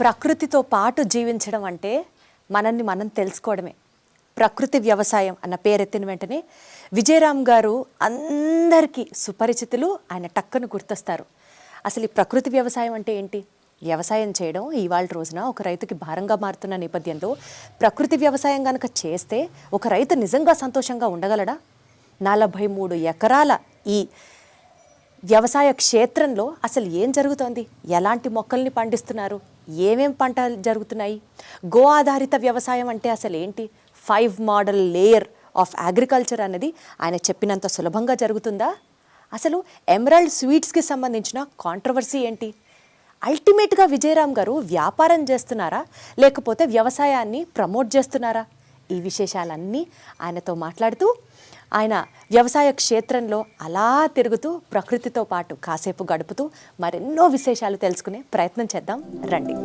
ప్రకృతితో పాటు జీవించడం అంటే మనల్ని మనం తెలుసుకోవడమే. ప్రకృతి వ్యవసాయం అన్న పేరెత్తిన వెంటనే విజయరామ్ గారు అందరికీ సుపరిచితులు. ఆయన టక్కును గుర్తొస్తారు. అసలు ఈ ప్రకృతి వ్యవసాయం అంటే ఏంటి? వ్యవసాయం చేయడం ఇవాళ రోజున ఒక రైతుకి భారంగా మారుతున్న నేపథ్యంలో ప్రకృతి వ్యవసాయం కనుక చేస్తే ఒక రైతు నిజంగా సంతోషంగా ఉండగలడా? 43 ఎకరాల ఈ వ్యవసాయ క్షేత్రంలో అసలు ఏం జరుగుతోంది? ఎలాంటి మొక్కల్ని పండిస్తున్నారు? ఏమేం పంటలు జరుగుతున్నాయి? గో ఆధారిత వ్యవసాయం అంటే అసలు ఏంటి? 5 మోడల్ లేయర్ ఆఫ్ అగ్రికల్చర్ అనేది ఆయన చెప్పినంత సులభంగా జరుగుతుందా? అసలు ఎమరాల్డ్ స్వీట్స్కి సంబంధించిన కాంట్రవర్సీ ఏంటి? అల్టిమేట్గా విజయరామ్ గారు వ్యాపారం చేస్తున్నారా లేకపోతే వ్యవసాయాన్ని ప్రమోట్ చేస్తున్నారా? ఈ విశేషాలన్నీ ఆయనతో మాట్లాడుతూ ఆయన వ్యవసాయ క్షేత్రంలో అలా తిరుగుతూ ప్రకృతితో పాటు కాసేపు గడుపుతూ మరెన్నో విశేషాలు తెలుసుకునే ప్రయత్నం చేద్దాం రండి.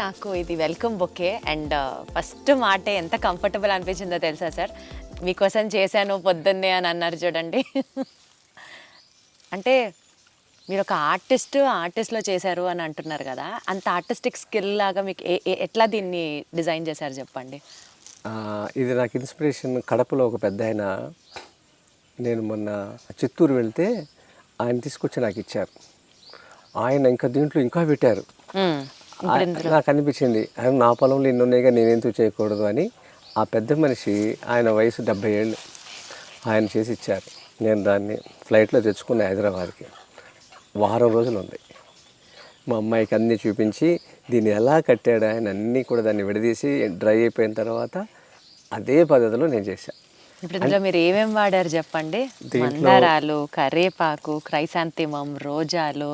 నాకు ఇది వెల్కమ్ బొకే అండ్ ఫస్ట్ మాటే ఎంత కంఫర్టబుల్ అనిపించిందో తెలుసా సార్? మీకోసం చేశాను పొద్దున్నే అని అన్నారు చూడండి. అంటే మీరు ఒక ఆర్టిస్ట్లో చేశారు అని అంటున్నారు కదా, అంత ఆర్టిస్టిక్ స్కిల్ లాగా మీకు ఎట్లా దీన్ని డిజైన్ చేశారు చెప్పండి. ఇది నాకు ఇన్స్పిరేషన్ కడపలో ఒక పెద్ద ఆయన, నేను మొన్న చిత్తూరు వెళ్తే ఆయన తీసుకొచ్చి నాకు ఇచ్చారు. ఆయన ఇంకా దీంట్లో ఇంకా పెట్టారు. నాకు అనిపించింది నా పొలంలో ఇన్ని ఉన్నాయిగా నేనెందుకు చేయకూడదు అని. ఆ పెద్ద మనిషి, ఆయన వయసు 70 ఏళ్ళు, ఆయన చేసి ఇచ్చారు. నేను దాన్ని ఫ్లైట్లో తెచ్చుకున్న హైదరాబాద్కి. వారం రోజులు ఉంది. మా అమ్మాయికి అన్నీ చూపించి దీన్ని ఎలా కట్టాడు ఆయన అన్నీ కూడా దాన్ని విడదీసి డ్రై అయిపోయిన తర్వాత అదే పద్ధతిలో నేను చేశాను. ఇప్పుడు ఇందులో మీరు ఏమేమి వాడారు చెప్పండి? మందారాలు, కరేపాకు, క్రైసాంతిమం, రోజాలు,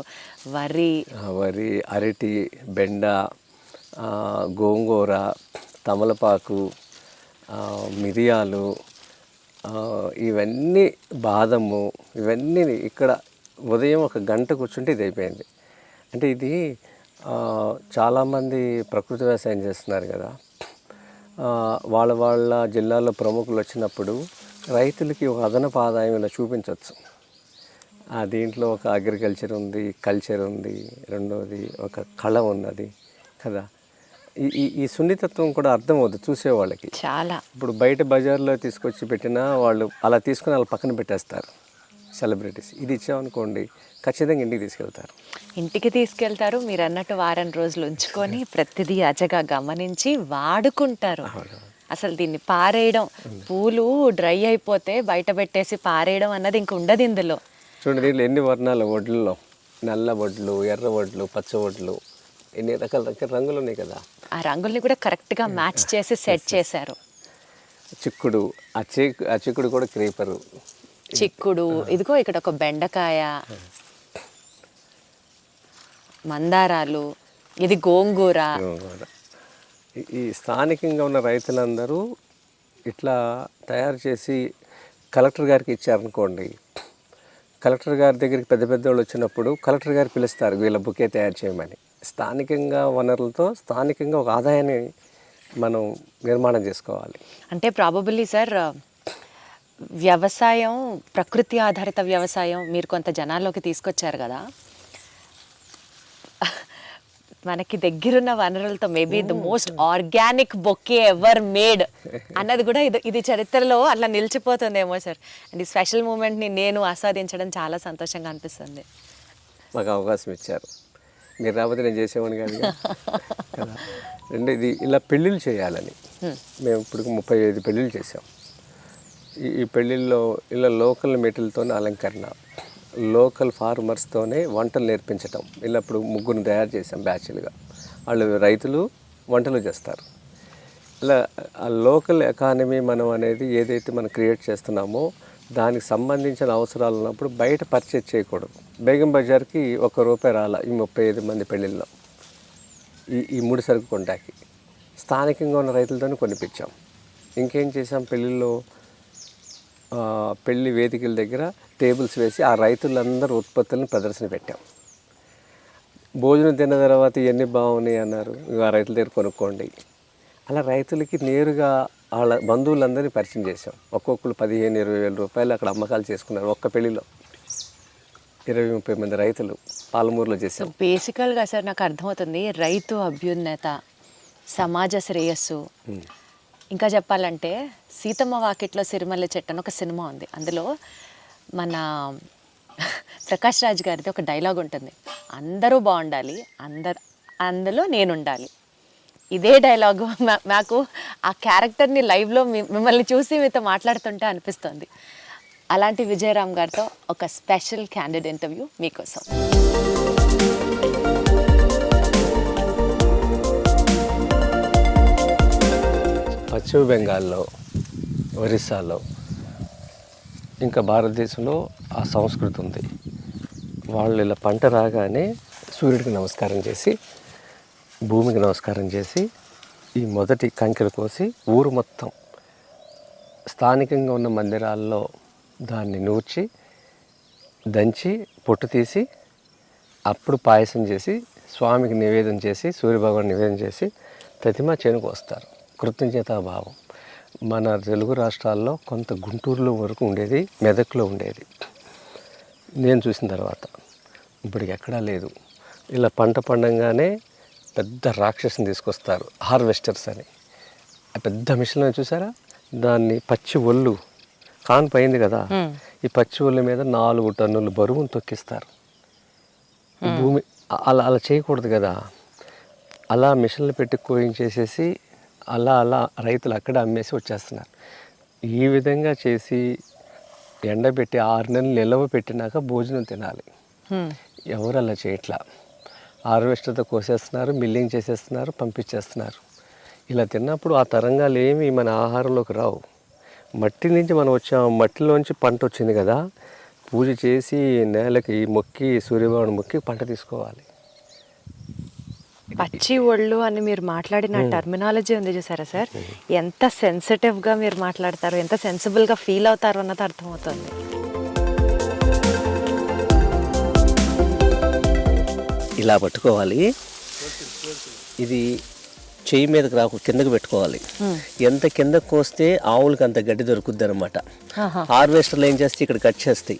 వరి, అరటి, బెండ, గోంగూర, తమలపాకు, మిరియాలు, ఇవన్నీ బాదము, ఇవన్నీ ఇక్కడ ఉదయం 1 గంట కూర్చుంటే ఇది అయిపోయింది. అంటే ఇది చాలామంది ప్రకృతి వ్యవసాయం చేస్తున్నారు కదా, వాళ్ళ జిల్లాలో ప్రముఖులు వచ్చినప్పుడు రైతులకి ఒక అదనపు ఆదాయం ఇలా చూపించవచ్చు. దీంట్లో ఒక అగ్రికల్చర్ ఉంది, కల్చర్ ఉంది, రెండోది ఒక కళ ఉన్నది కదా. ఈ సున్నితత్వం కూడా అర్థమవుతుంది చూసేవాళ్ళకి చాలా. ఇప్పుడు బయట బజార్లో తీసుకొచ్చి పెట్టినా వాళ్ళు అలా తీసుకుని వాళ్ళ పక్కన పెట్టేస్తారు సెలబ్రిటీస్. ఇది ఇచ్చామనుకోండి ఖచ్చితంగా ఇంటికి తీసుకెళ్తారు. మీరు అన్నట్టు వారం రోజులు ఉంచుకొని ప్రతిదీ అజగా గమనించి వాడుకుంటారు. అసలు దీన్ని పారేయడం, పూలు డ్రై అయిపోతే బయట పెట్టేసి పారేయడం అన్నది ఇంక ఉండదు ఇందులో. చూడండి, దీంట్లో ఎన్ని వర్ణాలు వడ్లలో, నల్ల వడ్లు, ఎర్ర వడ్లు, పచ్చ వడ్లు, ఎన్ని రకాల రంగులు ఉన్నాయి కదా. ఆ రంగుల్ని కూడా కరెక్ట్గా మ్యాచ్ చేసి సెట్ చేశారు. చిక్కుడు, ఆ చిక్కుడు కూడా క్రీపరు చిక్కుడు. ఇదిగో ఇక్కడ ఒక బెండకాయ, మందారాలు, ఇది గోంగూర. ఈ స్థానికంగా ఉన్న రైతులందరూ ఇట్లా తయారు చేసి కలెక్టర్ గారికి ఇచ్చారనుకోండి, కలెక్టర్ గారి దగ్గరికి పెద్ద వాళ్ళు వచ్చినప్పుడు కలెక్టర్ గారు పిలుస్తారు వీళ్ళ బుకే తయారు చేయమని. స్థానికంగా వనరులతో స్థానికంగా ఒక ఆదాయాన్ని మనం నిర్మాణం చేసుకోవాలి. అంటే ప్రాబబుల్లీ సార్, వ్యవసాయం, ప్రకృతి ఆధారిత వ్యవసాయం మీరు కొంత జనాల్లోకి తీసుకొచ్చారు కదా, మనకి దగ్గరున్న వనరులతో maybe the most organic bouquet ever made అన్నది కూడా ఇది చరిత్రలో అట్లా నిలిచిపోతుందేమో సార్. అండ్ ఈ స్పెషల్ మూమెంట్ని నేను ఆస్వాదించడం చాలా సంతోషంగా అనిపిస్తుంది. మాకు అవకాశం ఇచ్చారు, మీరు రాకపోతే నేను చేసేవాడిని కాదు కదా. రెండు ఇది ఇలా పెళ్ళిళ్ళు చేయాలని మేము ఇప్పుడు 35 పెళ్ళిళ్ళు చేసాం. ఈ పెళ్ళిళ్ళలో ఇలా లోకల్ మెటీరియల్తోనే అలంకరణ, లోకల్ ఫార్మర్స్తోనే వంటలు నేర్పించటం. ఇలా ఇప్పుడు 3 తయారు చేసాం బ్యాచ్లుగా. వాళ్ళు రైతులు వంటలు చేస్తారు. ఇలా ఆ లోకల్ ఎకానమీ మనం అనేది ఏదైతే మనం క్రియేట్ చేస్తున్నామో దానికి సంబంధించిన అవసరాలు ఉన్నప్పుడు బయట పర్చేజ్ చేయకూడదు. బేగం బజార్కి ₹1 రాల ఈ 35 మంది పెళ్ళిళ్ళలో ఈ ముడి సరుకు కొంటాకి స్థానికంగా ఉన్న రైతులతోనే కొనిపించాం. ఇంకేం చేసాం, పెళ్ళిళ్ళలో పెళ్లి వేదికల దగ్గర టేబుల్స్ వేసి ఆ రైతులందరూ ఉత్పత్తులను ప్రదర్శన పెట్టాం. భోజనం తిన్న తర్వాత ఇవన్నీ బాగున్నాయి అన్నారు, ఆ రైతుల దగ్గర కొనుక్కోండి. అలా రైతులకి నేరుగా వాళ్ళ బంధువులందరినీ పరిచయం చేసాం. ఒక్కొక్కరు 15-20 వేల రూపాయలు అక్కడ అమ్మకాలు చేసుకున్నారు. ఒక్క పెళ్లిలో 20-30 మంది రైతులు పాలమూరులో చేసాం. బేసికల్గా సార్ నాకు అర్థమవుతుంది, రైతు అభ్యున్నత, సమాజ శ్రేయస్సు. ఇంకా చెప్పాలంటే సీతమ్మ వాకిట్లో సిరిమల్లె చెట్టు అని ఒక సినిమా ఉంది. అందులో మన ప్రకాష్ రాజ్ గారిది ఒక డైలాగ్ ఉంటుంది, అందరూ బాగుండాలి, అందులో నేను ఉండాలి. ఇదే డైలాగు నాకు ఆ క్యారెక్టర్ని లైవ్లో మిమ్మల్ని చూసి మీతో మాట్లాడుతుంటే అనిపిస్తుంది. అలాంటి విజయరామ్ గారితో ఒక స్పెషల్ క్యాండిడ్ ఇంటర్వ్యూ మీకోసం. పశ్చిమ బెంగాల్లో, ఒరిస్సాలో, ఇంకా భారతదేశంలో ఆ సంస్కృతి ఉంది. వాళ్ళు ఇలా పంట రాగానే సూర్యుడికి నమస్కారం చేసి, భూమికి నమస్కారం చేసి, ఈ మొదటి కంకెలు కోసి ఊరు మొత్తం స్థానికంగా ఉన్న మందిరాల్లో దాన్ని నూర్చి దంచి పొట్టు తీసి అప్పుడు పాయసం చేసి స్వామికి నివేదన చేసి, సూర్యభగవాన్ నివేదన చేసి ప్రతిమ చేనుకు వస్తారు. కృతజ్ఞతాభావం. మన తెలుగు రాష్ట్రాల్లో కొంత గుంటూరులో వరకు ఉండేది, మెదక్లో ఉండేది నేను చూసిన తర్వాత. ఇప్పటికి ఎక్కడా లేదు. ఇలా పంట పండంగానే పెద్ద రాక్షసుని తీసుకొస్తారు, హార్వెస్టర్స్ అని. ఆ పెద్ద మిషన్ చూసారా, దాన్ని పచ్చి ఒళ్ళు కాన్పు అయింది కదా, ఈ పచ్చి ఒళ్ళు మీద 4 టన్నులు బరువును తొక్కిస్తారు. భూమి అలా చేయకూడదు కదా. అలా మిషన్లు పెట్టి కోయించేసేసి అలా రైతులు అక్కడే అమ్మేసి వచ్చేస్తున్నారు. ఈ విధంగా చేసి ఎండబెట్టి 6 నెలలు నిల్వ పెట్టినాక భోజనం తినాలి. ఎవరు అలా చేయట్లా. హార్వెస్టర్తో కోసేస్తున్నారు, మిల్లింగ్ చేసేస్తున్నారు, పంపించేస్తున్నారు. ఇలా తిన్నప్పుడు ఆ తరంగాలు ఏమి మన ఆహారంలోకి రావు. మట్టి నుంచి మనం వచ్చాం, మట్టిలోంచి పంట వచ్చింది కదా, పూజ చేసి నేలకి మొక్కి సూర్యభగవాన్ మొక్కి పంట తీసుకోవాలి. పచ్చి ఒళ్ళు అని మీరు మాట్లాడిన టర్మినాలజీ ఉంది చూసారా సార్, ఎంత సెన్సిటివ్గా మీరు మాట్లాడతారు, ఎంత సెన్సిబుల్గా ఫీల్ అవుతారు అన్నది అర్థమవుతుంది. ఇలా పట్టుకోవాలి, ఇది చెయ్యి మీదకి రాకు, కిందకు పెట్టుకోవాలి. ఎంత కిందకు కోస్తే ఆవులకి అంత గడ్డి దొరుకుద్ది అనమాట. హార్వెస్టర్లు ఏం చేస్తే ఇక్కడ కట్ చేస్తాయి.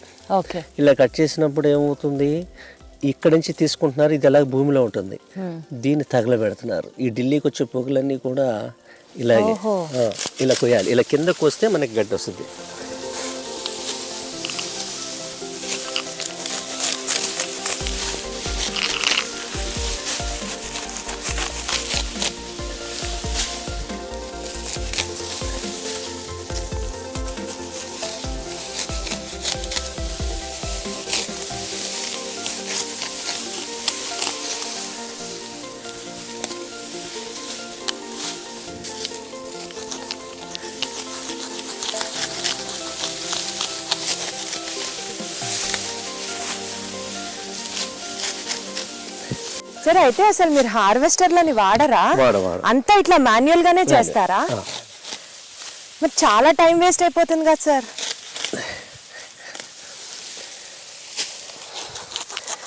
ఇలా కట్ చేసినప్పుడు ఏమవుతుంది, ఇక్కడి నుంచి తీసుకుంటున్నారు, ఇది ఎలా భూమిలో ఉంటుంది, దీన్ని తగలబెడుతున్నారు. ఈ ఢిల్లీకి వచ్చే పొగలన్నీ కూడా ఇలాగే ఇలా కొయ్యాలి. ఇలా కిందకు వస్తే మనకి గడ్డి వస్తుంది. సరే, అయితే అసలు మీరు హార్వెస్టర్లని వాడరా? అంతా ఇట్లా మాన్యువల్ గానే చేస్తారా? మరి చాలా టైం వేస్ట్ అయిపోతుంది కదా సార్.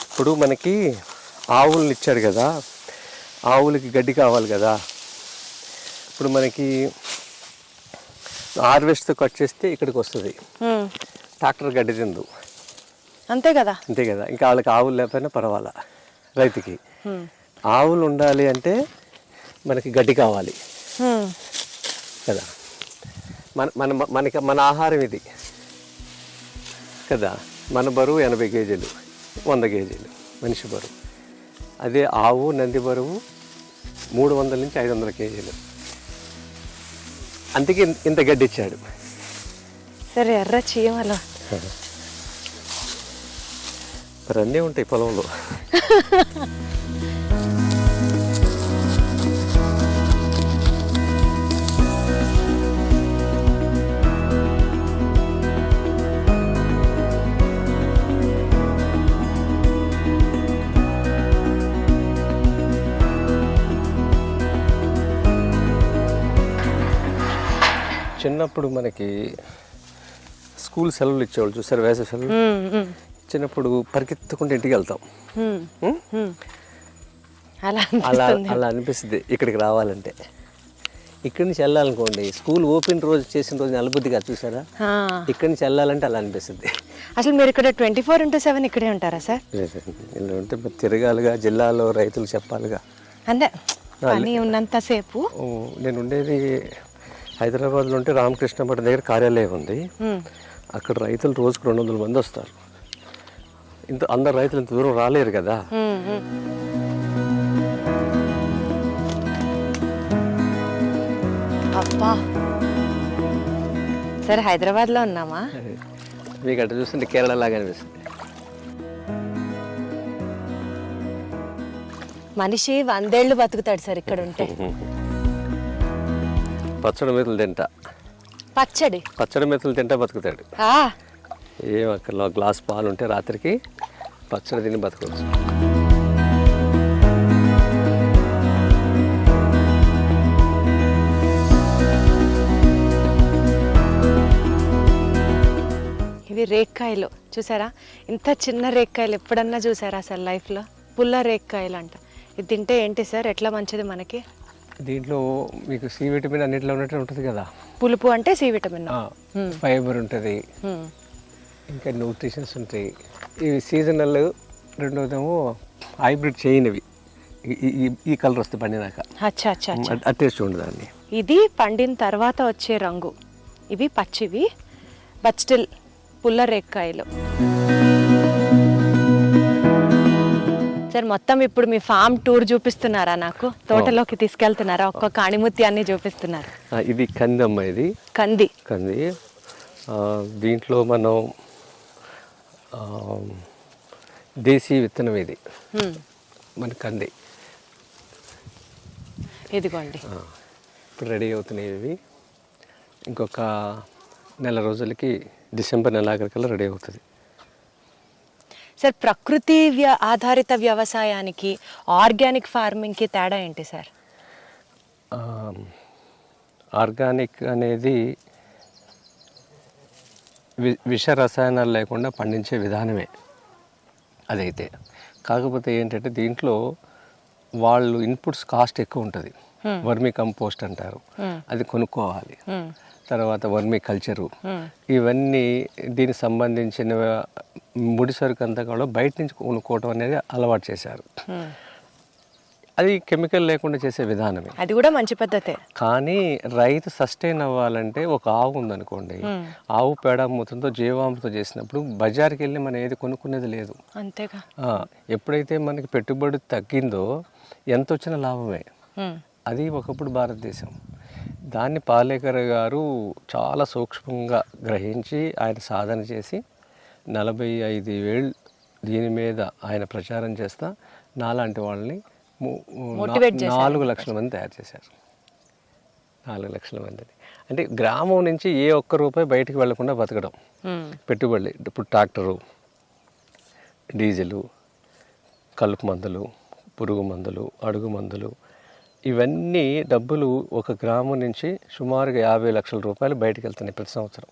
ఇప్పుడు మనకి ఆవులను ఇచ్చాడు కదా, ఆవులకి గడ్డి కావాలి కదా. ఇప్పుడు మనకి హార్వెస్ట్తో కట్ చేస్తే ఇక్కడికి వస్తుంది, ట్రాక్టర్ గడ్డి తిందు, అంతే కదా. అంతే కదా. ఇంకా వాళ్ళకి ఆవులు లేకపోయినా పర్వాలా, రైతుకి ఆవులు ఉండాలి అంటే మనకి గడ్డి కావాలి కదా. మన ఆహారం ఇది కదా. మన బరువు 80 కేజీలు, 100 కేజీలు మనిషి బరువు. అదే ఆవు నంది బరువు 300 నుంచి 500 కేజీలు. అందుకే ఇంత గడ్డి ఇచ్చాడు. సరే, ఎర్ర చీమలు మరి అన్నీ ఉంటాయి పొలంలో. చిన్నప్పుడు మనకి స్కూల్ సెలవులు ఇచ్చేవాళ్ళు చూసారు, వేసవి సెలవులు. చిన్నప్పుడు పరిగెత్తుకుంటే ఇంటికి వెళ్తాం. అలా అలా అలా అనిపిస్తుంది ఇక్కడికి రావాలంటే. ఇక్కడి నుంచి వెళ్ళాలనుకోండి, స్కూల్ ఓపెన్ రోజు చేసిన రోజు నలబుద్ధిగా చూసారా, ఇక్కడి నుంచి వెళ్ళాలంటే అలా అనిపిస్తుంది. అసలు మీరు ఇక్కడ 24/7 ఇక్కడే ఉంటారా సార్? ఇలా ఉంటే మరి తిరగాలిగా, జిల్లాలో రైతులు చెప్పాలిగా. అంటే పని ఉన్నంతసేపు. నేను ఉండేది హైదరాబాద్లో ఉంటే రామకృష్ణ మఠం దగ్గర కార్యాలయం ఉంది. అక్కడ రైతులు రోజుకు 200 మంది వస్తారు. అందరు రైతులు ఇంత దూరం రాలేరు కదా. అబ్బా, సరే హైదరాబాద్లో ఉన్నామా? మీకు అట్లా చూస్తుంటే కేరళ లాగా అనిపిస్తుంది. మనిషి 100 ఏళ్ళు బతుకుతాడు సార్ ఇక్కడ ఉంటే. పచ్చడి మెతులు తింటా, పచ్చడి మెతులు తింటా బతుకుతాడు. ఏం అక్కడ గ్లాస్ పాలు ఉంటే రాత్రికి పచ్చడి తిని బతకవచ్చు. ఇవి రేక్కాయలు చూసారా? ఇంత చిన్న రేక్కాయలు ఎప్పుడన్నా చూసారా అసలు లైఫ్లో? పుల్ల రేక్కాయలు అంట. ఇది తింటే ఏంటి సార్, ఎట్లా మంచిది మనకి? దీంట్లో మీకు సి విటమిన్ అన్నిట్లో ఉన్నట్టు ఉంటుంది కదా. పులుపు అంటే సి విటమిన్, ఫైబర్ ఉంటుంది, ఇంకా న్యూట్రిషన్స్ ఉంటాయి. ఇవి సీజనల్. రెండోదేమో హైబ్రిడ్ చేయనివి, ఈ కలర్ వస్తే పండినాక టేస్ట్ ఉండదు అండి. ఇది పండిన తర్వాత వచ్చే రంగు. ఇవి పచ్చివి, బట్ స్టిల్ పుల్ల రేక్కాయలు. సార్ మొత్తం ఇప్పుడు మీ ఫామ్ టూర్ చూపిస్తున్నారా నాకు? తోటలోకి తీసుకెళ్తున్నారా? ఒక్కొక్క అణిముత్యాన్ని చూపిస్తున్నారు. ఇది కంది అమ్మ, ఇది కంది. దీంట్లో మనం దేశీ విత్తనం ఇది మన కంది. ఇదిగోండి, ఇప్పుడు రెడీ అవుతున్నాయి ఇవి. ఇంకొక నెల రోజులకి డిసెంబర్ నెలాఖరికల్లా రెడీ అవుతుంది. సార్ ప్రకృతి ఆధారిత వ్యవసాయానికి ఆర్గానిక్ ఫార్మింగ్కి తేడా ఏంటి సార్? ఆర్గానిక్ అనేది విష రసాయనాలు లేకుండా పండించే విధానమే అదైతే. కాకపోతే ఏంటంటే దీంట్లో వాళ్ళు ఇన్పుట్స్ కాస్ట్ ఎక్కువ ఉంటుంది. వర్మీ కంపోస్ట్ అంటారు, అది కొనుక్కోవాలి. తర్వాత వర్మీ కల్చరు, ఇవన్నీ దీనికి సంబంధించిన ముడి సరుకు అంతా కూడా బయట నుంచి కొనుక్కోవడం అనేది అలవాటు చేశారు. అది కెమికల్ లేకుండా చేసే విధానమే, అది కూడా మంచి పద్ధతే. కానీ రైతు సస్టైన్ అవ్వాలంటే, ఒక ఆవు ఉందనుకోండి, ఆవు పేడ మూతంతో జీవామృతం చేసినప్పుడు బజార్కి వెళ్ళి మనం ఏది కొనుక్కునేది లేదు. అంతేగా. ఎప్పుడైతే మనకి పెట్టుబడి తగ్గిందో ఎంత వచ్చిన లాభమే. అది ఒకప్పుడు భారతదేశం. దాన్ని పాలేకర్ గారు చాలా సూక్ష్మంగా గ్రహించి ఆయన సాధన చేసి 45,000 దీని మీద ఆయన ప్రచారం చేస్తా నాలాంటి వాళ్ళని 4 లక్షల మంది తయారు చేశారు. 4 లక్షల మందిని అంటే గ్రామం నుంచి ఏ ఒక్క రూపాయి బయటికి వెళ్లకుండా బతకడం. పెట్టుబడి ఇప్పుడు ట్రాక్టరు, డీజిలు, కలుపు మందులు, పురుగు మందులు, అడుగు మందులు, ఇవన్నీ డబ్బులు ఒక గ్రామం నుంచి సుమారుగా 50 లక్షల రూపాయలు బయటకు వెళ్తున్నాయి ప్రతి సంవత్సరం.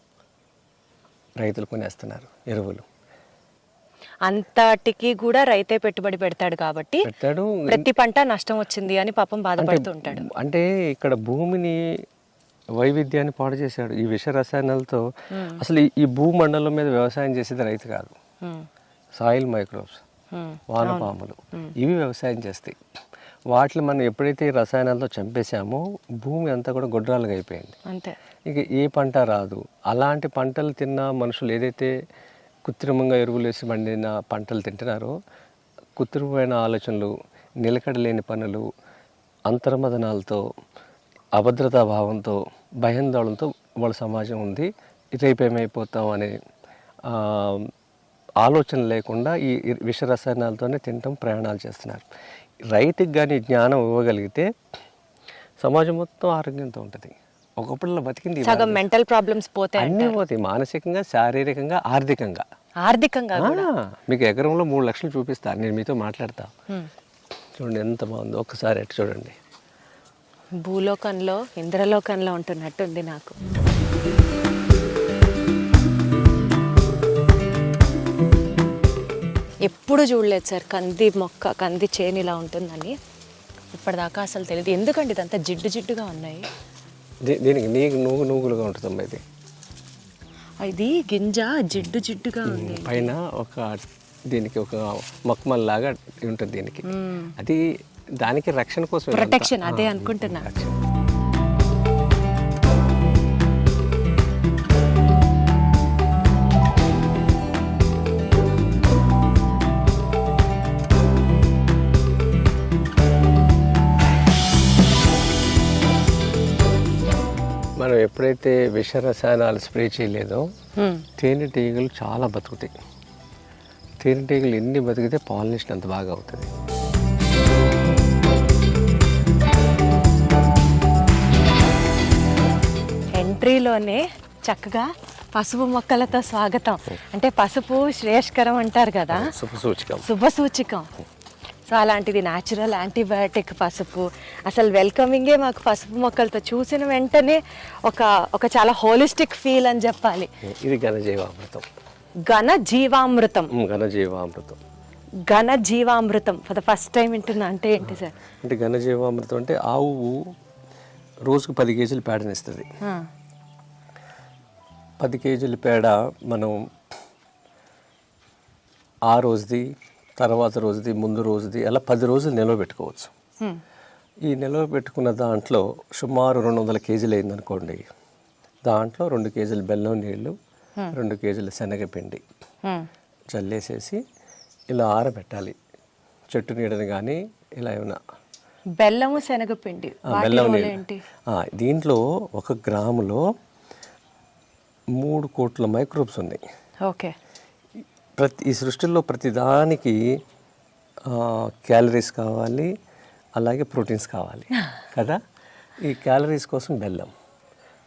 రైతులు కొనేస్తున్నారు ఎరువులు. అంతటికి కూడా రైతే పెట్టుబడి పెడతాడు కాబట్టి ప్రతి పంట నష్టం వచ్చింది అని పాపం బాధపడుతూ ఉంటాడు. అంటే ఇక్కడ భూమిని వైవిధ్యాన్ని పాడు చేశాడు ఈ విష రసాయనాలతో. అసలు ఈ భూమండలం మీద వ్యవసాయం చేసేది రైతు కాదు, సాయిల్ మైక్రోబ్స్, వానపాములు, ఇవి వ్యవసాయం చేస్తాయి. వాటిని మనం ఎప్పుడైతే ఈ రసాయనాలతో చంపేశామో భూమి అంతా కూడా గొడ్రాలుగా అయిపోయింది. అంతే, ఇక ఏ పంట రాదు. అలాంటి పంటలు తిన్న మనుషులు ఏదైతే కృత్రిమంగా ఎరువులు వేసి పండిన పంటలు తింటున్నారో, కృత్రిమమైన ఆలోచనలు, నిలకడలేని పనులు, అంతర్మదనాలతో, అభద్రతా భావంతో, భయాందోళనతో వాళ్ళ సమాజం ఉంది. రేపు ఏమైపోతాం అనే ఆలోచన లేకుండా ఈ విష రసాయనాలతోనే తినటం, ప్రయాణాలు చేస్తున్నారు. రైతుకి కానీ జ్ఞానం ఇవ్వగలిగితే సమాజం మొత్తం ఆరోగ్యంతో ఉంటుంది. ఒకప్పుడు బతికింది సగం మెంటల్ ప్రాబ్లమ్స్ పోతాయి, అన్నీ పోతాయి, మానసికంగా, శారీరకంగా, ఆర్థికంగా. మీకు ఎకరంలో 3 లక్షలు చూపిస్తాను, నేను మీతో మాట్లాడతా. చూడండి ఎంత బాగుందో, ఒక్కసారి ఎట్టు చూడండి. భూలోకంలో ఇంద్రలోకంలో ఉంటున్నట్టుంది నాకు. ఎప్పుడు చూడలేదు సార్ కంది మొక్క, కంది చేను ఇలా ఉంటుందని. ఇప్పటిదాకా అసలు తెలియదు. ఎందుకండి ఇదంతా జిడ్డు జిడ్డుగా ఉన్నాయి? దీనికి నూగులుగా ఉంటుందమ్మా ఇది. ఇది గింజ జిడ్డు జిడ్డుగా ఉంది. పైన దీనికి ఒక మొక్కమల్ లాగా ఉంటుంది దీనికి. అది దానికి రక్షణ కోసం, ప్రొటెక్షన్. అదే అనుకుంటున్నా. మనం ఎప్పుడైతే విషరసాయనాలు స్ప్రే చేయలేదో తేనెటీగలు చాలా బతుకుతాయి. తేనెటీగలు ఎన్ని బతికితే పాలినేషన్ అంత బాగా అవుతుంది. ఎంట్రీలోనే చక్కగా పసుపు మొక్కలతో స్వాగతం. అంటే పసుపు శ్రేయస్కరం అంటారు కదా, శుభసూచకం. సో అలాంటిది న్యాచురల్ యాంటీబయాటిక్ పసుపు. అసలు వెల్కమింగే మాకు పసుపు మొక్కలతో చూసిన వెంటనే ఒక చాలా హోలిస్టిక్ ఫీల్ అని చెప్పాలి. ఇది ఘనజీవామృతం. ఘనజీవామృతం. ఘనజీవామృతం. ఘనజీవామృతం ఫర్ ద ఫస్ట్ టైం వింటున్నా. అంటే ఏంటి సార్? అంటే ఘనజీవామృతం అంటే ఆవు రోజుకు 10 కేజీలు పేడనిస్తుంది. 10 కేజీల పేడ మనం ఆ రోజుది, తర్వాత రోజుది, ముందు రోజుది, అలా 10 రోజులు నిల్వ పెట్టుకోవచ్చు. ఈ నిల్వ పెట్టుకున్న దాంట్లో సుమారు 200 కేజీలు అయిందనుకోండి, దాంట్లో 2 కేజీలు బెల్లం నీళ్ళు, 2 కేజీల శనగపిండి చల్లేసేసి ఇలా ఆరబెట్టాలి. చెట్టు నీడని కానీ ఇలా ఏమైనా. బెల్లము శనగపిండి, బెల్లం నీళ్ళు. దీంట్లో 1 గ్రాములో 3 కోట్ల మైక్రోబ్స్ ఉన్నాయి. ఓకే. ఈ సృష్టిలో ప్రతిదానికి క్యాలరీస్ కావాలి, అలాగే ప్రోటీన్స్ కావాలి కదా. ఈ క్యాలరీస్ కోసం బెల్లం,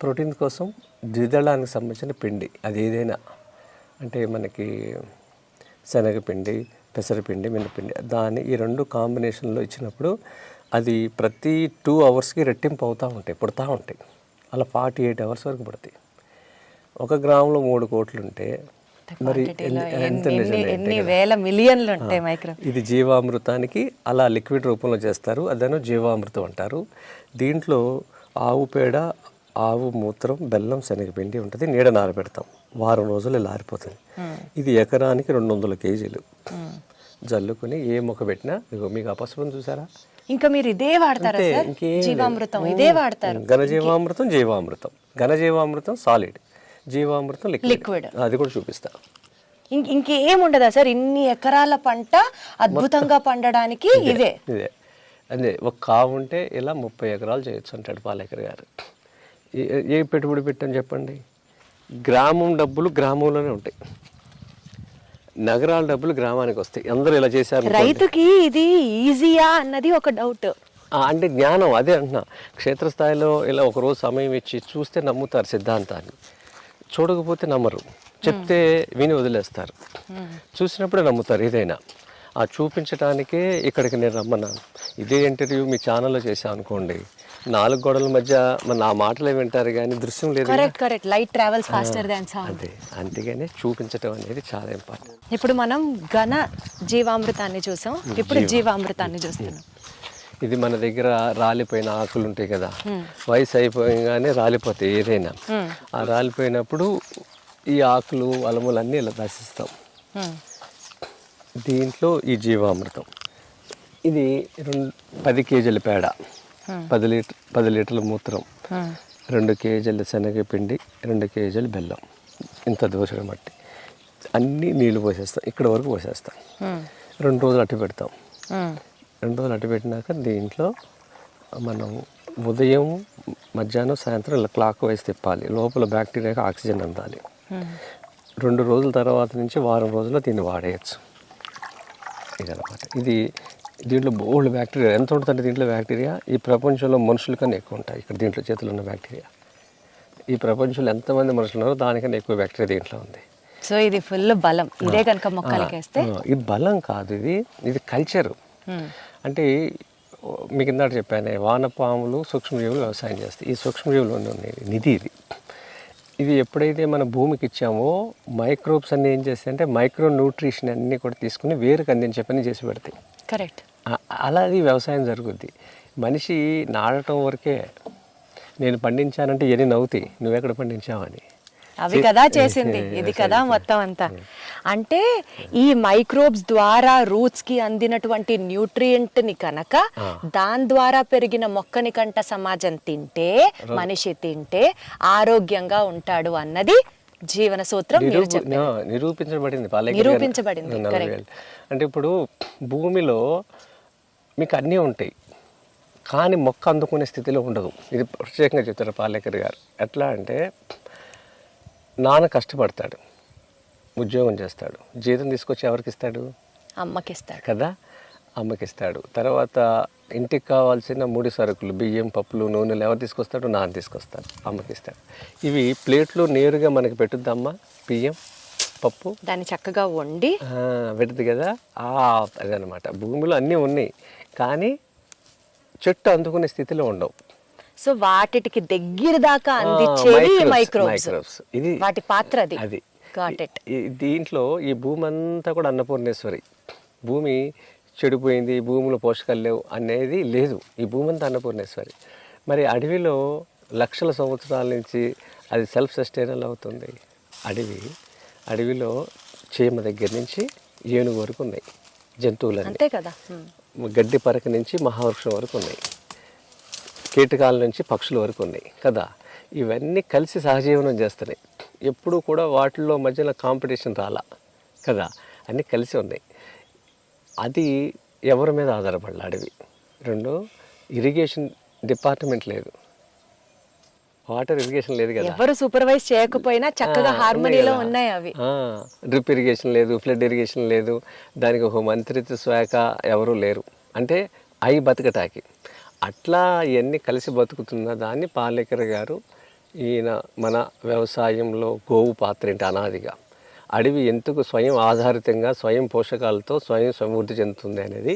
ప్రోటీన్ కోసం ద్విదళానికి సంబంధించిన పిండి, అది ఏదైనా. అంటే మనకి శనగపిండి, పెసరపిండి, మినపిండి, ఈ 2 కాంబినేషన్లో ఇచ్చినప్పుడు అది ప్రతి 2 అవర్స్కి రెట్టింపు అవుతూ ఉంటాయి, పుడతా ఉంటాయి. అలా 48 అవర్స్ వరకు పుడతాయి. 1 గ్రాములో 3 కోట్లు ఉంటే మరి ఎంత ఎన్ని వేల మిలియన్లు ఉంటాయి మైక్రో. ఇది జీవామృతానికి అలా లిక్విడ్ రూపంలో చేస్తారు, అదను జీవామృతం అంటారు. దీంట్లో ఆవు పేడ, ఆవు మూత్రం, బెల్లం, శనగపిండి ఉంటుంది. నీడ నారబెడతాం, వారం రోజులు ఇలా ఆరిపోతుంది. ఇది ఎకరానికి 200 కేజీలు జల్లుకుని ఏ మొక్క పెట్టినా, మీకు ఆ పసుపుని చూసారా? ఇంకా మీరు ఇదే వాడతారా సార్? జీవామృతం ఇదే వాడతారు. ఘనజీవామృతం, జీవామృతం. ఘనజీవామృతం సాలిడ్, జీవామృతం లిక్విడ్. అది కూడా చూపిస్తా. ఇంకేం ఉండదా సార్? ఇన్ని ఎకరాల పంట అద్భుతంగా పండడానికి ఇదే. అదే ఒక కావు ఉంటే ఇలా 30 ఎకరాలు చేయొచ్చు అంటాడు పాలేకర్ గారు. ఏ పెట్టుబడి పెట్టని చెప్పండి. గ్రామం డబ్బులు గ్రామంలోనే ఉంటాయి, నగరాల డబ్బులు గ్రామానికి వస్తాయి. అందరూ ఇలా చేశారు. రైతుకి ఇది ఈజీయా అన్నది ఒక డౌట్. అంటే జ్ఞానం, అదే అంటున్నా. క్షేత్రస్థాయిలో ఇలా ఒకరోజు సమయం ఇచ్చి చూస్తే నమ్ముతారు సిద్ధాంతాన్ని, చూడకపోతే నమ్మరు. చెప్తే విని వదిలేస్తారు, చూసినప్పుడే నమ్ముతారు ఏదైనా. ఆ చూపించడానికే ఇక్కడికి నేను రమ్మన్నాను. ఇదే ఇంటర్వ్యూ మీ ఛానల్లో చేశాను అనుకోండి, 4 గోడల మధ్య నా మాటలే వింటారు కానీ దృశ్యం లేదు. Correct. Light travels faster than sound. అదే, అందుకనే చూపించడం అనేది చాలా ఇంపార్టెంట్. ఇప్పుడు మనం ఘన జీవామృతాన్ని చూసాం, ఇప్పుడు జీవామృతాన్ని చూస్తున్నాం. ఇది మన దగ్గర రాలిపోయిన ఆకులు ఉంటాయి కదా, వయసు అయిపోగానే రాలిపోతాయి ఏదైనా. ఆ రాలిపోయినప్పుడు ఈ ఆకులు, అలములు అన్నీ ఇలా దశిస్తాం. దీంట్లో ఈ జీవామృతం, ఇది 10 కేజీల పేడ, 10 లీటర్ల మూత్రం, 2 కేజీల శనగపిండి, 2 కేజీల బెల్లం, ఇంత దోసగా మట్టి, అన్నీ నీళ్ళు పోసేస్తాం. ఇక్కడ వరకు పోసేస్తాం. 2 రోజులు అట్టు పెడతాం. 2 రోజులు అట్టు పెట్టినాక దీంట్లో మనం ఉదయం, మధ్యాహ్నం, సాయంత్రం ఇలా క్లాక్ వైజ్ తిప్పాలి. లోపల బ్యాక్టీరియాకి ఆక్సిజన్ అందాలి. 2 రోజుల తర్వాత నుంచి వారం రోజుల్లో దీన్ని వాడేయచ్చు. ఇదనమాట. దీంట్లో బోల్డ్ బ్యాక్టీరియా ఎంత ఉంటుందంటే, దీంట్లో బ్యాక్టీరియా ఈ ప్రపంచంలో మనుషుల కన్నా ఎక్కువ ఉంటాయి. ఇక్కడ దీంట్లో చేతులు ఉన్న బ్యాక్టీరియా, ఈ ప్రపంచంలో ఎంతమంది మనుషులు ఉన్నారో దానికన్నా ఎక్కువ బ్యాక్టీరియా దీంట్లో ఉంది. సో ఇది ఫుల్ బలం. ఇదే కనుక మొక్కలకి వేస్తే, ఇది బలం కాదు, ఇది కల్చరు. అంటే మీకు ఇందాక చెప్పాను, వానపాములు, సూక్ష్మజీవులు వ్యవసాయం చేస్తాయి. ఈ సూక్ష్మజీవులు నిధి ఇది. ఇది ఎప్పుడైతే మన భూమికి ఇచ్చామో మైక్రోబ్స్ అన్నీ ఏం చేస్తాయంటే మైక్రో న్యూట్రిషన్ అన్నీ కూడా తీసుకుని వేరుకు అందించే పని చేసి పెడతాయి. కరెక్ట్. అలాది వ్యవసాయం జరుగుద్ది. మనిషి నాడటం వరకే, నేను పండించానంటే ఎన్ని నవ్వుతాయి, నువ్వెక్కడ పండించావని. అవి కదా చేసింది, ఇది కదా మొత్తం అంతా. అంటే ఈ మైక్రోబ్స్ ద్వారా రూట్స్ కి అందినటువంటి న్యూట్రియంట్ ని కనుక దాని ద్వారా పెరిగిన మొక్కని కంట సమాజం తింటే, మనిషి తింటే ఆరోగ్యంగా ఉంటాడు అన్నది జీవన సూత్రం. నిరూపించబడింది. నిరూపించబడింది. అంటే ఇప్పుడు భూమిలో మీకు అన్నీ ఉంటాయి, కానీ మొక్క అందుకునే స్థితిలో ఉండదు. ఇది ప్రత్యేకంగా చెప్తారు పాలేకర్ గారు. ఎట్లా అంటే, నాన్న కష్టపడతాడు, ఉద్యోగం చేస్తాడు, జీతం తీసుకొచ్చి ఎవరికి ఇస్తాడు? అమ్మకిస్తాడు కదా, అమ్మకిస్తాడు. తర్వాత ఇంటికి కావాల్సిన ముడి సరుకులు, బియ్యం, పప్పులు, నూనెలు ఎవరు తీసుకొస్తాడు? నాన్న తీసుకొస్తాడు, అమ్మకిస్తాడు. ఇవి ప్లేట్లో నేరుగా మనకి పెట్టుద్దమ్మా, బియ్యం, పప్పు, దాన్ని చక్కగా వండి పెడుతుంది కదా. అదనమాట. భూమిలో అన్నీ ఉన్నాయి, కానీ చెట్టు అందుకునే స్థితిలో ఉండవు. సో వాటికి దగ్గర దాకా అందించేది మైక్రోబ్స్. ఇది వాటి పాత్ర అది. అది గాట్ ఇట్. దీంట్లో ఈ భూమి అంతా కూడా అన్నపూర్ణేశ్వరి. భూమి చెడిపోయింది, భూమిలో పోషకాలు లేవు అనేది లేదు. ఈ భూమి అంతా అన్నపూర్ణేశ్వరి. మరి అడవిలో లక్షల సంవత్సరాల నుంచి అది సెల్ఫ్ సస్టైనల్ అవుతుంది. అడవిలో చీమ దగ్గర నుంచి ఏనుగు వరకు ఉన్నాయి జంతువులన్నీ. అంతే కదా. గడ్డి పరక నుంచి మహావృక్షం వరకు ఉన్నాయి, కీటకాల నుంచి పక్షుల వరకు ఉన్నాయి కదా. ఇవన్నీ కలిసి సహజీవనం చేస్తున్నాయి. ఎప్పుడూ కూడా వాటిల్లో మధ్యలో కాంపిటీషన్ రాలా కదా, అన్నీ కలిసి ఉన్నాయి. అది ఎవరి మీద ఆధారపడాలి అడవి. రెండు, ఇరిగేషన్ డిపార్ట్మెంట్ లేదు, వాటర్ ఇరిగేషన్ లేదు కదా, ఎవరు సూపర్వైజ్ చేయకపోయినా చక్కగా హార్మోనీలో ఉన్నాయి అవి. డ్రిప్ ఇరిగేషన్ లేదు, ఫ్లడ్ ఇరిగేషన్ లేదు, దానికి ఒక మంత్రిత్వ శాఖ ఎవరూ లేరు. అంటే అవి బతకటాకి అట్లా ఇవన్నీ కలిసి బతుకుతున్న దాన్ని పాలేకర్ గారు, ఈయన మన వ్యవసాయంలో గోవు పాత్ర ఏంటి అనాదిగా, అడవి ఎందుకు స్వయం ఆధారితంగా స్వయం పోషకాలతో స్వయం సమృద్ధి చెందుతుంది అనేది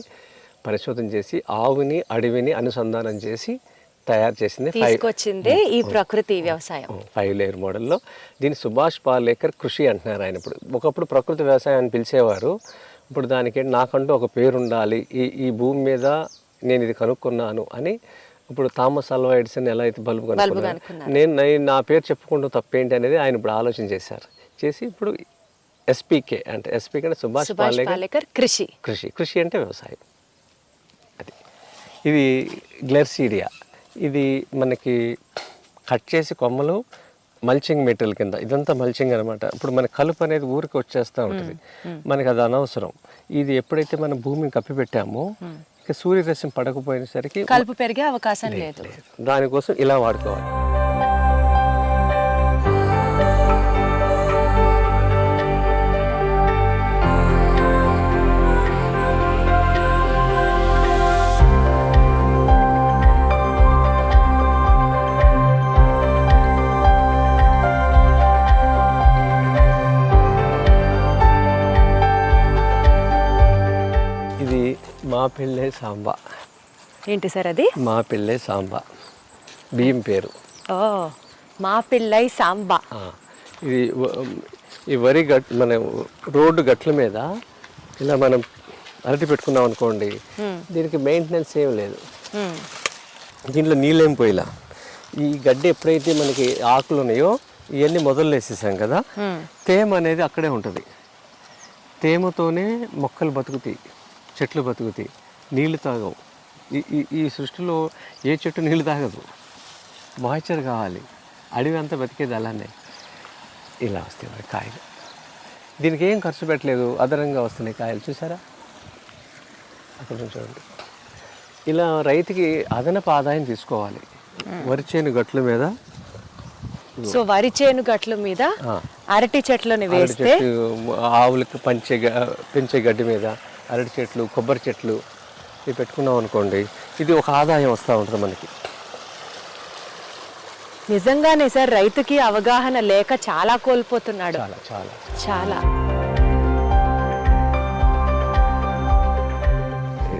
పరిశోధన చేసి ఆవుని అడవిని అనుసంధానం చేసి తయారు చేసింది, తీసుకొచ్చిందే ఈ ప్రకృతి వ్యవసాయం. 5 లేయర్ మోడల్లో. దీన్ని సుభాష్ పాలేకర్ కృషి అంటున్నారు ఆయన. ఇప్పుడు ఒకప్పుడు ప్రకృతి వ్యవసాయం అని పిలిచేవారు, ఇప్పుడు దానికి నాకంటూ ఒక పేరు ఉండాలి, ఈ భూమి మీద నేను ఇది కనుక్కున్నాను అని. ఇప్పుడు థామస్ ఆల్వా ఎడిసన్ ఎలా అయితే బల్బు కనుక్కున్నాను, నేను నా పేరు చెప్పుకుంటూ తప్పేంటి అనేది ఆయన ఇప్పుడు ఆలోచన చేశారు. చేసి ఇప్పుడు ఎస్పీకే అంటే సుభాష్ పాలేకర్ కృషి అంటే వ్యవసాయం. అది ఇది గ్లెర్సీడియా. ఇది మనకి కట్ చేసి కొమ్మలు మల్చింగ్ మెటీరియల్ కింద, ఇదంతా మల్చింగ్ అనమాట. ఇప్పుడు మన కలుపు అనేది ఊరికి వచ్చేస్తూ ఉంటుంది, మనకి అది అనవసరం. ఇది ఎప్పుడైతే మనం భూమిని కప్పిపెట్టామో ఇక సూర్యరశ్మి పడకపోయేసరికి కలుపు పెరిగే అవకాశం లేదు. దానికోసం ఇలా వాడుకోవాలి. మా పిల్లే సాంబా. ఏంటి సార్ అది? మా పిల్లే సాంబా, బియ్యం పేరు. ఓ, మా పిల్లై సాంబా. ఇది ఈ వరి మన రోడ్డు గట్ల మీద ఇలా మనం అరటి పెట్టుకున్నాం అనుకోండి, దీనికి మెయింటెనెన్స్ ఏం లేదు, దీంట్లో నీళ్ళేం పోయిలా. ఈ గడ్డి ఎప్పుడైతే మనకి ఆకులు ఉన్నాయో ఇవన్నీ మొదలు వేసేసాం కదా, తేమ అనేది అక్కడే ఉంటుంది. తేమతోనే మొక్కలు బతుకుతాయి, చెట్లు బతుకుతాయి, నీళ్లు తాగవు. ఈ సృష్టిలో ఏ చెట్టు నీళ్లు తాగదు, మాయిశ్చర్ కావాలి. అడవి అంతా బతికేది అలానే. ఇలా వస్తాయి కాయలు, దీనికి ఏం ఖర్చు పెట్టలేదు, అదనంగా వస్తున్నాయి కాయలు. చూసారా అక్కడ చూడండి. ఇలా రైతుకి అదనపు ఆదాయం తీసుకోవాలి. వరి చేను గట్ల మీద, సో వరి చేను గట్ల మీద అరటి చెట్లను వేస్తే, ఆవులకు పెంచే గడ్డి మీద అరటి చెట్లు, కొబ్బరి చెట్లు ఇవి పెట్టుకున్నాం అనుకోండి, ఇది ఒక ఆదాయం వస్తూ ఉంటుంది మనకి. నిజంగానే సార్, రైతుకి అవగాహన లేక చాలా కోల్పోతున్నాడు. చాలా చాలా చాలా.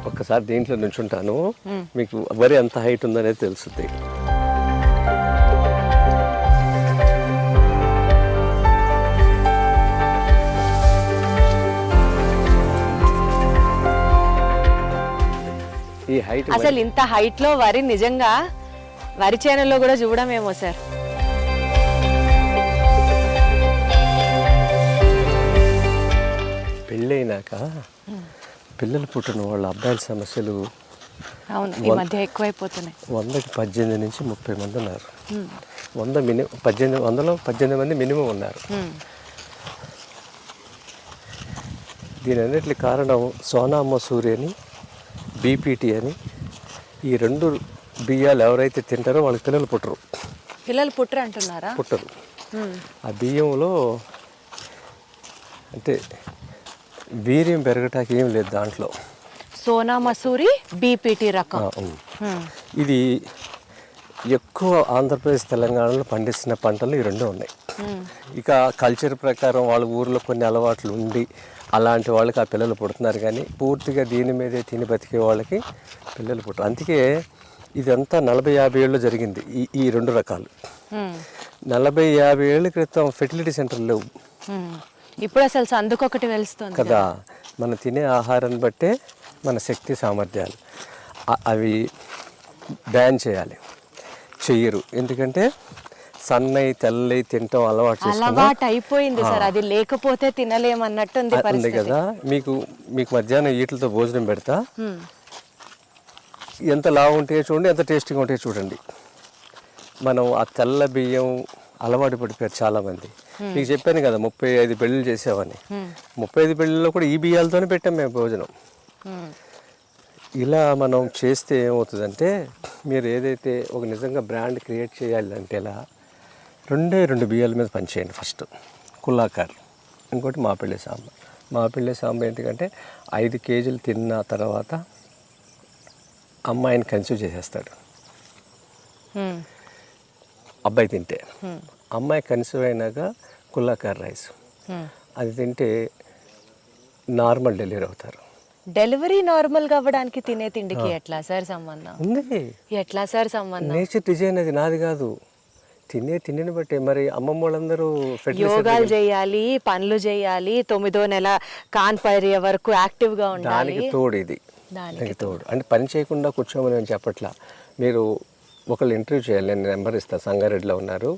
ఒక్కసారి దీంట్లో నుంచుంటాను, మీకు వరి ఎంత హైట్ ఉందనేది తెలుస్తుంది. ఈ హైట్ అసలు ఇంత హైట్ లో వరి నిజంగా వరి చేనులో కూడా చూడమేమో సార్. పెళ్ళైనాక పిల్లలు పుట్టిన వాళ్ళ అబ్బాయిల సమస్యలు అవును, ఈ మధ్య ఎక్కువైపోతున్నాయి. 100కి 18 నుంచి 30 మంది ఉన్నారు. 100లో18 మంది మినిమం ఉన్నారు. దీని అన్నిటికి కారణం సోనా మసూరి అని, బీపీటీ అని, ఈ 2 బియ్యాలు ఎవరైతే తింటారో వాళ్ళకి పిల్లలు పుట్టరు. పిల్లలు పుట్టరు అంటున్నారా? పుట్టరు. ఆ బియ్యంలో అంటే వీర్యం పెరగటానికి ఏం లేదు దాంట్లో. సోనా మసూరి బీపీటీ రకం. ఇది ఎక్కువ ఆంధ్రప్రదేశ్ తెలంగాణలో పండిస్తున్న పంటలు ఈ 2 ఉన్నాయి. ఇక కల్చర్ ప్రకారం వాళ్ళ ఊర్లో కొన్ని అలవాట్లు ఉండి అలాంటి వాళ్ళకి ఆ పిల్లలు పుడుతున్నారు, కానీ పూర్తిగా దీని మీదే తిని బతికే వాళ్ళకి పిల్లలు పుట్టరు. అందుకే ఇదంతా 40-50 ఏళ్ళు జరిగింది ఈ 2 రకాలు. 40-50 ఏళ్ళ క్రితం ఫెర్టిలిటీ సెంటర్లు లేవు ఇప్పుడు అసలు సందుకొకటి వెలుస్తుంది కదా. మనం తినే ఆహారాన్ని బట్టే మన శక్తి సామర్థ్యాలు అవి బ్యాన్ చేయాలి. చెయ్యరు, ఎందుకంటే సన్నయి తెల్లయి తింటాం అలవాటు అయిపోయింది సార్. అది లేకపోతే తినలేమన్నట్టుంది ఉంది కదా. మీకు మధ్యాహ్నం వీటితో భోజనం పెడతా, ఎంత లావు ఉంటాయో చూడండి, ఎంత టేస్టీగా ఉంటాయో చూడండి. మనం ఆ తెల్ల బియ్యం అలవాటు పడిపోయారు చాలామంది. మీకు చెప్పాను కదా 35 పెళ్ళిళ్ళు చేసామని. 35 పెళ్ళిళ్ళలో కూడా ఈ బియ్యాలతోనే పెట్టాం మేము భోజనం. ఇలా మనం చేస్తే ఏమవుతుందంటే, మీరు ఏదైతే ఒక నిజంగా బ్రాండ్ క్రియేట్ చేయాలంటే ఇలా 2 బియ్యాల మీద పనిచేయండి. ఫస్ట్ కుల్లాకార్, ఇంకోటి మాపిళ్ళి సాంబార్. మాపిళ్ళి సాంబార్ ఎందుకంటే 5 కేజీలు తిన్న తర్వాత అమ్మాయిని కన్సీవ్ చేసేస్తాడు అబ్బాయి తింటే. అమ్మాయి కన్సీవ్ అయినాక కుల్లాకార్ రైస్ అది తింటే నార్మల్ డెలివరీ అవుతారు. డెలివరీ నార్మల్ గా అవ్వడానికి తినే తిండికి ఎట్లా సార్ సంబంధం ఉంది? ఎట్లా సార్ సంబంధం? నేచర్ డిజైన్, అది నాది కాదు. తిండిని బట్టే. మరి అమ్మమ్మ వాళ్ళందరూ యోగాలు చేయాలి, పనులు చేయాలి, 9వ నెల కాన్పైర్య వరకు యాక్టివ్ గా ఉండాలి. దానికి తోడు ఇది, దానికి తోడు. అంటే పని చేయకుండా కూర్చోమని నేను చెప్పట్లా. మీరు ఒకళ్ళు ఇంటర్వ్యూ చేయాలి, నేను నెంబర్ ఇస్తాను, సంగారెడ్డిలో ఉన్నారు,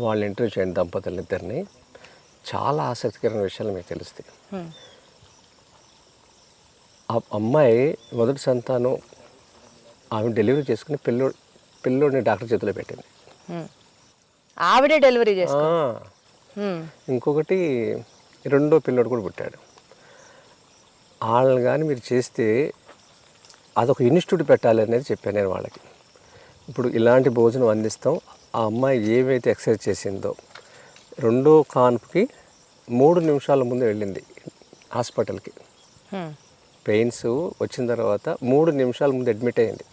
వాళ్ళు ఇంటర్వ్యూ చేయండి దంపతులు ఇద్దరిని. చాలా ఆసక్తికరమైన విషయాలు మీకు తెలుస్తాయి. ఆ అమ్మాయి మొదటి సంతానం ఆమె డెలివరీ చేసుకుని పిల్లోడిని డాక్టర్ చేతిలో పెట్టింది. ఆవిడే డెలివరీ చేస్తా. ఇంకొకటి 2వ పిల్లోడు కూడా పుట్టాడు. వాళ్ళని కానీ మీరు చేస్తే అదొక ఇన్స్టిట్యూట్ పెట్టాలి అనేది చెప్పాను నేను వాళ్ళకి. ఇప్పుడు ఇలాంటి భోజనం అందిస్తాం. ఆ అమ్మాయి ఏవైతే ఎక్సర్సైజ్ చేసిందో 2వ కాన్పుకి 3 నిమిషాల ముందు వెళ్ళింది హాస్పిటల్కి. పెయిన్స్ వచ్చిన తర్వాత 3 నిమిషాల ముందు అడ్మిట్ అయ్యింది.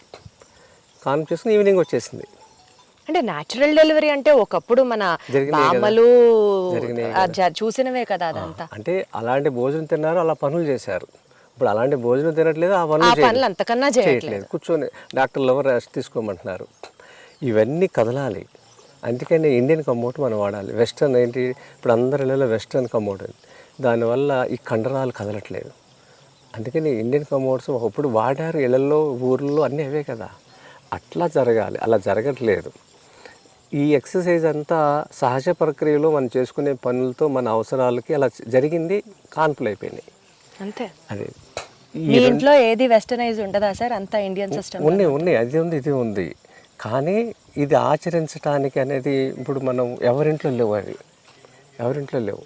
కాన్పు చేసుకుని ఈవినింగ్ వచ్చేసింది. అంటే న్యాచురల్ డెలివరీ అంటే ఒకప్పుడు మన బామ్మలు చూసినవే కదా అదంతా. అంటే అలాంటి భోజనం తిన్నారు, అలా పనులు చేశారు. ఇప్పుడు అలాంటి భోజనం తినట్లేదు, ఆ పనులు అంతకన్నా చేయట్లేదు. కూర్చొని డాక్టర్లు ఎవరు రెస్ట్ తీసుకోమంటున్నారు. ఇవన్నీ కదలాలి. అందుకని ఇండియన్ కమోట్ మనం వాడాలి. వెస్టర్న్ ఏంటి, ఇప్పుడు అందరి ఇళ్ళలో వెస్టర్న్ కమోట్ ఉంది. దానివల్ల ఈ కండరాలు కదలట్లేదు. అందుకని ఇండియన్ కమోట్స్ ఒకప్పుడు వాడారు, ఇళ్ళల్లో ఊర్లో అన్నీ అవే కదా. అట్లా జరగాలి, అలా జరగట్లేదు. ఈ ఎక్సర్సైజ్ అంతా సహజ ప్రక్రియలో మనం చేసుకునే పనులతో మన అవసరాలకి అలా జరిగింది, కాన్పులు అయిపోయినాయి అంతే. అదే మీ ఇంట్లో ఏది వెస్టర్నైజ్ ఉండదా సార్? అంతా ఇండియన్ సిస్టమ్ ఉన్నాయి, అది ఉంది, ఇది ఉంది. కానీ ఇది ఆచరించడానికి అనేది ఇప్పుడు మనం ఎవరింట్లో లేవు.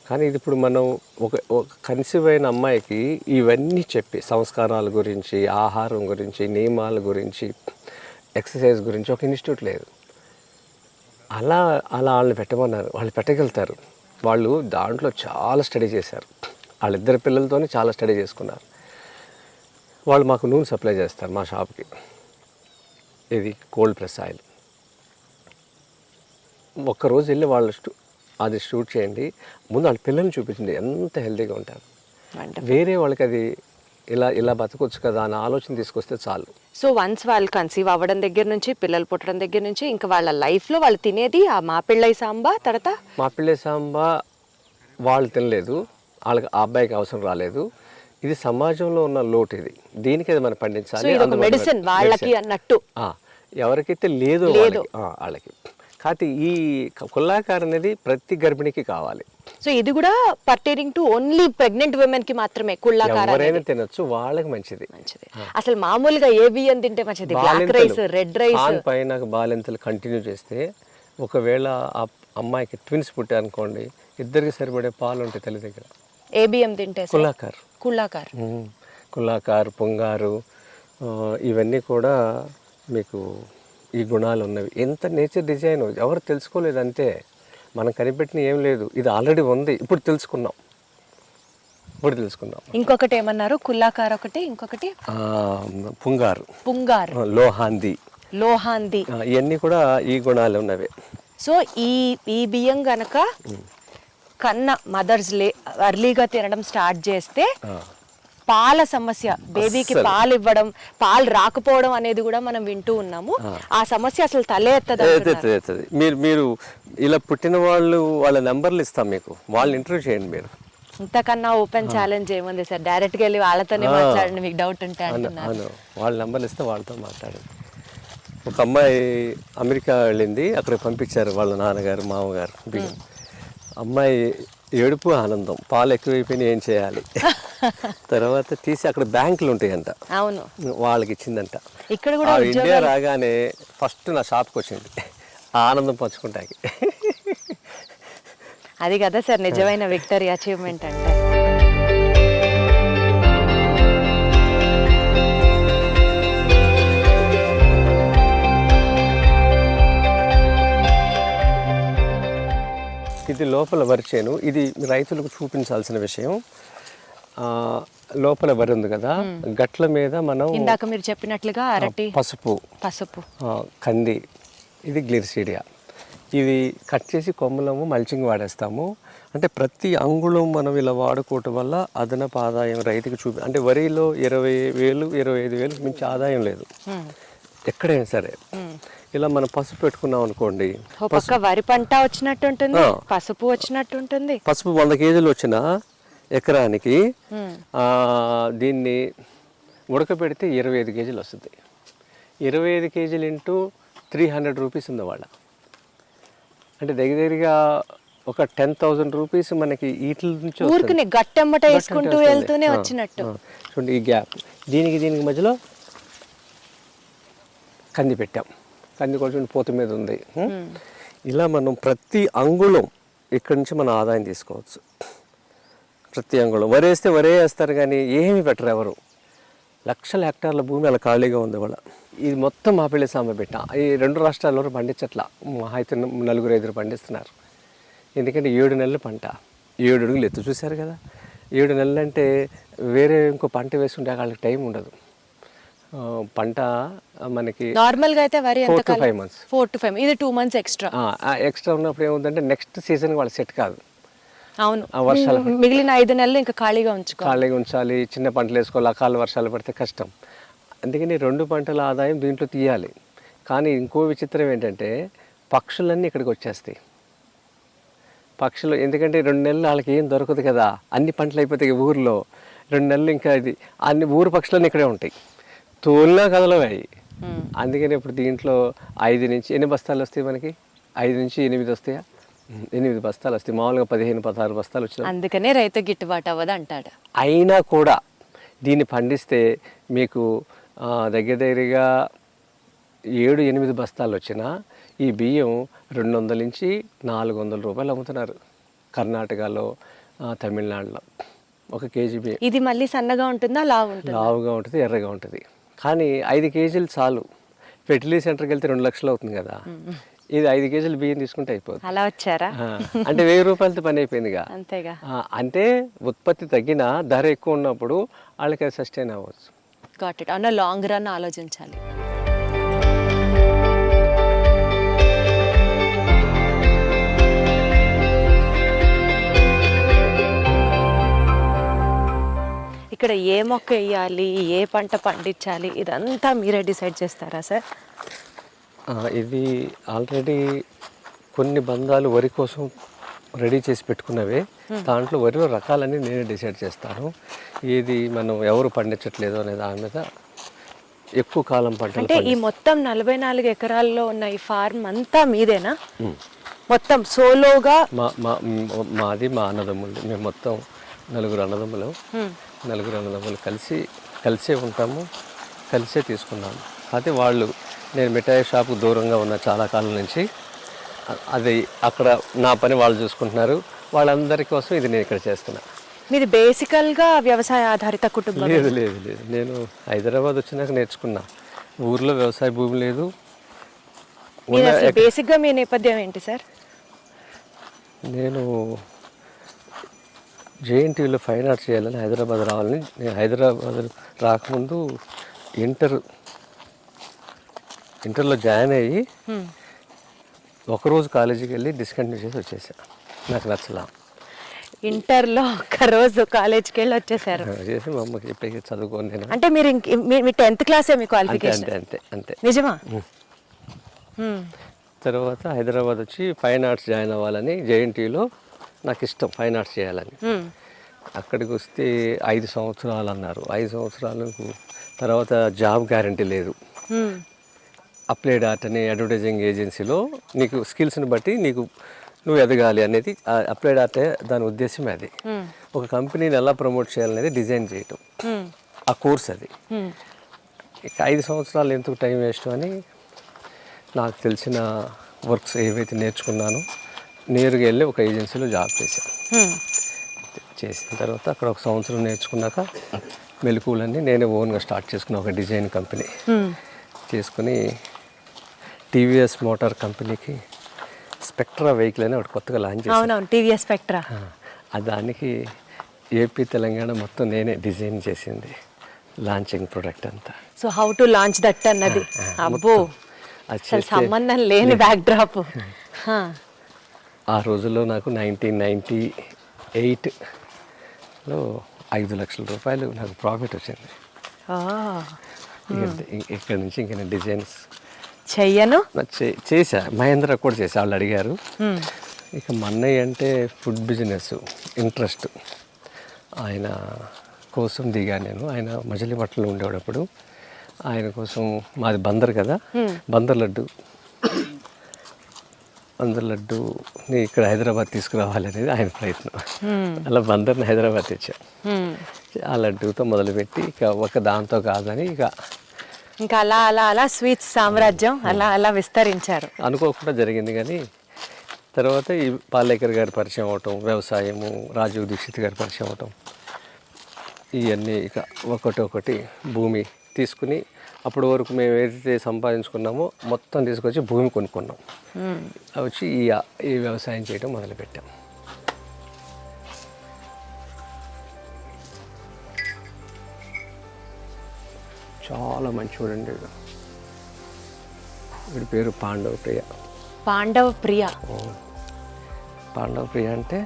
కానీ ఇది ఇప్పుడు మనం ఒక కన్సీవ్ అయిన అమ్మాయికి ఇవన్నీ చెప్పి సంస్కారాల గురించి, ఆహారం గురించి, నియమాల గురించి, ఎక్సర్సైజ్ గురించి ఒక ఇన్స్టిట్యూట్ లేదు. అలా వాళ్ళని పెట్టమన్నారు. వాళ్ళు పెట్టగలుగుతారు. వాళ్ళు దాంట్లో చాలా స్టడీ చేశారు. వాళ్ళిద్దరు పిల్లలతోనే చాలా స్టడీ చేసుకున్నారు. వాళ్ళు మాకు నూనె సప్లై చేస్తారు మా షాప్కి. ఇది కోల్డ్ ప్రెస్ ఆయిల్. ఒక్కరోజు వెళ్ళి వాళ్ళు అది షూట్ చేయండి, ముందు వాళ్ళ పిల్లల్ని చూపించండి ఎంత హెల్తీగా ఉంటారు. వేరే వాళ్ళకి అది ఇలా బతకొచ్చు కదా అన్న ఆలోచన తీసుకొస్తే చాలు. సో వన్స్ వాళ్ళు కన్సీవ్ అవ్వడం దగ్గర నుంచి, పిల్లలు పుట్టడం దగ్గర నుంచి ఇంకా వాళ్ళ లైఫ్లో వాళ్ళు తినేది ఆ మాపిళ్ళై సాంబా. తర్వాత మాపిళ్ళై సాంబా వాళ్ళు తినలేదు, వాళ్ళకి ఆ అబ్బాయికి అవసరం రాలేదు. ఇది సమాజంలో ఉన్న లోటు, ఇది దీనికి అది మనం పండించాలి. సో ఇది ఒక మెడిసిన్ వాళ్ళకి అన్నట్టు. ఎవరికైతే లేదో వాళ్ళకి. కాకపోతే ఈ కుల్లాకార్ అనేది ప్రతి గర్భిణికి కావాలి. సో ఇది కూడా pertaining to only pregnant women కి మాత్రమే కుల్లాకార్ ఎవరైనా తినొచ్చు, వాళ్ళకి మంచిది. అసలు మామూలుగా ఏ బియ్యం తింటే మంచిది? బ్లాక్ రైస్, రెడ్ రైస్ పైన బాలింతలు కంటిన్యూ చేస్తే, ఒకవేళ ఆ అమ్మాయికి ట్విన్స్ పుట్టారనుకోండి, ఇద్దరికి సరిపడే పాలు ఉంటాయి తల్లి దగ్గర. ఏ బియ్యం తింటే? కుల్లాకార్. కుల్లాకార్, పొంగారు, ఇవన్నీ కూడా మీకు ఈ గుణాలు ఉన్నవి. ఎంత నేచర్ డిజైన్ ఎవరు తెలుసుకోలేదు అంతే. మనం కనిపెట్టిన ఏం లేదు, ఇది ఆల్రెడీ ఉంది, ఇప్పుడు తెలుసుకున్నాం. ఇంకొకటి ఏమన్నారు? కుల్లాకార్ ఒకటి, ఇంకొకటి పుంగారు, లోహాంది, ఇవన్నీ కూడా ఈ గుణాలు ఉన్నవి. సో ఈ బియ్యం గనక కన్న మదర్స్ అర్లీగా తినడం స్టార్ట్ చేస్తే పాల సమస్య, బేబీకి పాలు ఇవ్వడం, పాలు రాకపోవడం అనేది కూడా మనం వింటూ ఉన్నాము. ఆ సమస్య అసలు తలే ఎత్తదు. మీరు ఇలా పుట్టిన వాళ్ళ నెంబర్లు ఇస్తాం మీకు, వాళ్ళని ఇంటర్వ్యూ చేయండి. మీరు ఇంతకన్నా ఓపెన్ ఛాలెంజ్ ఏముంది సార్? డైరెక్ట్గా వెళ్ళి వాళ్ళతోనే మాట్లాడండి, మీకు డౌట్ ఉంటే అంటున్నారు. వాళ్ళ నెంబర్లు ఇస్తే వాళ్ళతో మాట్లాడండి. ఒక అమ్మాయి అమెరికా వెళ్ళింది, అక్కడ పంపించారు వాళ్ళ నాన్నగారు మామగారు బియ్యం. అమ్మాయి ఏడుపు ఆనందం, పాలు ఎక్కువైపోయినా ఏం చేయాలి. తర్వాత తీసి అక్కడ బ్యాంకులు ఉంటాయంట, అవును, వాళ్ళకి ఇచ్చిందంట. ఇక్కడ కూడా ఇండియా రాగానే ఫస్ట్ నా షాప్కి వచ్చింది, ఆనందం పంచుకుంటాకి. అది కదా సార్ నిజమైన విక్టరీ అచీవ్మెంట్ అంటే. ఇది లోపల వరి చేను, ఇది రైతులకు చూపించాల్సిన విషయం. లోపల వరి ఉంది కదా, గట్ల మీద మనం ఇందాక మీరు చెప్పినట్లుగా అరటి, పసుపు, కంది, ఇది గ్లిరిసిడియా, ఇవి కట్ చేసి కొమ్మలము మల్చింగ్ వాడేస్తాము. అంటే ప్రతి అంగుళం మనం ఇలా వాడుకోవటం వల్ల అదనపు ఆదాయం రైతుకి అంటే వరిలో 20,000, 25,000 మించి ఆదాయం లేదు ఎక్కడైనా సరే. ఇలా మనం పసుపు పెట్టుకున్నాం అనుకోండి, వరి పంట వచ్చినట్టు ఉంటుంది, పసుపు వచ్చినట్టు ఉంటుంది. పసుపు 100 కేజీలు వచ్చిన ఎకరానికి దీన్ని ఉడకబెడితే 25 కేజీలు వస్తుంది. 25 కేజీలు ఇంటూ 300 రూపీస్ ఉంది వాళ్ళ. అంటే దగ్గరగా ఒక 10,000 రూపీస్ మనకి వీటి నుంచి ఊరికి గట్టెమ్మట వేసుకుంటూ వెళ్తూనే వచ్చినట్టు. చూడండి ఈ గ్యాప్, దీనికి మధ్యలో కంది పెట్టాం, కంది కొంచెం పోత మీద ఉంది. ఇలా మనం ప్రతి అంగుళం ఇక్కడి నుంచి మనం ఆదాయం తీసుకోవచ్చు. ప్రతి అంగుళం వరేస్తే వరే వేస్తారు కానీ ఏమి పెట్టరు ఎవరు. లక్షల హెక్టార్ల భూమి అలా ఖాళీగా ఉంది వాళ్ళ. ఇది మొత్తం మాపిళ్ళి సాంబ పెట్ట. ఈ 2 రాష్ట్రాల్లో పండించట్లా, అయితే 4-5 పండిస్తున్నారు. ఎందుకంటే 7 నెలలు పంట, 7 అడుగులు ఎత్తు, చూశారు కదా. 7 నెలలు అంటే వేరే ఇంకో పంట వేసుకుంటే వాళ్ళకి టైం ఉండదు. పంట మనకి నార్మల్గా అయితే వరి 4 to 5 months, 4 to 5, ఇది 2 months ఎక్స్ట్రా ఉన్నప్పుడు ఏముందంటే నెక్స్ట్ సీజన్ వాళ్ళు సెట్ కాదు. అవును, వర్షాలు మిగిలిన 5 నెలలు ఇంకా ఖాళీగా ఉంచాలి. చిన్న పంటలు వేసుకోవాలి, అకాల వర్షాలు పడితే కష్టం. అందుకని 2 పంటల ఆదాయం దీంట్లో తీయాలి. కానీ ఇంకో విచిత్రం ఏంటంటే పక్షులన్నీ ఇక్కడికి వచ్చేస్తాయి. పక్షులు ఎందుకంటే 2 నెలలు వాళ్ళకి ఏం దొరకదు కదా, అన్ని పంటలు అయిపోతాయి ఊర్లో. 2 నెలలు ఇంకా ఇది అన్ని ఊరు పక్షులన్నీ ఇక్కడే ఉంటాయి, తోలినా కదలవాయి. అందుకని ఇప్పుడు దీంట్లో 5 నుంచి 8 బస్తాలు వస్తాయి మనకి, 5 నుంచి 8 వస్తాయా, 8 బస్తాలు వస్తాయి. మామూలుగా 15-16 బస్తాలు వచ్చినాయి. అందుకనే రైతు గిట్టుబాటు అవ్వదు అంటాడు. అయినా కూడా దీన్ని పండిస్తే మీకు దగ్గరగా 7-8 బస్తాలు వచ్చినా ఈ బియ్యం 200 నుంచి 400 రూపాయలు అమ్ముతున్నారు కర్ణాటకలో, తమిళనాడులో. 1 కేజీ బియ్యం. ఇది మళ్ళీ సన్నగా ఉంటుందా, లావుగా ఉంటుంది, ఎర్రగా ఉంటుంది. కానీ 5 కేజీలు చాలు. ఫెర్టిలైజర్ సెంటర్కి వెళ్తే 2 లక్షలు అవుతుంది కదా, ఇది 5 కేజీలు బియ్యం తీసుకుంటే అయిపోతుంది. అలా వచ్చారా? అంటే 1000 రూపాయలతో పని అయిపోయిందిగా. అంతేగా. అంటే ఉత్పత్తి తగ్గిన ధర ఎక్కువ ఉన్నప్పుడు వాళ్ళకి సస్టైన్ అవ్వచ్చు. Got it. అవునా, లాంగ్ రన్ ఆలోచించాలి. ఇక్కడ ఏ మొక్క వేయాలి, ఏ పంట పండించాలి, ఇదంతా మీరే డిసైడ్ చేస్తారా సార్? ఇది ఆల్రెడీ కొన్ని బంధాలు వరి కోసం రెడీ చేసి పెట్టుకున్నవే. దాంట్లో వరిలో రకాలన్నీ నేనే డిసైడ్ చేస్తాను. ఏది మనం ఎవరు పండించట్లేదు అనే దాని మీద ఎక్కువ కాలం పంటలు అంటే ఈ మొత్తం 44 ఎకరాల్లో ఉన్న ఈ ఫార్మ్ అంతా మీదేనా? మొత్తం సోలోగా? మాది మా అన్నదమ్ములు, మేము మొత్తం 4 అన్నదమ్ములు. 4 అన్నదమ్ములు కలిసే ఉంటాము, కలిసే తీసుకున్నాము. అయితే వాళ్ళు, నేను మిఠాయి షాపు దూరంగా ఉన్న చాలా కాలం నుంచి, అది అక్కడ నా పని వాళ్ళు చూసుకుంటున్నారు. వాళ్ళందరి కోసం ఇది నేను ఇక్కడ చేస్తున్నా. మీది బేసికల్గా వ్యవసాయ ఆధారిత కుటుంబం? లేదు లేదు లేదు, నేను హైదరాబాద్ వచ్చినాక నేర్చుకున్నా. ఊర్లో వ్యవసాయ భూమి లేదు. బేసిక్గా మీ నేపథ్యం ఏంటి సార్? నేను జేఎన్టీయూలో ఫైన్ ఆర్ట్స్ చేయాలని హైదరాబాద్ రావాలని, నేను హైదరాబాద్ రాకముందు ఇంటర్లో జాయిన్ అయ్యి ఒకరోజు కాలేజీకి వెళ్ళి డిస్కంటిన్యూ చేసి వచ్చేసా. నాకు నచ్చలా. ఇంటర్లో ఒక్కరోజు కాలేజ్కి వెళ్ళి వచ్చేసారు చేసి మా అమ్మకి చెప్పి చదువుకోని నేను. అంటే మీరు మీ 10th క్లాసే మీ క్వాలిఫికేషన్? అంతే. నిజమా? తర్వాత హైదరాబాద్ వచ్చి ఫైన్ ఆర్ట్స్ జాయిన్ అవ్వాలని, జేఎన్టీయూలో నాకు ఇష్టం ఫైన్ ఆర్ట్స్ చేయాలని. అక్కడికి వస్తే 5 సంవత్సరాలు అన్నారు. 5 సంవత్సరాలకు తర్వాత జాబ్ గ్యారంటీ లేదు. అప్లైడ్ ఆర్ట్ అనే అడ్వర్టైజింగ్ ఏజెన్సీలో నీకు స్కిల్స్ని బట్టి నువ్వు ఎదగాలి అనేది అప్లైడ్ ఆర్ట్. దాని ఉద్దేశం అది. ఒక కంపెనీని ఎలా ప్రమోట్ చేయాలనేది డిజైన్ చేయటం, ఆ కోర్స్ అది. ఇక 5 సంవత్సరాలు ఎందుకు టైం వేస్ట్ అని నాకు తెలిసిన వర్క్స్ ఏవైతే నేర్చుకున్నానో నేరుగా వెళ్ళి ఒక ఏజెన్సీలో జాబ్ చేశాను. చేసిన తర్వాత అక్కడ 1 సంవత్సరం నేర్చుకున్నాక మెలకువలన్నీ నేనే ఓన్గా స్టార్ట్ చేసుకున్నా. ఒక డిజైన్ కంపెనీ చేసుకుని టీవీఎస్ మోటార్ కంపెనీకి స్పెక్ట్రా వెహికల్ అని ఒకటి కొత్తగా లాంచ్ చేశాను. అవునవును, టీవీఎస్ స్పెక్ట్రా. దానికి ఏపీ తెలంగాణ మొత్తం నేనే డిజైన్ చేసింది, లాంచింగ్ ప్రోడక్ట్ అంతా. So how to launch that అన్నది. అబ్బో, అసలు సంబంధం లేని బ్యాక్ డ్రాప్. ఆ రోజుల్లో నాకు 1998లో 5 లక్షల రూపాయలు నాకు ప్రాఫిట్ వచ్చింది. ఇక్కడ నుంచి ఇంక నేను డిజైన్స్ చెయ్యను చేశా. మహేంద్ర కూడా చేశా, వాళ్ళు అడిగారు. ఇక మా అన్నయ్య అంటే ఫుడ్ బిజినెస్ ఇంట్రెస్ట్, ఆయన కోసం దిగా నేను. ఆయన మజిలీపట్నంలో ఉండేటప్పుడు ఆయన కోసం, మాది బందర్ కదా, బందర్ లడ్డుని ఇక్కడ హైదరాబాద్ తీసుకురావాలి అనేది ఆయన ప్రయత్నం. అలా బందర్ని హైదరాబాద్ తెచ్చా. ఆ లడ్డూతో మొదలుపెట్టి ఇక ఒక దాంతో కాదని ఇంకా అలా స్వీట్స్ సామ్రాజ్యం అలా విస్తరించారు. అనుకోకుండా జరిగింది. కానీ తర్వాత ఈ పాలేకర్ గారి పరిచయం అవటం, వ్యవసాయము, రాజీవ్ దీక్షిత్ గారి పరిచయం అవటం, ఇవన్నీ ఇక ఒకటి భూమి తీసుకుని, అప్పటి వరకు మేము ఏదైతే సంపాదించుకున్నామో మొత్తం తీసుకొచ్చి భూమి కొనుక్కున్నాం. వచ్చి ఈ వ్యవసాయం చేయడం మొదలుపెట్టాం. చాలా మంచివాడండి. వీడి పేరు పాండవ ప్రియ. పాండవ ప్రియ. పాండవ ప్రియ అంటే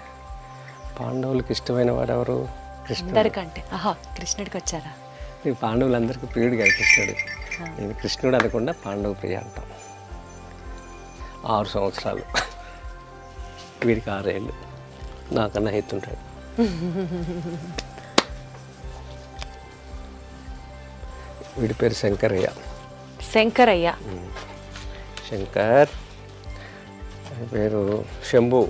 పాండవులకు ఇష్టమైన వాడు ఎవరు? అందరికంటే. కృష్ణుడికి వచ్చారా? ఈ పాండవులందరికీ ప్రియుడు కాదు కృష్ణుడు. నేను కృష్ణుడు అనకుండా పాండవ ప్రియ అంటాం. 6 సంవత్సరాలు, వీడికి 6 ఏళ్ళు, నాకన్నా ఎత్తుంటాడు. వీడి పేరు శంకరయ్య. శంకర్ పేరు శంభో.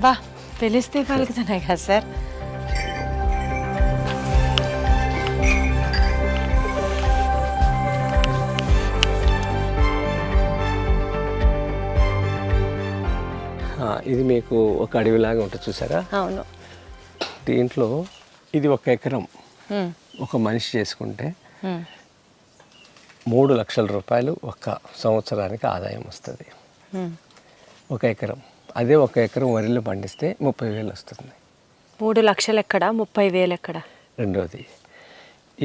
బా, పిలిస్తే పలుకుతున్నాయి కదా సార్. ఇది మీకు ఒక అడవిలాగా ఉంటుంది, చూసారా? అవును. దీంట్లో ఇది 1 ఎకరం ఒక మనిషి చేసుకుంటే 3 లక్షల రూపాయలు 1 సంవత్సరానికి ఆదాయం వస్తుంది. 1 ఎకరం. అదే 1 ఎకరం వరిలో పండిస్తే 30,000 వస్తుంది. 3 లక్షలు ఎక్కడ, 30,000 ఎక్కడ? రెండోది,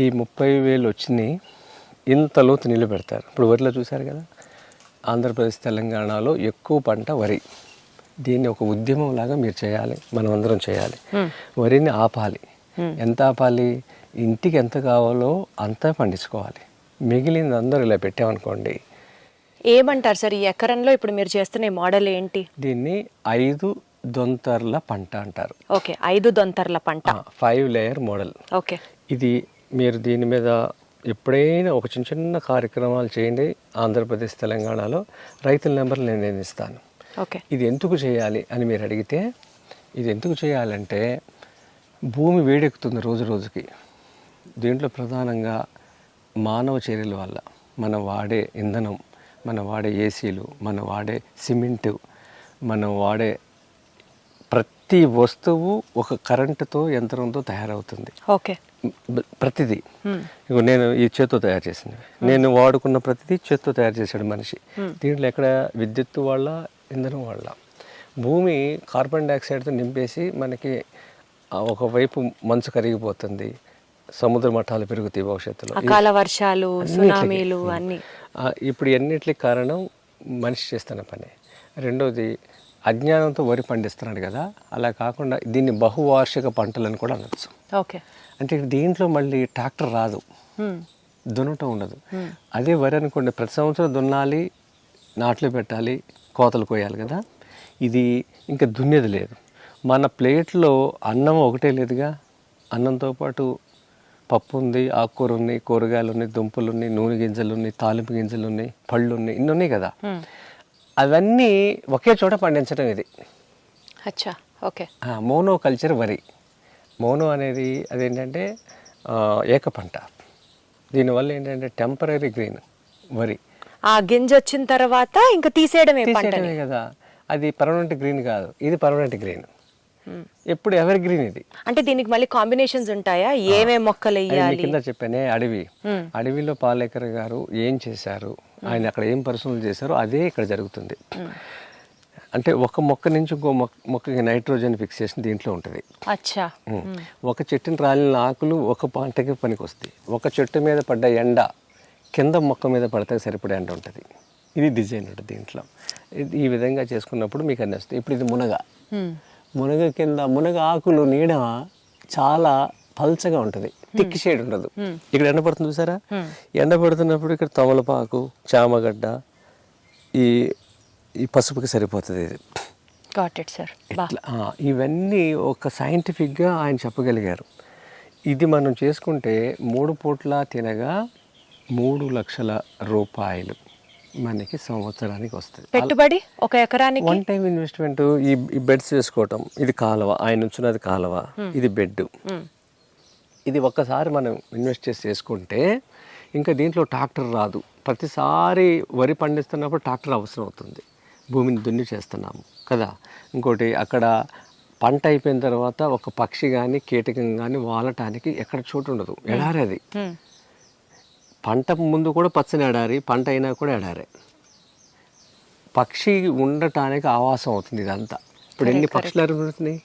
ఈ 30,000 వచ్చినాయి ఇంత లోతు నీళ్ళు పెడతారు. ఇప్పుడు వరిలో చూసారు కదా, ఆంధ్రప్రదేశ్ తెలంగాణలో ఎక్కువ పంట వరి. దీన్ని ఒక ఉద్యమం లాగా మీరు చేయాలి, మనం అందరం చేయాలి. వరిని ఆపాలి. ఎంత ఆపాలి? ఇంటికి ఎంత కావాలో అంతా పండించుకోవాలి. మిగిలింది అందరూ ఇలా పెట్టామనుకోండి, ఏమంటారు సార్ ఈ ఎకరంలో ఇప్పుడు మీరు చేస్తున్న ఈ మోడల్ ఏంటి? దీన్ని 5 దొంతర్ల పంట అంటారు. ఓకే, 5 దొంతర్ల పంట, 5 లేయర్ మోడల్. ఓకే. ఇది మీరు దీని మీద ఎప్పుడైనా ఒక చిన్న చిన్న కార్యక్రమాలు చేయండి ఆంధ్రప్రదేశ్ తెలంగాణలో, రైతుల నెంబర్లు నేను ఇస్తాను. ఓకే. ఇది ఎందుకు చేయాలి అని మీరు అడిగితే, ఇది ఎందుకు చేయాలంటే భూమి వేడెక్కుతుంది రోజు రోజుకి. దీంట్లో ప్రధానంగా మానవ చర్యల వల్ల మనం వాడే ఇంధనం, మనం వాడే ఏసీలు, మనం వాడే సిమెంటు, మనం వాడే ప్రతి వస్తువు ఒక కరెంటుతో యంత్రంతో తయారవుతుంది. ఓకే. ప్రతిదీ. ఇగో నేను ఈ చేత్తో తయారు చేసింది, నేను వాడుకున్న ప్రతిదీ చేత్తో తయారు చేశాడు మనిషి. దీంట్లో ఎక్కడ విద్యుత్తు వాళ్ళ, ఇంధనం వాళ్ళ. భూమి కార్బన్ డైఆక్సైడ్తో నింపేసి మనకి ఒకవైపు మంచు కరిగిపోతుంది, సముద్ర మట్టాలు పెరుగుతాయి భవిష్యత్తులో, అకాల వర్షాలు, సునామీలు అన్నీ. ఇప్పుడు ఎన్నిటికి కారణం మనిషి చేస్తున్న పని. రెండోది అజ్ఞానంతో వరి పండిస్తున్నాడు కదా, అలా కాకుండా దీన్ని బహువార్షిక పంటలను కూడా అనొచ్చు. ఓకే. అంటే దీంట్లో మళ్ళీ ట్రాక్టర్ రాదు, దున్నటం ఉండదు. అదే వరి అనుకోండి, ప్రతి సంవత్సరం దున్నాలి, నాట్లు పెట్టాలి, కోతలు కోయాలి కదా. ఇది ఇంకా దున్నేది లేదు. మన ప్లేట్లో అన్నం ఒకటే లేదుగా, అన్నంతో పాటు పప్పు ఉంది, ఆకుకూర ఉన్నాయి, కూరగాయలు ఉన్నాయి, దుంపలు ఉన్నాయి, నూనె గింజలు ఉన్నాయి, తాలింపు గింజలు ఉన్నాయి, పళ్ళు ఉన్నాయి, ఇన్ని ఉన్నాయి కదా. అవన్నీ ఒకే చోట పండించడం ఇది. అచ్చా, ఓకే. మోనో కల్చర్ వరి. మోనో అనేది అదేంటంటే ఏక పంట. దీనివల్ల ఏంటంటే టెంపరీ గ్రీన్ వరి. ఆ గింజ వచ్చిన తర్వాత ఇంకా తీసేయడమే కదా, అది పర్మనెంట్ గ్రీన్ కాదు, ఇది పర్మనెంట్ గ్రీన్. ఎప్పుడు ఎవర్ గ్రీన్ ఇది. అంటే దీనికి మళ్ళీ కాంబినేషన్స్ ఉంటాయా? ఏమేం మొక్కలు వేయాలి? కింద చెప్పానే అడవిలో పాలేకర్ గారు ఏం చేశారు, ఆయన అక్కడ ఏం పరిశ్రమలు చేశారో అదే ఇక్కడ జరుగుతుంది. అంటే ఒక మొక్క నుంచి ఇంకో మొక్కకి నైట్రోజన్ ఫిక్సేషన్ దీంట్లో ఉంటుంది. అచ్చా. ఒక చెట్టుని రాలిన ఆకులు ఒక పంటకి పనికి వస్తాయి. ఒక చెట్టు మీద పడ్డ ఎండ కింద మొక్క మీద పడితే సరిపడే ఎండ ఉంటుంది. ఇది డిజైన్ ఉంటుంది దీంట్లో. ఈ విధంగా చేసుకున్నప్పుడు మీకు అన్నీ వస్తాయి. ఇప్పుడు ఇది మునగ కింద మునగ ఆకులు నీడ చాలా పల్చగా ఉంటుంది, థిక్ షేడ్ ఉండదు. ఇక్కడ ఎండ పడుతుంది చూసారా, ఎండ పడుతున్నప్పుడు ఇక్కడ తమలపాకు, చామగడ్డ, ఈ పసుపుకి సరిపోతుంది ఇది. ఇవన్నీ ఒక సైంటిఫిక్గా ఆయన చెప్పగలిగారు. ఇది మనం చేసుకుంటే 3 పూట్ల తినగా 3 లక్షల రూపాయలు మనకి సంవత్సరానికి వస్తుంది. పెట్టుబడి ఒక ఎకరానికి వన్ టైం ఇన్వెస్ట్మెంట్. ఈ బెడ్స్ వేసుకోవటం, ఇది కాలువ, ఆయన ఉంచున్నది కాలువ, ఇది బెడ్. ఇది ఒక్కసారి మనం ఇన్వెస్ట్ చేసుకుంటే ఇంకా దీంట్లో ట్రాక్టర్ రాదు. ప్రతిసారి వరి పండిస్తున్నప్పుడు ట్రాక్టర్ అవసరం అవుతుంది, భూమిని దున్ని చేస్తున్నాము కదా. ఇంకోటి అక్కడ పంట అయిపోయిన తర్వాత ఒక పక్షి కానీ కీటకం కానీ వాలటానికి ఎక్కడ చోటు ఉండదు, ఎడారి అది. పంట ముందు కూడా పచ్చని ఎడారి, పంట అయినా కూడా ఎడారే. పక్షి ఉండటానికి ఆవాసం అవుతుంది ఇదంతా. ఇప్పుడు ఎన్ని పక్షులు అరుపుతున్నాయి,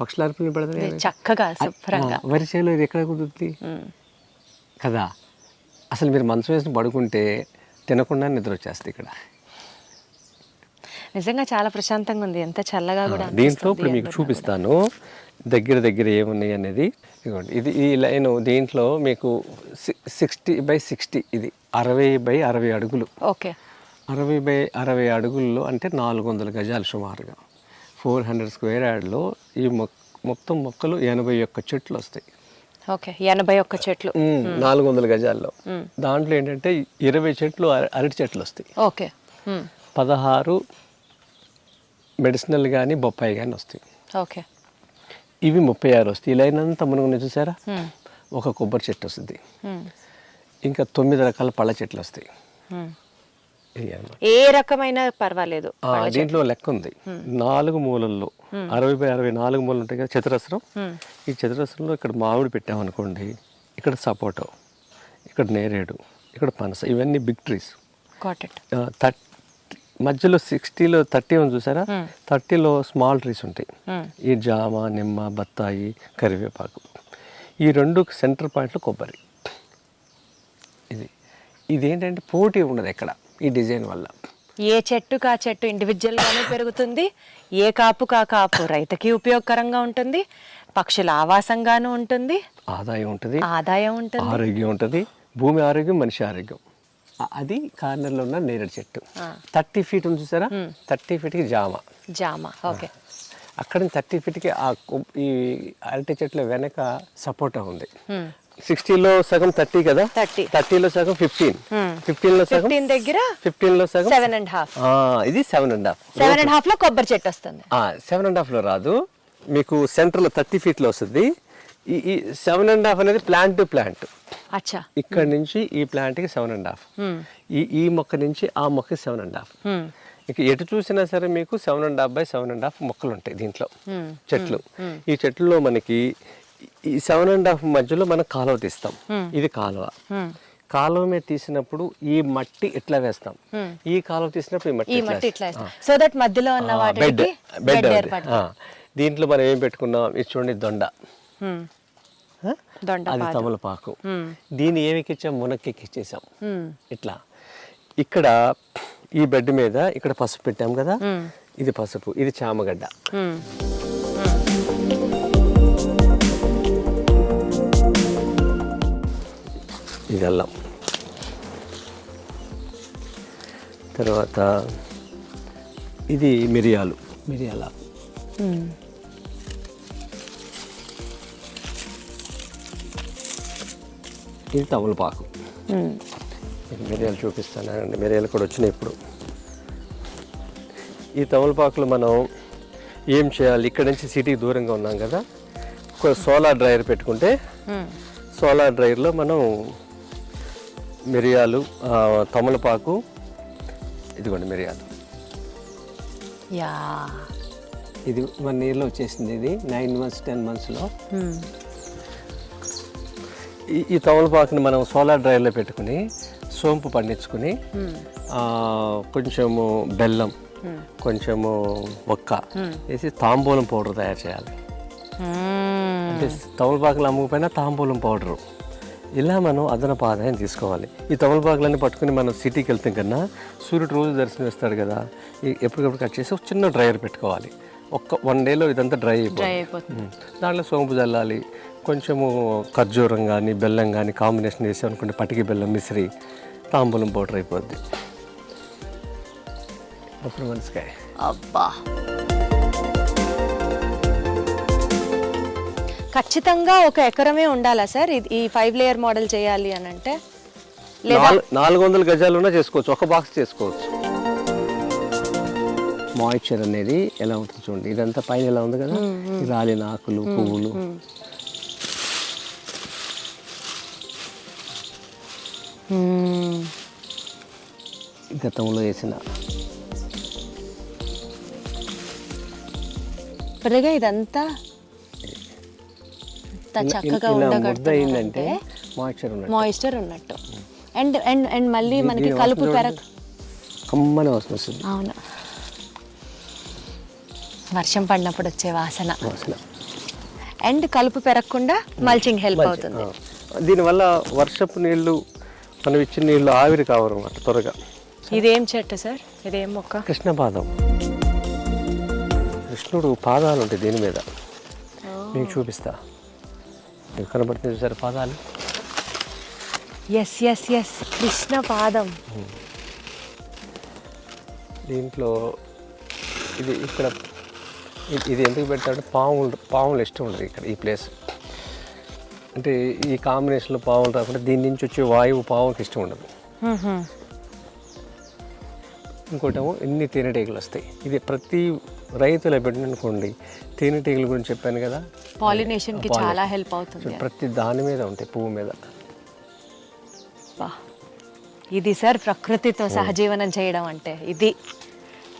పక్షులు అరుపులు పడుతున్నాయి చక్కగా శుభ్రంగా. వరి చేలో ఇది ఎక్కడ కుదురుతుంది కదా. అసలు మీరు మంచం వేసి పడుకుంటే తినకుండా నిద్ర వచ్చేస్తుంది ఇక్కడ. నిజంగా చాలా ప్రశాంతంగా ఉంది, ఎంత చల్లగా కూడా. దీంట్లో ఇప్పుడు మీకు చూపిస్తాను దగ్గర ఏమున్నాయి అనేది. ఇదిగోండి, ఇది ఈ లైన్ దీంట్లో మీకు 60x60, ఇది 60x60 అడుగులు. ఓకే. 60x60 అడుగుల్లో అంటే 400 గజాలు సుమారుగా. 400 స్క్వేర్ యార్డ్లో ఈ మొత్తం మొక్కలు 81 చెట్లు వస్తాయి. ఓకే, 81 చెట్లు 400 గజాల్లో. దాంట్లో ఏంటంటే 20 చెట్లు అరటి చెట్లు వస్తాయి. ఓకే. 16 మెడిసినల్ కానీ బొప్పాయి కానీ వస్తాయి. ఓకే. ఇవి 36 వస్తాయి. ఈ లైన్ అంతా మునుగుని చూసారా, ఒక కొబ్బరి చెట్టు వస్తుంది, ఇంకా 9 రకాల పళ్ళ చెట్లు వస్తాయి. ఏ రకమైన పర్వాలేదు. దీంట్లో లెక్క ఉంది. 4 మూలల్లో 60x60 4 మూలలు ఉంటాయి కదా, చతురస్రం. ఈ చతురస్రంలో ఇక్కడ మామిడి పెట్టామనుకోండి, ఇక్కడ సపోటో, ఇక్కడ నేరేడు, ఇక్కడ పనస, ఇవన్నీ బిగ్ ట్రీస్. మధ్యలో 60లో 30 ఉంది చూసారా, 30లో స్మాల్ ట్రీస్ ఉంటాయి. ఈ జామ, నిమ్మ, బత్తాయి, కరివేపాకు. ఈ 2 సెంటర్ పాయింట్లు కొబ్బరి. ఇదేంటంటే పోటీ ఉండదు ఎక్కడ ఈ డిజైన్ వల్ల. ఏ చెట్టుకు ఆ చెట్టు ఇండివిజువల్ గానే పెరుగుతుంది, ఏ కాపుకు ఆ కాపు రైతుకి ఉపయోగకరంగా ఉంటుంది, పక్షుల ఆవాసంగాను ఉంటుంది, ఆదాయం ఉంటుంది, ఆరోగ్యం ఉంటుంది, భూమి ఆరోగ్యం, మనిషి ఆరోగ్యం. అది కార్నర్లో ఉన్న నేరేడు చెట్టు. 30 feet ఉంది చూసారా, 30 feetకి జామ. ఓకే. అక్కడ 30 feetకి ఈ అరటి చెట్ల వెనక సపోటా ఉంది. 60లో సగం 30 కదా, 30లో సగం 15, 15లో సగం 15 దగ్గర 15లో సగం 7.5. ఇది 7.5. 7.5 లో కొబ్బరి చెట్టు వస్తుంది. 7.5లో రాదు మీకు, సెంటర్లో 30 feetలో వస్తుంది. ఈ 7.5 అనేది ప్లాంట్ టు ప్లాంట్. అచ్చా. ఇక్కడ నుంచి ఈ ప్లాంట్కి 7.5, ఈ మొక్క నుంచి ఆ మొక్కకి 7.5. ఇక ఎటు చూసినా సరే మీకు 7.5 by 7.5 మొక్కలు ఉంటాయి దీంట్లో, చెట్లు. ఈ చెట్లలో మనకి ఈ 7.5 మధ్యలో మనం కాలువ తీస్తాం. ఇది కాలువ మీద తీసినప్పుడు ఈ మట్టి ఇట్లా వేస్తాం, ఈ కాలువ తీసినప్పుడు ఈ మట్టి ఇట్లా సో దట్ మధ్యలో ఉన్న వాటికి బెడ్. దీంట్లో మనం ఏం పెట్టుకున్నాం, ఇది చూడండి దొండ, అది తమలపాకు. దీన్ని ఏమి ఎక్కించాం, మునక్కెక్కిచ్చేసాం ఇట్లా. ఇక్కడ ఈ బెడ్ మీద ఇక్కడ పసుపు పెట్టాం కదా, ఇది పసుపు, ఇది చామగడ్డ. ఇది అల్లం. తర్వాత ఇది మిరియాల. ఇది తమలపాకు. మిరియాలు చూపిస్తానండి, మిరియాలు కూడా వచ్చినాయి ఇప్పుడు. ఈ తమలపాకులు మనం ఏం చేయాలి, ఇక్కడ నుంచి సిటీకి దూరంగా ఉన్నాం కదా, ఒక సోలార్ డ్రైయర్ పెట్టుకుంటే సోలార్ డ్రైయర్లో మనం మిరియాలు, తమలపాకు, ఇదిగోండి మిరియాలు. ఇది 1 yearలో వచ్చేసింది. ఇది 9 months 10 monthsలో. ఈ తమలపాకుని మనం సోలార్ డ్రైయర్లో పెట్టుకుని సోంపు పండించుకుని కొంచెము బెల్లం, కొంచెము ఒక్క వేసి తాంబూలం పౌడర్ తయారు చేయాలి. అంటే తమలపాకులు అమ్ముకుపోయినా తాంబూలం పౌడరు. ఇలా మనం అదనపు ఆదాయం తీసుకోవాలి. ఈ తమలపాకులన్నీ పట్టుకుని మనం సిటీకి వెళ్తాం కన్నా సూర్యుడు రోజు దర్శనం ఇస్తాడు కదా, ఎప్పటికప్పుడు కట్ చేసి ఒక చిన్న డ్రైయర్ పెట్టుకోవాలి. 1 dayలో ఇదంతా డ్రై అయిపోతుంది. దాంట్లో సోంపు చల్లాలి, కొంచెము ఖర్జూరం కానీ బెల్లం కానీ కాంబినేషన్ వేసాం అనుకుంటే పటికి బెల్లం మిశ్రి తాంబూలం పౌడర్ అయిపోద్ది. అప్పుడు మనసుకాయ. అబ్బా, ఖచ్చితంగా 1 ఎకరమే ఉండాలా సార్ ఈ 5 layer మోడల్ చేయాలి అని అంటే? 400 గజాలున్నా చేసుకోవచ్చు, ఒక బాక్స్ చేసుకోవచ్చు. మాయిశ్చర్ అనేది ఎలా ఉంటుంది చూడండి, ఇదంతా పైన ఎలా ఉంది కదా, ఈ రాలిన ఆకులు, పువ్వులు. గతంలో వేసిన ఇదంతా చక్కగా ఉండగట్టే మాయిశ్చర్ ఉన్నట్టు. అండ్ అండ్ అండ్ మళ్ళీ మనకి కలుపు కమ్మని వాసన వస్తుంది. అవును, వర్షం పడినప్పుడు వచ్చే వాసన. అండ్ కలుపు పెరగకుండా మల్చింగ్ హెల్ప్ అవుతుంది. దీనివల్ల వర్షపు నీళ్లు, మనం ఇచ్చిన నీళ్లు ఆవిరి కావన్నమాట త్వరగా. ఇదేం చెట్టు సార్, ఇదేం మొక్క? కృష్ణపాదం. కృష్ణుడు పాదాలు ఉంటాయి దీని మీద, మీకు చూపిస్తా. మీకు కనబడుతుంది చూసారు పాదాలు? ఎస్ ఎస్ ఎస్, కృష్ణ పాదం. దీంట్లో ఇది ఇక్కడ ఇది ఎందుకు పెడతాడు, పాములు ఇష్టం ఉండదు ఇక్కడ ఈ ప్లేస్. అంటే ఈ కాంబినేషన్లో పాములు రాకుండా దీని నుంచి వచ్చే వాయువు పాముకి ఇష్టం ఉండదు. ఇంకోటేమో ఎన్ని తేనెటీగలు వస్తాయి. ఇది ప్రతి రైతులు పెట్టిననుకోండి, తేనెటీగల గురించి చెప్పాను కదా, పాలినేషన్కి చాలా హెల్ప్ అవుతుంది. ప్రతి దాని మీద ఉంటాయి, పువ్వు మీద. ఇది సార్ ప్రకృతితో సహజీవనం చేయడం అంటే ఇది.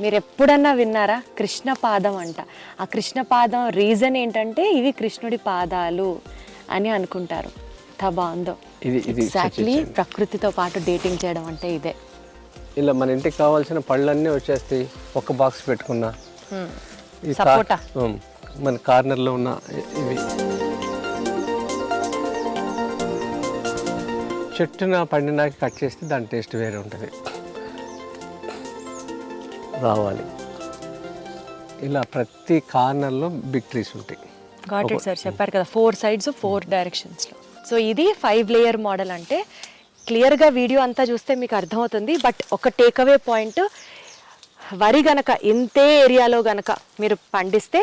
మీరు ఎప్పుడన్నా విన్నారా కృష్ణ పాదం అంట? ఆ కృష్ణ పాదం రీజన్ ఏంటంటే ఇవి కృష్ణుడి పాదాలు అని అనుకుంటారు. ఎంత బాగుందో. ఎగ్జాక్ట్లీ ప్రకృతితో పాటు డేటింగ్ చేయడం అంటే ఇదే. ఇలా మన ఇంటికి కావాల్సిన పళ్ళన్నీ వచ్చేస్తాయి ఒక బాక్స్ పెట్టుకున్నా. సపోటా మన కార్నర్లో ఉన్న ఇవి చెట్టున పండినాక కట్ చేస్తే దాని టేస్ట్ వేరే ఉంటుంది. రావాలి ఇలా ప్రతి కార్నర్లో బిగ్ ట్రీస్ ఉంటాయి. గాట్ ఇట్ సార్, చెప్పారు కదా 4 sides 4 directionsలో. సో ఇది 5 layer మోడల్ అంటే క్లియర్గా వీడియో అంతా చూస్తే మీకు అర్థమవుతుంది. బట్ ఒక టేక్అవే పాయింట్, వరి గనక ఇంతే ఏరియాలో గనక మీరు పండిస్తే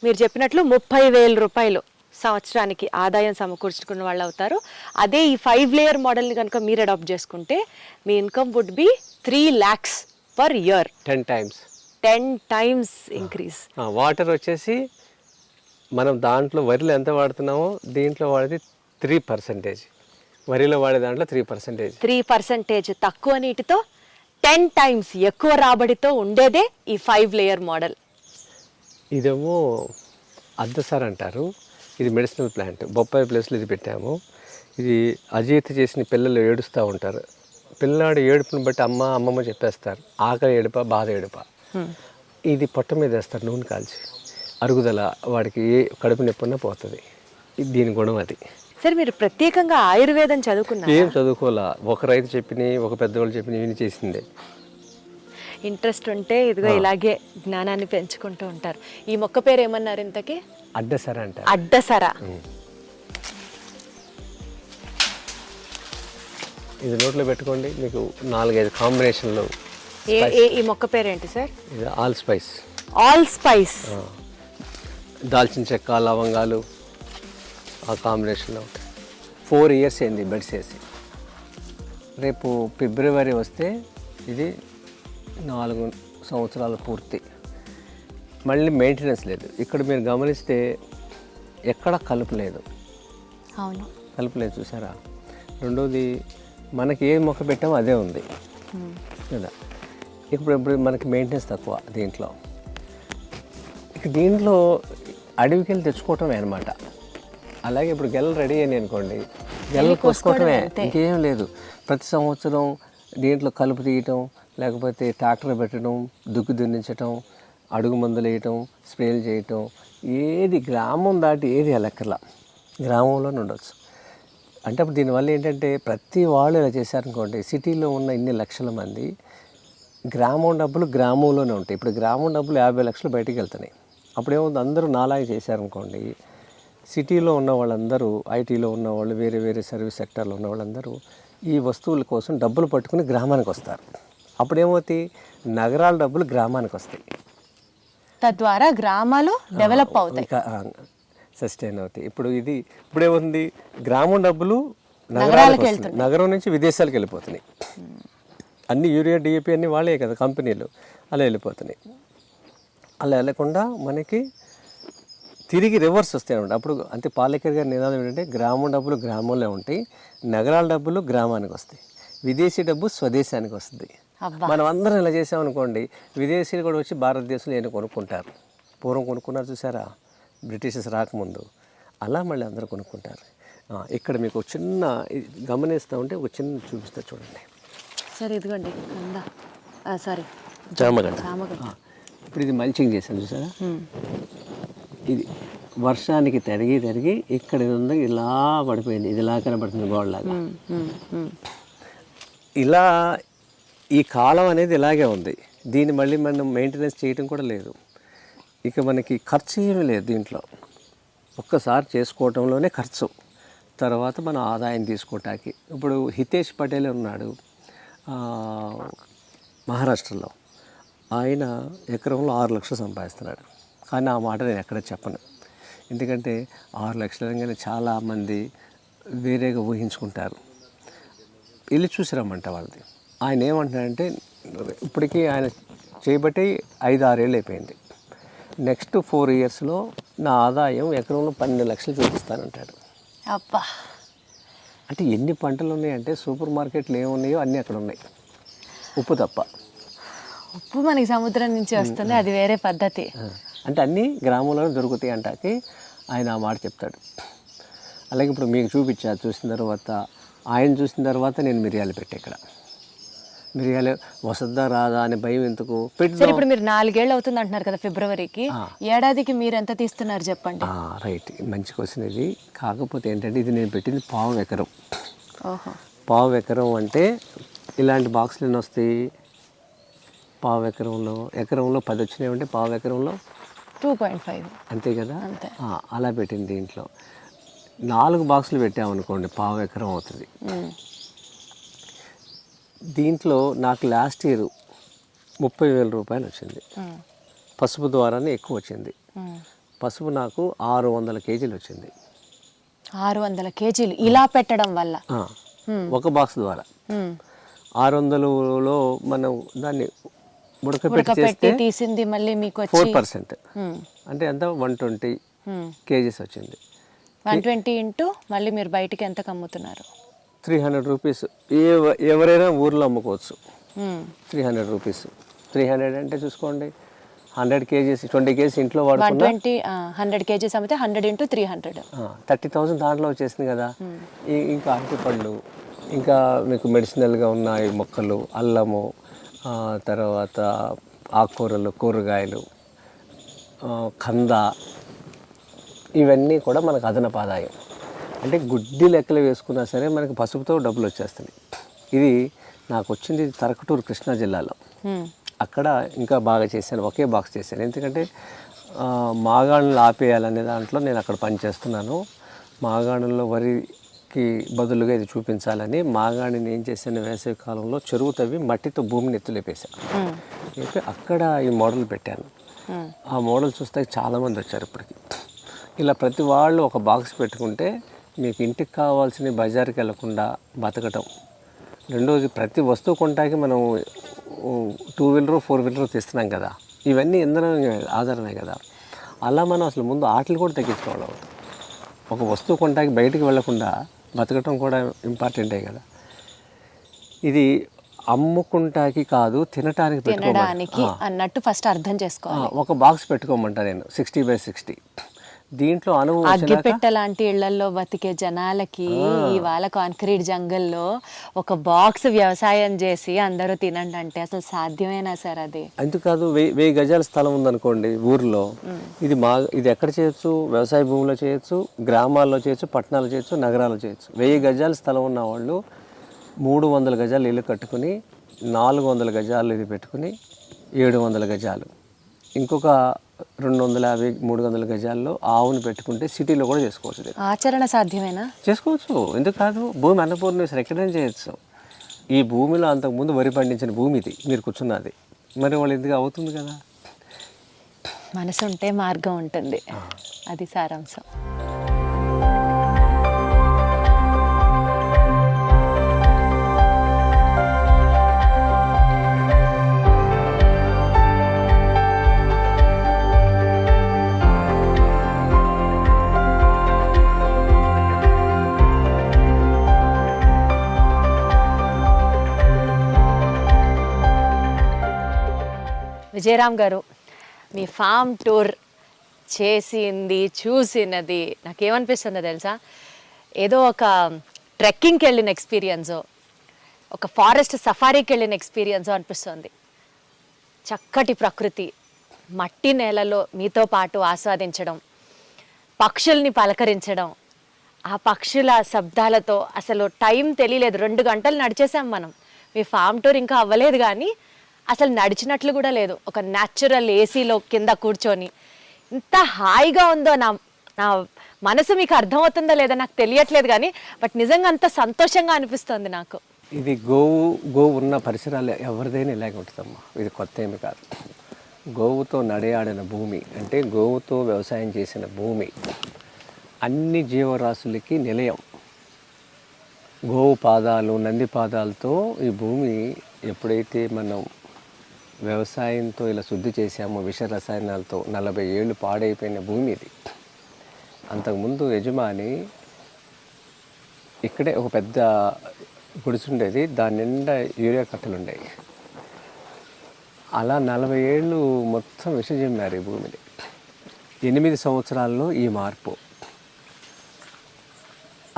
మీరు చెప్పినట్లు 30,000 రూపాయలు సంవత్సరానికి ఆదాయం సమకూర్చుకున్న వాళ్ళు అవుతారు. అదే ఈ 5 లేయర్ మోడల్ని కనుక మీరు అడాప్ట్ చేసుకుంటే మీ income would be 3 lakhs per year. 10 times 10 times increase. Water వచ్చేసి మనం దాంట్లో వరిలో ఎంత వాడుతున్నామో దీంట్లో వాడేది 3%. వరిలో వాడే దాంట్లో 3%. 3% తక్కువ నీటితో 10 times ఎక్కువ రాబడితో ఉండేదే ఈ 5 లేయర్ మోడల్. ఇదేమో అద్దసార్ అంటారు. ఇది మెడిసినల్ ప్లాంట్. బొప్పాయి ప్లేస్లో ఇది పెట్టాము. ఇది అజీర్తి చేసిన పిల్లలు ఏడుస్తూ ఉంటారు. పిల్లవాడు ఏడుపుని బట్టి అమ్మమ్మ చెప్పేస్తారు. ఆకలి ఏడుప, బాధ ఏడుప. ఇది పొట్ట మీద వేస్తారు నూనె కాల్చి. అరుగుదల, వాడికి ఏ కడుపు నొప్పున్నా పోతుంది. దీని గుణం అది. సరే, మీరు ప్రత్యేకంగా ఆయుర్వేదం చదువుకున్నారు? ఏం చదువుకోవాలా, ఒక రైతు చెప్పినవి, ఒక పెద్దవాళ్ళు చెప్పినవి విని చేసిందే. ఇంట్రెస్ట్ ఉంటే ఇదిగో ఇలాగే జ్ఞానాన్ని పెంచుకుంటూ ఉంటారు. ఈ మొక్క పేరు ఏమన్నారు ఇంతకీ? అడ్డసర అంటారు. అడ్డసర. ఇది నోట్లో పెట్టుకోండి, మీకు 4-5 కాంబినేషన్లో. ఈ మొక్క పేరు ఏంటి సార్? ఇది ఆల్ స్పైస్. All spice. దాల్చిన చెక్క, లవంగాలు ఆ కాంబినేషన్లో ఉంటాయి. 4 years అయింది బెడ్స్ వేసి. రేపు ఫిబ్రవరి వస్తే ఇది 4 సంవత్సరాల పూర్తి. మళ్ళీ మెయింటెనెన్స్ లేదు. ఇక్కడ మీరు గమనిస్తే ఎక్కడ కలుపు లేదు. అవును, కలుపు లేదు, చూసారా? రెండోది, మనకి ఏ మొక్క పెట్టామో అదే ఉంది కదా. ఇప్పుడు మనకి మెయింటెనెన్స్ తక్కువ దీంట్లో. ఇక దీంట్లో అడవికి వెళ్ళి తెచ్చుకోవటమే అనమాట. అలాగే ఇప్పుడు గెలలు రెడీ అయినాయి అనుకోండి, గెలలు కోసుకోవటమే, ఇంకేం లేదు. ప్రతి సంవత్సరం దీంట్లో కలుపు తీయటం, లేకపోతే ట్రాక్టర్ పెట్టడం, దుక్కు దున్నించటం, అడుగు మందులు వేయటం, స్ప్రేలు చేయటం, ఏది గ్రామం దాటి ఏది లెక్కలా గ్రామంలోనే ఉండొచ్చు. అంటే అప్పుడు దీనివల్ల ఏంటంటే ప్రతి వాళ్ళు ఇలా చేశారనుకోండి, సిటీలో ఉన్న ఇన్ని లక్షల మంది గ్రామం డబ్బులు గ్రామంలోనే ఉంటాయి. ఇప్పుడు గ్రామం డబ్బులు 50 లక్షలు బయటికి వెళ్తున్నాయి. అప్పుడేముంది, అందరూ నాలాగే చేశారనుకోండి, సిటీలో ఉన్న వాళ్ళందరూ, ఐటీలో ఉన్నవాళ్ళు, వేరే వేరే సర్వీస్ సెక్టర్లో ఉన్న వాళ్ళందరూ ఈ వస్తువుల కోసం డబ్బులు పట్టుకుని గ్రామానికి వస్తారు. అప్పుడేమవుతాయి, నగరాల డబ్బులు గ్రామానికి వస్తాయి. తద్వారా గ్రామాలు డెవలప్ అవుతాయి, సస్టైన్ అవుతాయి. ఇప్పుడేముంది, గ్రామం డబ్బులు నగరాలకు వస్తున్నాయి, నగరం నుంచి విదేశాలకు వెళ్ళిపోతున్నాయి. అన్ని యూరియా, డిఏపి అన్నీ వాళ్ళే కదా కంపెనీలు, అలా వెళ్ళిపోతున్నాయి. అలా వెళ్ళకుండా మనకి తిరిగి రివర్స్ వస్తాయి అనమాట. అప్పుడు అంతే పాలేకర్ గారి నినాదం ఏంటంటే, గ్రామం డబ్బులు గ్రామంలో ఉంటాయి, నగరాల డబ్బులు గ్రామానికి వస్తాయి, విదేశీ డబ్బు స్వదేశానికి వస్తుంది. మనం అందరం ఇలా చేసామనుకోండి, విదేశీయులు కూడా వచ్చి భారతదేశంలో ఏమైనా కొనుక్కుంటారు. పూర్వం కొనుక్కున్నారు, చూసారా, బ్రిటిషర్స్ రాకముందు. అలా మళ్ళీ అందరూ కొనుక్కుంటారు. ఇక్కడ మీకు చిన్న గమనిస్తూ ఉంటే ఒక చిన్న చూపిస్తా చూడండి. సరే, ఇదిగోండి చామగడ్డ. ఇప్పుడు ఇది మల్చింగ్ చేశాను, చూసారా? ఇది వర్షానికి తరిగి ఇక్కడ ఉంది, ఇలా పడిపోయింది. ఇది ఇలా కనబడుతుంది గోడలాగా. ఇలా ఈ కాలం అనేది ఇలాగే ఉంది. దీన్ని మళ్ళీ మనం మెయింటెనెన్స్ చేయటం కూడా లేదు. ఇక మనకి ఖర్చు ఏమీ లేదు దీంట్లో. ఒక్కసారి చేసుకోవటంలోనే ఖర్చు, తర్వాత మనం ఆదాయం తీసుకోవటానికి. ఇప్పుడు హితేష్ పటేల్ ఉన్నాడు మహారాష్ట్రలో. ఆయన ఎకరంలో 6 లక్షలు సంపాదిస్తున్నాడు. కానీ ఆ మాట నేను ఎక్కడ చెప్పను. ఎందుకంటే 6 లక్షలు అనగానే చాలామంది వేరేగా ఊహించుకుంటారు. వెళ్ళి చూసిరమ్మంట వాళ్ళది. ఆయన ఏమంటున్నాడంటే, ఇప్పటికీ ఆయన చేయబట్టి 5-6 ఏళ్ళు అయిపోయింది. నెక్స్ట్ 4 yearsలో నా ఆదాయం ఎకరంలో 12 లక్షలు చూపిస్తానంటాడు. అబ్బా! అంటే ఎన్ని పంటలు ఉన్నాయంటే, సూపర్ మార్కెట్లు ఏమున్నాయో అన్నీ అక్కడ ఉన్నాయి, ఉప్పు తప్ప. ఉప్పు మనకి సముద్రం నుంచి వస్తుంది, అది వేరే పద్ధతి. అంటే అన్నీ గ్రామంలోనే దొరుకుతాయి అంటాకి ఆయన ఆ మాట చెప్తాడు. అలాగే ఇప్పుడు మీకు చూసిన తర్వాత, ఆయన చూసిన తర్వాత నేను మిరియాలు పెట్టా. ఇక్కడ మిరియాలు వసద్దా రాదా అనే భయం ఎందుకు పెట్టి. ఇప్పుడు మీరు 4 ఏళ్ళు అవుతుంది అంటున్నారు కదా ఫిబ్రవరికి, ఏడాదికి మీరు ఎంత తీస్తున్నారు చెప్పండి? రైట్, మంచి క్వశ్చన్ ఇది. కాకపోతే ఏంటంటే, ఇది నేను పెట్టింది 1/4 ఎకరం. 1/4 ఎకరం అంటే ఇలాంటి బాక్సులు ఎన్ని వస్తాయి? 1/4 ఎకరంలో 10 వచ్చినాయి అంటే 1/4 ఎకరంలో 2.5 అంతే కదా. అలా పెట్టింది. దీంట్లో 4 బాక్సులు పెట్టామనుకోండి పావు ఎకరం అవుతుంది. దీంట్లో నాకు లాస్ట్ ఇయర్ 30,000 రూపాయలు వచ్చింది. పసుపు ద్వారానే ఎక్కువ వచ్చింది. పసుపు నాకు 600 కేజీలు వచ్చింది. 600 కేజీలు ఇలా పెట్టడం వల్ల ఒక బాక్స్ ద్వారా 600లో మనం దాన్ని ఉడకపెట్టి తీసింది మళ్ళీ మీకు 4%, అంటే ఎంత 120 కేజీస్ వచ్చింది. 120 ఇంటూ మళ్ళీ మీరు బయటికి ఎంత అమ్ముతున్నారు? 300 రూపీస్. ఎవరైనా ఊర్లో అమ్ముకోవచ్చు. 300 రూపీస్. 300 అంటే చూసుకోండి, 100 కేజీస్, 20 కేజీస్ ఇంట్లో వాడుకున్నా 100 కేజీస్ అమ్మితే 100 ఇంటూ 300 30,000 దాంట్లో వచ్చేసింది కదా. ఇంకా అరటిపళ్ళు, ఇంకా మీకు మెడిసినల్గా ఉన్న ఈ మొక్కలు, అల్లము, తర్వాత ఆకుకూరలు, కూరగాయలు, కంద, ఇవన్నీ కూడా మనకు అదనపు ఆదాయం. అంటే గుడ్డి లెక్కలు వేసుకున్నా సరే మనకి పసుపుతో డబ్బులు వచ్చేస్తాయి. ఇది నాకు వచ్చింది తరకటూరు, కృష్ణా జిల్లాలో. అక్కడ ఇంకా బాగా చేశాను, ఒకే బాక్స్ చేశాను. ఎందుకంటే మాగాణులు ఆపేయాలనే దాంట్లో నేను అక్కడ పనిచేస్తున్నాను. మాగాణుల్లో వరికి బదులుగా ఇది చూపించాలని మాగాణిని ఏం చేశాను, వేసవి కాలంలో చెరువు తవ్వి మట్టితో భూమిని ఎత్తులేపేశాను. అయితే అక్కడ ఈ మోడల్ పెట్టాను. ఆ మోడల్ చూస్తే చాలామంది వచ్చారు ఇప్పటికి. ఇలా ప్రతి వాళ్ళు ఒక బాక్స్ పెట్టుకుంటే మీకు ఇంటికి కావాల్సిన బజార్కి వెళ్లకుండా బతకటం. రెండోది, ప్రతి వస్తువు కొంటాకి మనం 2 వీలర్ 4 వీలర్ తీస్తున్నాం కదా, ఇవన్నీ ఇంధనం ఆధారమే కదా. అలా మనం అసలు ముందు ఆటలు కూడా తగ్గించుకోవాలి. ఒక వస్తువు కొంటాకి బయటికి వెళ్లకుండా బతకటం కూడా ఇంపార్టెంటే కదా. ఇది అమ్ముకుంటాకి కాదు, తినటానికి తినడానికి అన్నట్టు ఫస్ట్ అర్థం చేసుకోవాలి. ఒక బాక్స్ పెట్టుకోమంటా నేను, 60x60. దీంట్లో అగ్గిపెట్ట లాంటి ఇళ్లలో బతికే జనాలకి ఇవాళ కాంక్రీట్ జంగల్లో ఒక బాక్స్ వ్యవసాయం చేసి అందరూ తినండి అంటే అసలు సాధ్యమేనా సార్? అది ఎందుకు కాదు. 1000 గజాల స్థలం ఉందనుకోండి ఊర్లో, ఇది ఎక్కడ చేయొచ్చు? వ్యవసాయ భూమిలో చేయొచ్చు, గ్రామాల్లో చేయొచ్చు, పట్టణాల్లో చేయొచ్చు, నగరాల్లో చేయొచ్చు. 1000 గజాల స్థలం ఉన్న వాళ్ళు 300 గజాలు ఇల్లు కట్టుకుని 400 గజాలు ఇది పెట్టుకుని 700 గజాలు, ఇంకొక 250 300 గజాల్లో ఆవును పెట్టుకుంటే సిటీలో కూడా చేసుకోవచ్చు. ఆచరణ సాధ్యమేనా? చేసుకోవచ్చు, ఎందుకు కాదు. భూమి అన్నపూర్ణేశ్వరి ఎక్కడైనా చేయొచ్చు. ఈ భూమిలో అంతకుముందు వరి పండించిన భూమి ఇది, మీరు కూర్చున్నది. మరి వాళ్ళు ఎందుకు అవుతుంది కదా. మనసు ఉంటే మార్గం ఉంటుంది, అది సారాంశం. విజయరామ్ గారు, మీ ఫామ్ టూర్ చేసింది, చూసినది నాకేమనిపిస్తుందో తెలుసా? ఏదో ఒక ట్రెక్కింగ్కి వెళ్ళిన ఎక్స్పీరియన్సో, ఒక ఫారెస్ట్ సఫారీకి వెళ్ళిన ఎక్స్పీరియన్సో అనిపిస్తుంది. చక్కటి ప్రకృతి, మట్టి నేలలో మీతో పాటు ఆస్వాదించడం, పక్షుల్ని పలకరించడం, ఆ పక్షుల శబ్దాలతో అసలు టైం తెలియలేదు. 2 గంటలు నడిచేసాం మనం. మీ ఫామ్ టూర్ ఇంకా అవ్వలేదు కానీ అసలు నడిచినట్లు కూడా లేదు. ఒక న్యాచురల్ ఏసీలో కింద కూర్చొని ఇంత హాయిగా ఉందో, నా మనసు మీకు అర్థమవుతుందో లేదో నాకు తెలియట్లేదు కానీ బట్ నిజంగా అంత సంతోషంగా అనిపిస్తుంది నాకు. ఇది గోవు ఉన్న పరిసరాలు ఎవరిదైనా ఇలాగే ఉంటుందమ్మా. ఇది కొత్త ఏమి కాదు. గోవుతో నడయాడిన భూమి అంటే గోవుతో వ్యవసాయం చేసిన భూమి అన్ని జీవరాశులకి నిలయం. గోవు పాదాలు, నంది పాదాలతో ఈ భూమి ఎప్పుడైతే మనం వ్యవసాయంతో ఇలా శుద్ధి చేసామో, విష రసాయనాలతో 40 ఏళ్ళు పాడైపోయిన భూమి ఇది. అంతకుముందు యజమాని ఇక్కడే ఒక పెద్ద గుడిసుండేది, దాని నిండా యూరియా కట్టలు ఉండేవి. అలా 40 ఏళ్ళు మొత్తం విషజిమ్మారు ఈ భూమిని. 8 సంవత్సరాల్లో ఈ మార్పు.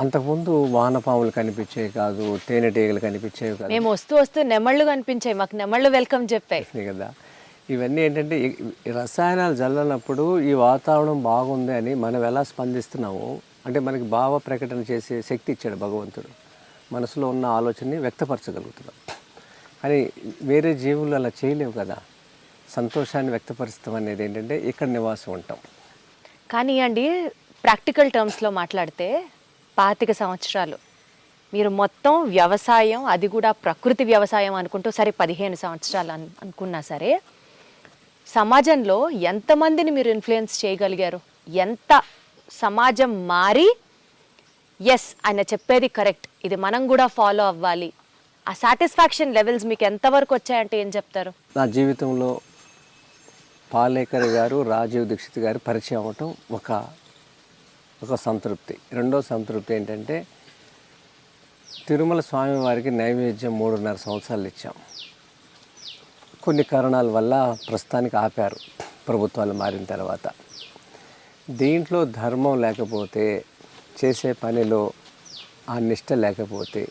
అంతకుముందు వానపాములు కనిపించేవి కాదు, తేనెటీగలు కనిపించేవి కాదు. మేము వస్తూ నెమళ్ళు కనిపించాయి, మాకు నెమళ్ళు వెల్కమ్ చెప్పాయి కదా. ఇవన్నీ ఏంటంటే రసాయనాలు జల్లనప్పుడు ఈ వాతావరణం బాగుంది అని మనం ఎలా స్పందిస్తున్నాము అంటే మనకి భావ ప్రకటన చేసే శక్తి ఇచ్చాడు భగవంతుడు. మనసులో ఉన్న ఆలోచనని వ్యక్తపరచగలుగుతున్నాం. కానీ వేరే జీవులు అలా చేయలేవు కదా. సంతోషాన్ని వ్యక్తపరుస్తాం అనేది ఏంటంటే ఇక్కడ నివాసం ఉంటాం. కానీ అండి ప్రాక్టికల్ టర్మ్స్లో మాట్లాడితే 25 సంవత్సరాలు మీరు మొత్తం వ్యవసాయం, అది కూడా ప్రకృతి వ్యవసాయం అనుకుంటూ సరే 15 సంవత్సరాలు అనుకున్నా సరే సమాజంలో ఎంతమందిని మీరు ఇన్ఫ్లుయెన్స్ చేయగలిగారు? ఎంత సమాజం మారి ఎస్ ఆయన చెప్పేది కరెక్ట్, ఇది మనం కూడా ఫాలో అవ్వాలి, ఆ సాటిస్ఫాక్షన్ లెవెల్స్ మీకు ఎంతవరకు వచ్చాయంటే ఏం చెప్తారు? నా జీవితంలో పాలేకర్ గారు, రాజీవ్ దీక్షిత్ గారు పరిచయం అవ్వటం ఒక సంతృప్తి. రెండో సంతృప్తి ఏంటంటే తిరుమల స్వామివారికి నైవేద్యం 3.5 సంవత్సరాలు ఇచ్చాం. కొన్ని కారణాల వల్ల ప్రస్తుతానికి ఆపారు ప్రభుత్వాలు మారిన తర్వాత. దీంట్లో ధర్మం లేకపోతే, చేసే పనిలో ఆ నిష్ట లేకపోతే,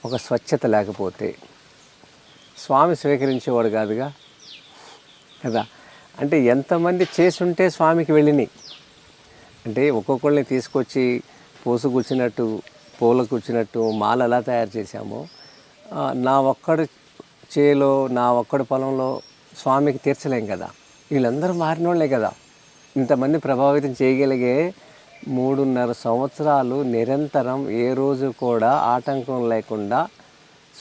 ఒక స్వచ్ఛత లేకపోతే స్వామి స్వీకరించేవాడు కాదుగా కదా. అంటే ఎంతమంది చేసుంటే స్వామికి వెళ్ళినాయి అంటే ఒక్కొక్కళ్ళని తీసుకొచ్చి పూసు కూర్చున్నట్టు, పూల కూర్చున్నట్టు మాల ఎలా తయారు చేశామో నా ఒక్కడి చేలో, నా ఒక్కడి పొలంలో స్వామికి తీర్చలేం కదా. వీళ్ళందరూ మారిన వాళ్ళే కదా. ఇంతమంది ప్రభావితం చేయగలిగే 3.5 సంవత్సరాలు నిరంతరం ఏ రోజు కూడా ఆటంకం లేకుండా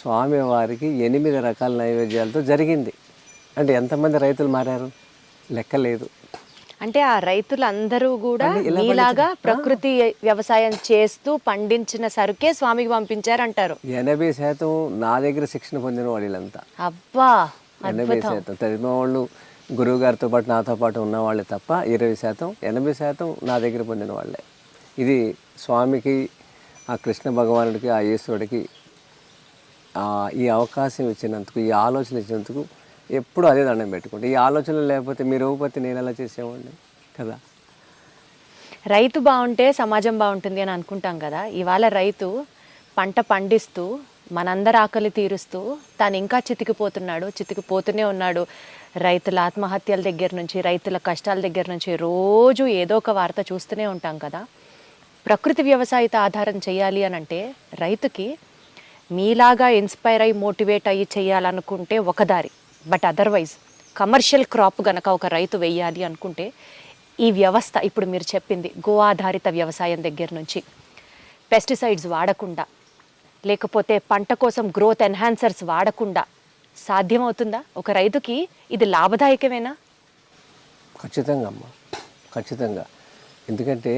స్వామివారికి 8 రకాల నైవేద్యాలతో జరిగింది. అంటే ఎంతమంది రైతులు మారారు లెక్కలేదు. అంటే ఆ రైతులందరూ కూడా మీలాగా ప్రకృతి వ్యవసాయం చేస్తూ పండించిన సరుకే స్వామికి పంపించారంటారు. 80% నా దగ్గర శిక్షణ పొందిన వాళ్ళంతా. అబ్బా 80% చదివిన వాళ్ళు గురువు గారితో పాటు నాతో పాటు ఉన్నవాళ్ళే తప్ప 20%, 80% నా దగ్గర పొందిన వాళ్ళే. ఇది స్వామికి, ఆ కృష్ణ భగవానుడికి, ఆ ఈశ్వరుడికి ఈ అవకాశం ఇచ్చినందుకు, ఈ ఆలోచన ఇచ్చినందుకు ఎప్పుడు అదే దండం పెట్టుకుంటే. ఈ ఆలోచన లేకపోతే మీరు ఇవ్వకపోతే నేను ఎలా చేసేవాడిని కదా. రైతు బాగుంటే సమాజం బాగుంటుంది అని అనుకుంటాం కదా. ఇవాళ రైతు పంట పండిస్తూ మనందరి ఆకలి తీరుస్తూ తాను ఇంకా చితికిపోతూనే ఉన్నాడు. రైతుల ఆత్మహత్యల దగ్గర నుంచి, రైతుల కష్టాల దగ్గర నుంచి రోజు ఏదో ఒక వార్త చూస్తూనే ఉంటాం కదా. ప్రకృతి వ్యవసాయత ఆధారం చేయాలి అని అంటే రైతుకి మీలాగా ఇన్స్పైర్ అయ్యి, మోటివేట్ అయ్యి చేయాలనుకుంటే ఒక దారి. బట్ అదర్వైజ్ కమర్షియల్ క్రాప్ గనక ఒక రైతు వేయాలి అనుకుంటే ఈ వ్యవస్థ ఇప్పుడు మీరు చెప్పింది గో ఆధారిత వ్యవసాయం దగ్గర నుంచి పెస్టిసైడ్స్ వాడకుండా, లేకపోతే పంట కోసం గ్రోత్ ఎన్హాన్సర్స్ వాడకుండా సాధ్యమవుతుందా? ఒక రైతుకి ఇది లాభదాయకమేనా? ఖచ్చితంగా అమ్మ, ఖచ్చితంగా. ఎందుకంటే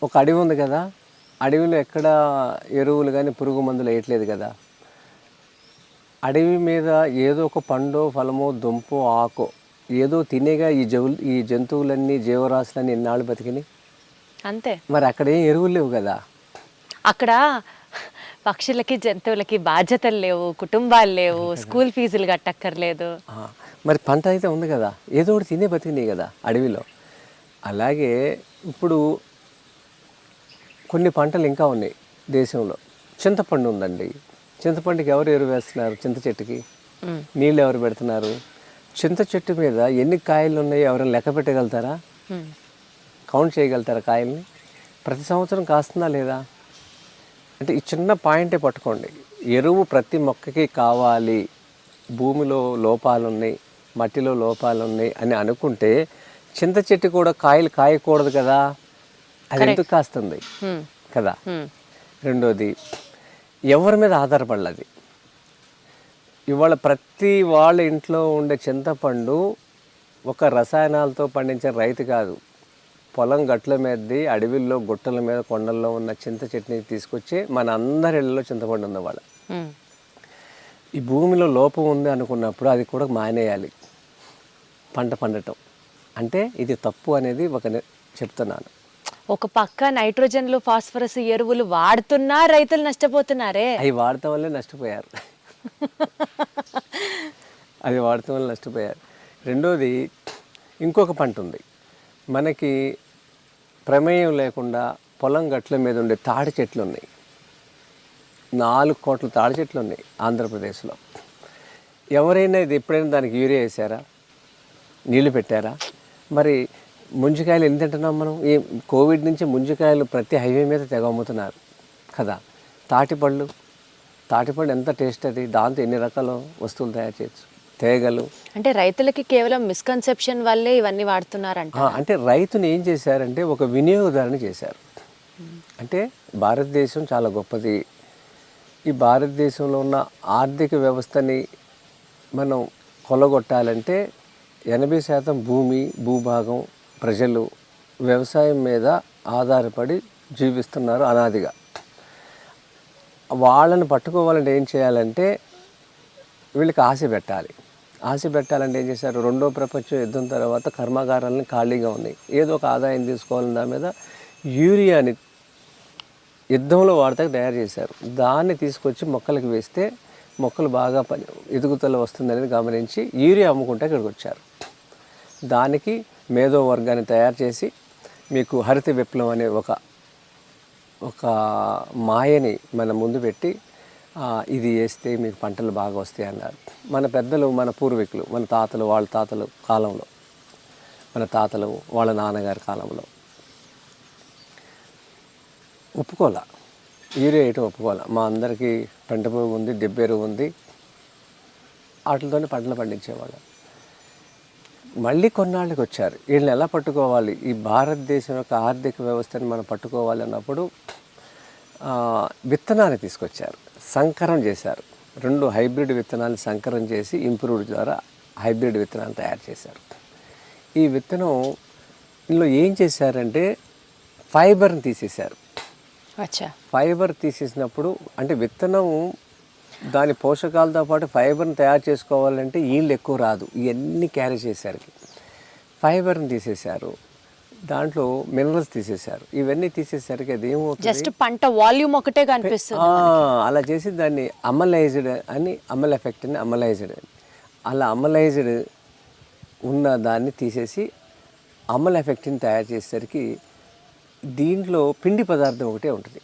ఒక అడవి ఉంది కదా, అడవిలో ఎక్కడ ఎరువులు కానీ పురుగు మందులు వేయట్లేదు కదా. అడవి మీద ఏదో ఒక పండో, ఫలమో, దుంపో, ఆకో ఏదో తినేగా ఈ జంతువులన్నీ, జీవరాశులన్నీ ఎన్నాళ్ళు బతికినాయి. అంతే. మరి అక్కడ ఏం ఎరువులు లేవు కదా. అక్కడ పక్షులకి, జంతువులకి బాధ్యతలు లేవు, కుటుంబాలు లేవు, స్కూల్ ఫీజులు కట్టక్కర్లేదు. మరి పంట అయితే ఉంది కదా, ఏదో ఒకటి తినే బతికినాయి కదా అడవిలో. అలాగే ఇప్పుడు కొన్ని పంటలు ఇంకా ఉన్నాయి దేశంలో. చింతపండు ఉందండి. చింతపండుకి ఎవరు ఎరువు వేస్తున్నారు? చింత చెట్టుకి నీళ్ళు ఎవరు పెడుతున్నారు? చింత చెట్టు మీద ఎన్ని కాయలు ఉన్నాయో ఎవరైనా లెక్క పెట్టగలుగుతారా? కౌంట్ చేయగలుగుతారా కాయల్ని? ప్రతి సంవత్సరం కాస్తుందా లేదా? అంటే ఈ చిన్న పాయింటే పట్టుకోండి. ఎరువు ప్రతి మొక్కకి కావాలి, భూమిలో లోపాలు ఉన్నాయి, మట్టిలో లోపాలు ఉన్నాయి అని అనుకుంటే చింత చెట్టు కూడా కాయలు కాయకూడదు కదా. అది ఎందుకు కాస్తుంది కదా. రెండోది, ఎవరి మీద ఆధారపడలేదు. ఇవాళ ప్రతి వాళ్ళ ఇంట్లో ఉండే చింతపండు ఒక రసాయనాలతో పండించిన రైతు కాదు, పొలం గట్ల మీదది, అడవిల్లో, గుట్టల మీద, కొండల్లో ఉన్న చింత చెట్టుని తీసుకొచ్చి మన అందరి ఇళ్ళలో చింతపండు ఉంది. వాళ్ళ ఈ భూమిలో లోపం ఉంది అనుకున్నప్పుడు అది కూడా మానేయాలి పంట పండటం. అంటే ఇది తప్పు అనేది చెప్తున్నాను. ఒక పక్క నైట్రోజన్లు, ఫాస్ఫరస్ ఎరువులు వాడుతున్నా రైతులు నష్టపోతున్నారే. అవి వాడటం వల్లే నష్టపోయారు. అది వాడటం వల్ల నష్టపోయారు. రెండోది, ఇంకొక పంట ఉంది మనకి, ప్రమేయం లేకుండా పొలం గట్ల మీద ఉండే తాడి చెట్లు ఉన్నాయి. 4 కోట్ల తాడి చెట్లు ఉన్నాయి ఆంధ్రప్రదేశ్లో. ఎవరైనా ఇది ఎప్పుడైనా దానికి యూరియా వేసారా? నీళ్లు పెట్టారా? మరి ముంజికాయలు ఎన్ని తింటున్నాం మనం? ఈ కోవిడ్ నుంచి ముంజికాయలు ప్రతి హైవే మీద తెగ అమ్ముతున్నారు కదా. తాటిపళ్ళు ఎంత టేస్ట్ అది, దాంతో ఎన్ని రకాల వస్తువులు తయారు చేయొచ్చు. తేగలు. అంటే రైతులకి కేవలం మిస్కన్సెప్షన్ వల్లే ఇవన్నీ వాడుతున్నారంట. అంటే రైతుని ఏం చేశారంటే ఒక వినియోగదారుని చేశారు. అంటే భారతదేశం చాలా గొప్పది, ఈ భారతదేశంలో ఉన్న ఆర్థిక వ్యవస్థని మనం కొలగొట్టాలంటే 80% భూమి భూభాగం ప్రజలు వ్యవసాయం మీద ఆధారపడి జీవిస్తున్నారు అనాదిగా. వాళ్ళని పట్టుకోవాలంటే ఏం చేయాలంటే వీళ్ళకి ఆశ పెట్టాలి. ఆశ పెట్టాలంటే ఏం చేశారు, రెండో ప్రపంచ యుద్ధం తర్వాత కర్మాగారాలను ఖాళీగా ఉన్నాయి, ఏదో ఒక ఆదాయం తీసుకోవాలని దాని మీద యూరియాని యుద్ధంలో వాడతాకి తయారు చేశారు. దాన్ని తీసుకొచ్చి మొక్కలకు వేస్తే మొక్కలు బాగా ఎదుగుదల వస్తుందనేది గమనించి యూరియా అమ్ముకుంటే ఇక్కడికి వచ్చారు. దానికి మేధో వర్గాన్ని తయారు చేసి మీకు హరిత విప్లవం అనే ఒక మాయని మన ముందు పెట్టి ఇది వేస్తే మీకు పంటలు బాగా వస్తాయి అన్నారు. మన పెద్దలు, మన పూర్వీకులు, మన తాతలు, వాళ్ళ తాతలు కాలంలో, మన తాతలు వాళ్ళ నాన్నగారి కాలంలో ఒప్పుకోలే, యూరియా వేయటం ఒప్పుకోలే. మా అందరికీ పెంట పురుగు ఉంది, దెబ్బెరుగు ఉంది, వాటితోనే పంటలు పండించేవాళ్ళు. మళ్ళీ కొన్నాళ్ళకి వచ్చారు, వీళ్ళని ఎలా పట్టుకోవాలి, ఈ భారతదేశం యొక్క ఆర్థిక వ్యవస్థని మనం పట్టుకోవాలి అన్నప్పుడు విత్తనాన్ని తీసుకొచ్చారు, సంకరం చేశారు. 2 హైబ్రిడ్ విత్తనాలు సంకరం చేసి ఇంప్రూవ్డ్ ద్వారా హైబ్రిడ్ విత్తనాలు తయారు చేశారు. ఈ విత్తనంలో ఏం చేశారంటే ఫైబర్ని తీసేశారు. ఫైబర్ తీసేసినప్పుడు అంటే విత్తనం దాని పోషకాలతో పాటు ఫైబర్ని తయారు చేసుకోవాలంటే ఈళ్ళు ఎక్కువ రాదు, ఇవన్నీ క్యారీ చేశారు. ఫైబర్ని తీసేశారు, దాంట్లో మినరల్స్ తీసేశారు. ఇవన్నీ తీసేసరికి అది ఏమవుతుంది, జస్ట్ పంట వాల్యూమ్ ఒకటే కనిపిస్తుంది. అలా చేసి దాన్ని అమలైజ్డ్ అని, అమల్ ఎఫెక్ట్ అని, అమలైజ్డ్ అని, అలా అమలైజ్డ్ ఉన్న దాన్ని తీసేసి అమల్ ఎఫెక్ట్ని తయారు చేసేసరికి దీంట్లో పిండి పదార్థం ఒకటే ఉంటుంది.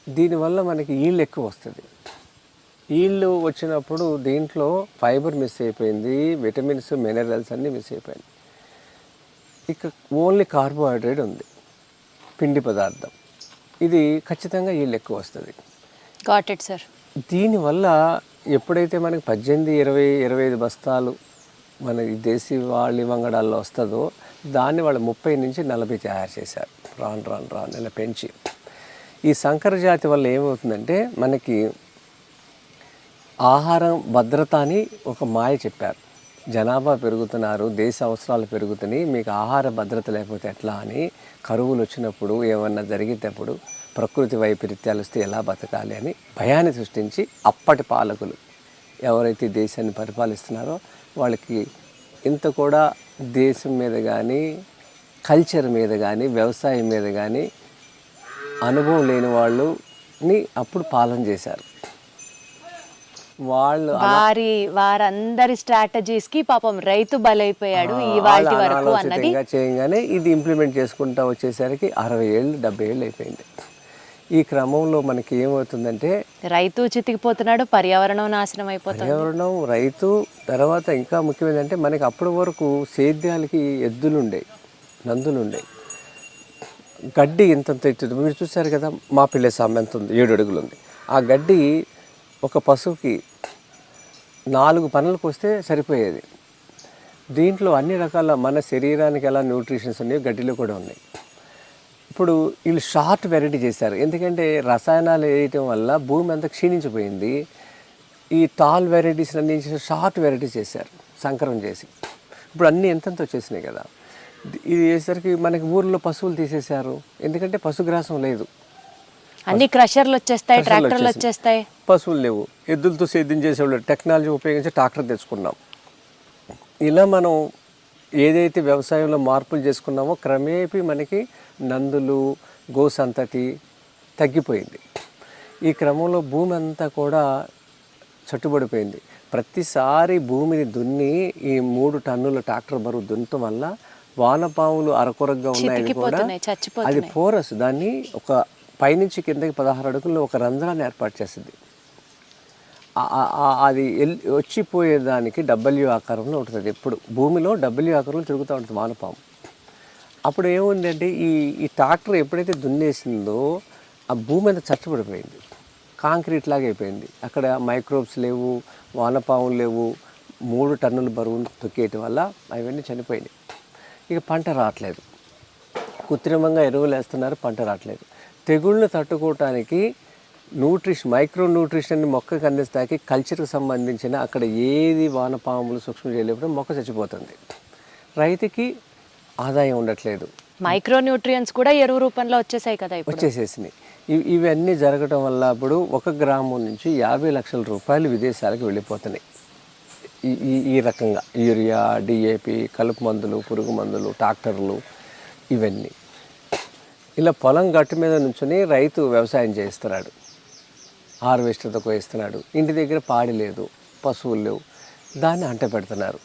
దీనివల్ల మనకి ఈళ్ళు ఎక్కువ వస్తుంది. ఈళ్ళు వచ్చినప్పుడు దీంట్లో ఫైబర్ మిస్ అయిపోయింది, విటమిన్స్ మినరల్స్ అన్నీ మిస్ అయిపోయింది. ఇక ఓన్లీ కార్బోహైడ్రేట్ ఉంది, పిండి పదార్థం. ఇది ఖచ్చితంగా ఈళ్ళు ఎక్కువ వస్తుంది. Got it sir. దీనివల్ల ఎప్పుడైతే మనకి 18, 20, 25 బస్తాలు మన ఈ దేశీ వాళ్ళి వంగడాల్లో వస్తుందో దాన్ని వాళ్ళు 30 నుంచి 40 తయారు చేశారు. రాను ఇలా పెంచి ఈ సంకర జాతి వల్ల ఏమవుతుందంటే మనకి ఆహారం భద్రత అని ఒక మాయ చెప్పారు. జనాభా పెరుగుతున్నారు, దేశ అవసరాలు పెరుగుతున్నాయి, మీకు ఆహార భద్రత లేకపోతే ఎట్లా అని కరువులు వచ్చినప్పుడు ఏమన్నా జరిగేటప్పుడు ప్రకృతి వైపరీత్యాలు వస్తే ఎలా బతకాలి అని భయాన్ని సృష్టించి అప్పటి పాలకులు ఎవరైతే దేశాన్ని పరిపాలిస్తున్నారో వాళ్ళకి ఇంత కూడా దేశం మీద కానీ కల్చర్ మీద కానీ వ్యవసాయం మీద కానీ అనుభవం లేని వాళ్ళని అప్పుడు పాలన చేశారు. వాళ్ళు వారందరి స్ట్రాటజీస్ కి పాపం రైతు బలైపోయాడు ఇవాల్టి వరకు అన్నది చేయగానే ఇది ఇంప్లిమెంట్ చేసుకుంటా వచ్చేసరికి 60 ఏళ్ళు 70 ఏళ్ళు అయిపోయింది. ఈ క్రమంలో మనకి ఏమవుతుందంటే రైతు చితికిపోతున్నాడు, పర్యావరణం నాశనం అయిపోతుంది. పర్యావరణం, రైతు, తర్వాత ఇంకా ముఖ్యమైనదంటే మనకి అప్పటి వరకు సేద్యాలకి ఎద్దులు ఉండేవి, నందులు ఉండేవి, గడ్డి ఇంతంత ఎత్తుంది. మీరు చూసారు కదా, మా పిల్లే సామె ఎంత ఉంది, 7 అడుగులు ఉంది. ఆ గడ్డి ఒక పశువుకి 4 పనులకు వస్తే సరిపోయేది. దీంట్లో అన్ని రకాల మన శరీరానికి ఎలా న్యూట్రిషన్స్ ఉన్నాయో గడ్డిలో కూడా ఉన్నాయి. ఇప్పుడు వీళ్ళు షార్ట్ వెరైటీ చేశారు, ఎందుకంటే రసాయనాలు వేయటం వల్ల భూమి అంతా క్షీణించిపోయింది. ఈ టాల్ వెరైటీస్ అన్ని షార్ట్ వెరైటీ చేశారు, సంకరం చేసి. ఇప్పుడు అన్నీ ఎంతంత వచ్చేసినాయి కదా. ఇది చేసరికి మనకి ఊర్లో పశువులు తీసేశారు, ఎందుకంటే పశుగ్రాసం లేదు. అన్ని క్రషర్లు వచ్చేస్తాయి, ట్రాక్టర్లు వచ్చేస్తాయి, పశువులు లేవు. ఎద్దులతో సేద్యం చేసేవాళ్ళు టెక్నాలజీ ఉపయోగించి ట్రాక్టర్ తెచ్చుకున్నాం. ఇలా మనం ఏదైతే వ్యవసాయంలో మార్పులు చేసుకున్నామో క్రమేపీ మనకి నందులు, గోసంతటి తగ్గిపోయింది. ఈ క్రమంలో భూమి అంతా కూడా చట్టుబడిపోయింది. ప్రతిసారి భూమిని దున్ని ఈ 3 టన్నుల ట్రాక్టర్ బరువు దున్నటం వల్ల వానపాములు అరకొరగా ఉన్నాయని కూడా అది పోరస్, దాన్ని ఒక పైనుంచి కిందకి 16 అడుగుల్లో ఒక రంధ్రాన్ని ఏర్పాటు చేస్తుంది. అది వచ్చిపోయేదానికి W ఆకారంలో ఉంటుంది. ఎప్పుడు భూమిలో W ఆకారంలో తిరుగుతూ ఉంటుంది వానపాము. అప్పుడు ఏముందంటే ఈ ట్రాక్టర్ ఎప్పుడైతే దున్నేసిందో ఆ భూమి అంతా చచ్చబడిపోయింది. కాంక్రీట్ లాగా అయిపోయింది. అక్కడ మైక్రోబ్స్ లేవు, వానపాములు లేవు. 3 టన్నుల బరువును తొక్కేయటం వల్ల అవన్నీ చనిపోయినాయి. ఇక పంట రావట్లేదు. కృత్రిమంగా ఎరువులు వేస్తున్నారు, పంట రావట్లేదు. తెగుళ్ళను తట్టుకోవటానికి మైక్రో న్యూట్రిషన్ మొక్కకు అందిస్తాకి కల్చర్కి సంబంధించిన అక్కడ ఏది వానపాములు సూక్ష్మజీవులు మొక్క చచ్చిపోతుంది. రైతుకి ఆదాయం ఉండట్లేదు. మైక్రో న్యూట్రియన్స్ కూడా ఎరువు రూపంలో వచ్చేసాయి కదా ఇప్పుడు. వచ్చేసేసినాయి. ఇవన్నీ జరగటం వల్ల ఇప్పుడు 1 గ్రామం నుంచి 50 లక్షల రూపాయలు విదేశాలకు వెళ్ళిపోతున్నాయి. ఈ రకంగా యూరియా, డిఏపి, కలుపు మందులు, పురుగు మందులు, ట్రాక్టర్లు ఇవన్నీ. ఇలా పొలం గట్టు మీద నుంచుని రైతు వ్యవసాయం చేస్తున్నాడు, హార్వెస్టర్తో కోయిస్తున్నాడు. ఇంటి దగ్గర పాడి లేదు, పశువులు లేవు, దాన్ని అంట పెడుతున్నారు.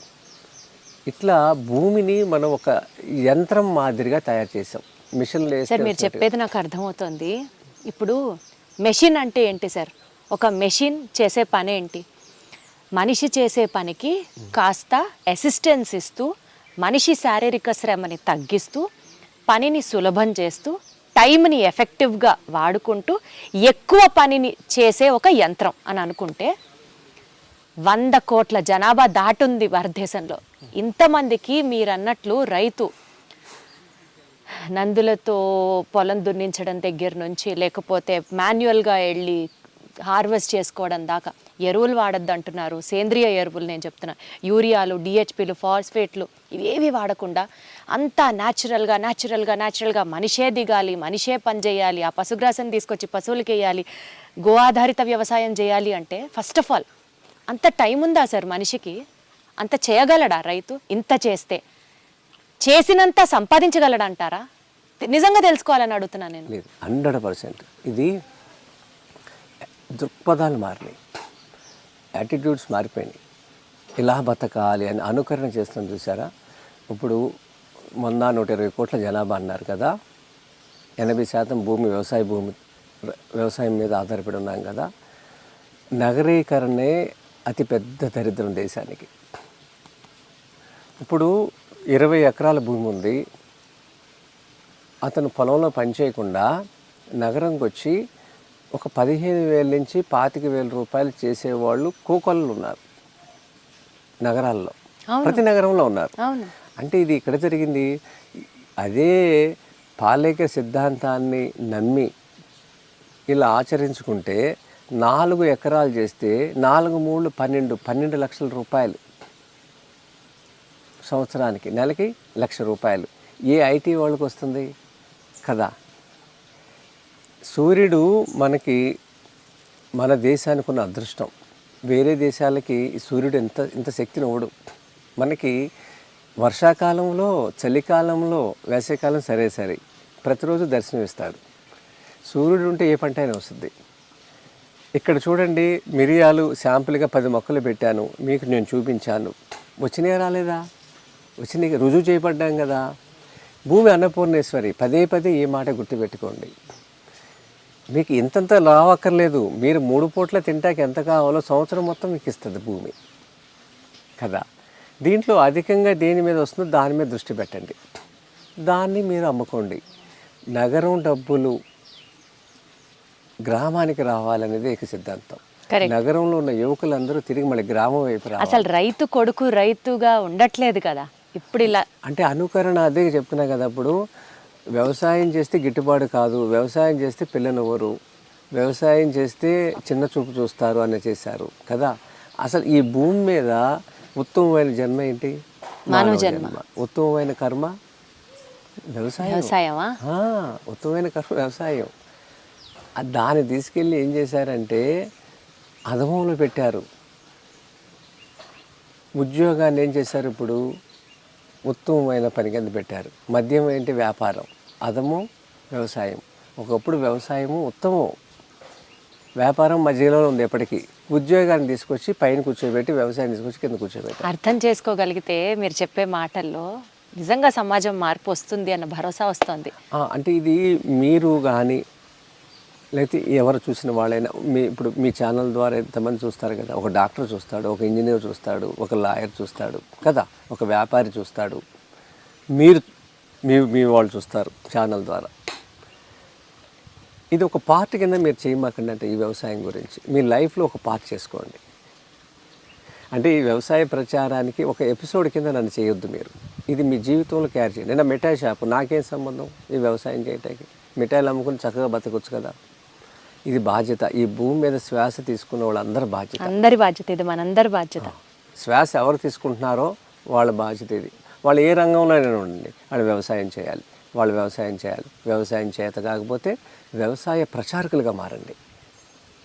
ఇట్లా భూమిని మనం ఒక యంత్రం మాదిరిగా తయారు చేసాం. మిషన్లు సార్ మీరు చెప్పేది నాకు అర్థమవుతుంది. ఇప్పుడు మెషిన్ అంటే ఏంటి సార్? ఒక మెషిన్ చేసే పని ఏంటి? మనిషి చేసే పనికి కాస్త అసిస్టెన్స్ ఇస్తూ, మనిషి శారీరక శ్రమని తగ్గిస్తూ, పనిని సులభం చేస్తూ, టైంని ఎఫెక్టివ్గా వాడుకుంటూ ఎక్కువ పనిని చేసే ఒక యంత్రం అని అనుకుంటే 100 కోట్ల జనాభా దాటుంది భారతదేశంలో. ఇంతమందికి మీరు అన్నట్లు రైతు నందులతో పొలం దున్నించడం దగ్గర నుంచి, లేకపోతే మాన్యువల్గా వెళ్ళి హార్వెస్ట్ చేసుకోవడం దాకా ఎరువులు వాడద్దు అంటున్నారు. సేంద్రియ ఎరువులు నేను చెప్తున్నా, యూరియాలు, డిహెచ్పిలు, ఫాస్ఫేట్లు ఇవేవి వాడకుండా అంతా న్యాచురల్గా మనిషే దిగాలి, మనిషే పని చేయాలి, ఆ పశుగ్రాసం తీసుకొచ్చి పశువులకి వేయాలి, గో ఆధారిత వ్యవసాయం చేయాలి అంటే ఫస్ట్ ఆఫ్ ఆల్ అంత టైం ఉందా సార్ మనిషికి? అంత చేయగలడా రైతు? ఇంత చేసినంత సంపాదించగలడా అంటారా? నిజంగా తెలుసుకోవాలని అడుగుతున్నాను నేను. లేదు, 100%. ఇది దృక్పథాలు మారినాయి, యాటిట్యూడ్స్ మారిపోయినాయి. ఇలా బతకాలి అని అనుకరణ చేస్తాం చూసారా. ఇప్పుడు 120 కోట్ల జనాభా అన్నారు కదా, 80% భూమి వ్యవసాయం మీద ఆధారపడి ఉన్నాం కదా. నగరీకరణే అతిపెద్ద దరిద్రం దేశానికి. ఇప్పుడు 20 ఎకరాల భూమి ఉంది, అతను పొలంలో పనిచేయకుండా నగరంకి వచ్చి ఒక 15,000 నుంచి 25,000 రూపాయలు చేసేవాళ్ళు కోకొల్లు ఉన్నారు నగరాల్లో. ప్రతి నగరంలో ఉన్నారు. అంటే ఇది ఇక్కడ జరిగింది. అదే పాలేక సిద్ధాంతాన్ని నమ్మి ఇలా ఆచరించుకుంటే 4 ఎకరాలు చేస్తే 4 3 12 లక్షల రూపాయలు సంవత్సరానికి, నెలకి 1,00,000 రూపాయలు ఏ ఐటీ వాళ్ళకి వస్తుంది కదా. సూర్యుడు మన దేశానికి ఉన్న అదృష్టం. వేరే దేశాలకి సూర్యుడు ఇంత శక్తిని ఇవ్వడు. మనకి వర్షాకాలంలో, చలికాలంలో, వేసవికాలం సరే ప్రతిరోజు దర్శనమిస్తాడు. సూర్యుడు ఉంటే ఏ పంట అయినా వస్తుంది. ఇక్కడ చూడండి, మిరియాలు శాంపుల్గా 10 మొక్కలు పెట్టాను, మీకు నేను చూపించాను. వచ్చినాయా రాలేదా? వచ్చినాయి, రుజువు చేయబడ్డాం కదా. భూమి అన్నపూర్ణేశ్వరి. పదే ఈ మాట గుర్తుపెట్టుకోండి. మీకు ఇంతంత రావక్కర్లేదు. మీరు 3 పూట్ల తింటాకి ఎంత కావాలో సంవత్సరం మొత్తం మీకు ఇస్తుంది భూమి కదా. దీంట్లో అధికంగా దేని మీద వస్తుందో దాని మీద దృష్టి పెట్టండి, దాన్ని మీరు అమ్ముకోండి. నగరం డబ్బులు గ్రామానికి రావాలనేది ఏక సిద్ధాంతం. నగరంలో ఉన్న యువకులందరూ తిరిగి మళ్ళీ గ్రామం వైపు రావాలి. అసలు రైతు కొడుకు రైతుగా ఉండట్లేదు కదా ఇప్పుడు. ఇలా అంటే అనుకరణ, అదే చెప్తున్నా కదా. అప్పుడు వ్యవసాయం చేస్తే గిట్టుబాటు కాదు, వ్యవసాయం చేస్తే పిల్లనివ్వరు, వ్యవసాయం చేస్తే చిన్న చూపు చూస్తారు అని చేశారు కదా. అసలు ఈ భూమి మీద ఉత్తమమైన జన్మ ఏంటి? మానవ జన్మ. ఉత్తమమైన కర్మ వ్యవసాయమా? ఉత్తమమైన కర్మ వ్యవసాయం. దాన్ని తీసుకెళ్ళి ఏం చేశారంటే అధమంలో పెట్టారు. ఉద్యోగాన్ని ఏం చేశారు? ఇప్పుడు ఉత్తమమైన పని కింద పెట్టారు. మద్యం ఏంటి? వ్యాపారం. అధము వ్యవసాయం. ఒకప్పుడు వ్యవసాయము ఉత్తమం, వ్యాపారం మధ్యలో ఉంది. ఎప్పటికీ ఉద్యోగాన్ని తీసుకొచ్చి పైన కూర్చోబెట్టి, వ్యవసాయం తీసుకొచ్చి కింద కూర్చోబెట్టి. అర్థం చేసుకోగలిగితే మీరు చెప్పే మాటల్లో నిజంగా సమాజం మార్పు వస్తుంది అన్న భరోసా వస్తుంది. అంటే ఇది మీరు కానీ లేకపోతే ఎవరు చూసిన వాళ్ళైనా, ఇప్పుడు మీ ఛానల్ ద్వారా ఎంతమంది చూస్తారు కదా. ఒక డాక్టర్ చూస్తాడు, ఒక ఇంజనీర్ చూస్తాడు, ఒక లాయర్ చూస్తాడు కదా, ఒక వ్యాపారి చూస్తాడు, మీ వాళ్ళు చూస్తారు ఛానల్ ద్వారా. ఇది ఒక పార్ట్ కింద మీరు చేయమాకండి, అంటే ఈ వ్యవసాయం గురించి మీ లైఫ్లో ఒక పార్ట్ చేసుకోండి. అంటే ఈ వ్యవసాయ ప్రచారానికి ఒక ఎపిసోడ్ కింద నన్ను చేయొద్దు మీరు. ఇది మీ జీవితంలో క్యారీ చేయండి. నేను మిఠాయి షాపు, నాకేం సంబంధం ఈ వ్యవసాయం చేయటానికి? మిఠాయిలు అమ్ముకుని చక్కగా బతకొచ్చు కదా. ఇది బాధ్యత. ఈ భూమి మీద శ్వాస తీసుకున్న వాళ్ళందరి బాధ్యత. అందరి బాధ్యత ఇది, మనందరి బాధ్యత. శ్వాస ఎవరు తీసుకుంటున్నారో వాళ్ళ బాధ్యత ఇది. వాళ్ళు ఏ రంగంలోనే ఉండండి, వాళ్ళు వ్యవసాయం చేయాలి. వాళ్ళు వ్యవసాయం చేయాలి. వ్యవసాయం చేత కాకపోతే వ్యవసాయ ప్రచారకులుగా మారండి.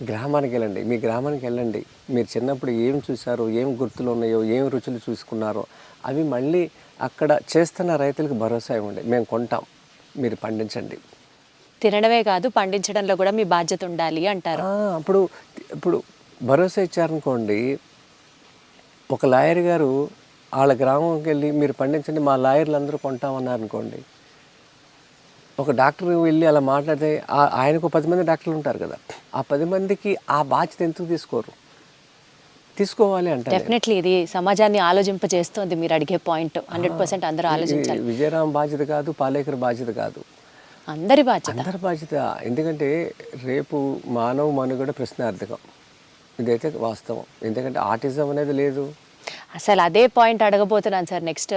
గ్రామానికి వెళ్ళండి. మీ గ్రామానికి వెళ్ళండి. మీరు చిన్నప్పుడు ఏం చూసారో, ఏం గుర్తులు ఉన్నాయో, ఏం రుచులు చూసుకున్నారో అవి మళ్ళీ అక్కడ చేస్తున్న రైతులకు భరోసా ఇవ్వండి. మేము కొంటాం, మీరు పండించండి. తినడమే కాదు, పండించడంలో కూడా మీ బాధ్యత ఉండాలి అంటారు. ఇప్పుడు భరోసా ఇచ్చారనుకోండి, ఒక లాయర్ గారు వాళ్ళ గ్రామంకి వెళ్ళి మీరు పండించండి, మా లాయర్లు అందరూ కొంటామన్నారు అనుకోండి. ఒక డాక్టర్ వెళ్ళి అలా మాట్లాడితే ఆయనకు 10 మంది డాక్టర్లు ఉంటారు కదా, ఆ 10 మందికి ఆ బాధ్యత ఎందుకు తీసుకోరు? తీసుకోవాలి అంటే డెఫినెట్లీ ఇది సమాజాన్ని ఆలోచింపజేస్తోంది మీరు అడిగే పాయింట్. 100% అందరూ ఆలోచించాలి. విజయరామ్ బాధ్యత కాదు, పాలేకర్ బాధ్యత కాదు, అందరి బాధ్యత. అందరి బాధ్యత. ఎందుకంటే రేపు మానవ మనుగడ ప్రశ్నార్థకం. ఇదైతే వాస్తవం. ఎందుకంటే ఆటిజం అనేది లేదు. అసలు అదే పాయింట్ అడగబోతున్నాను sir. Next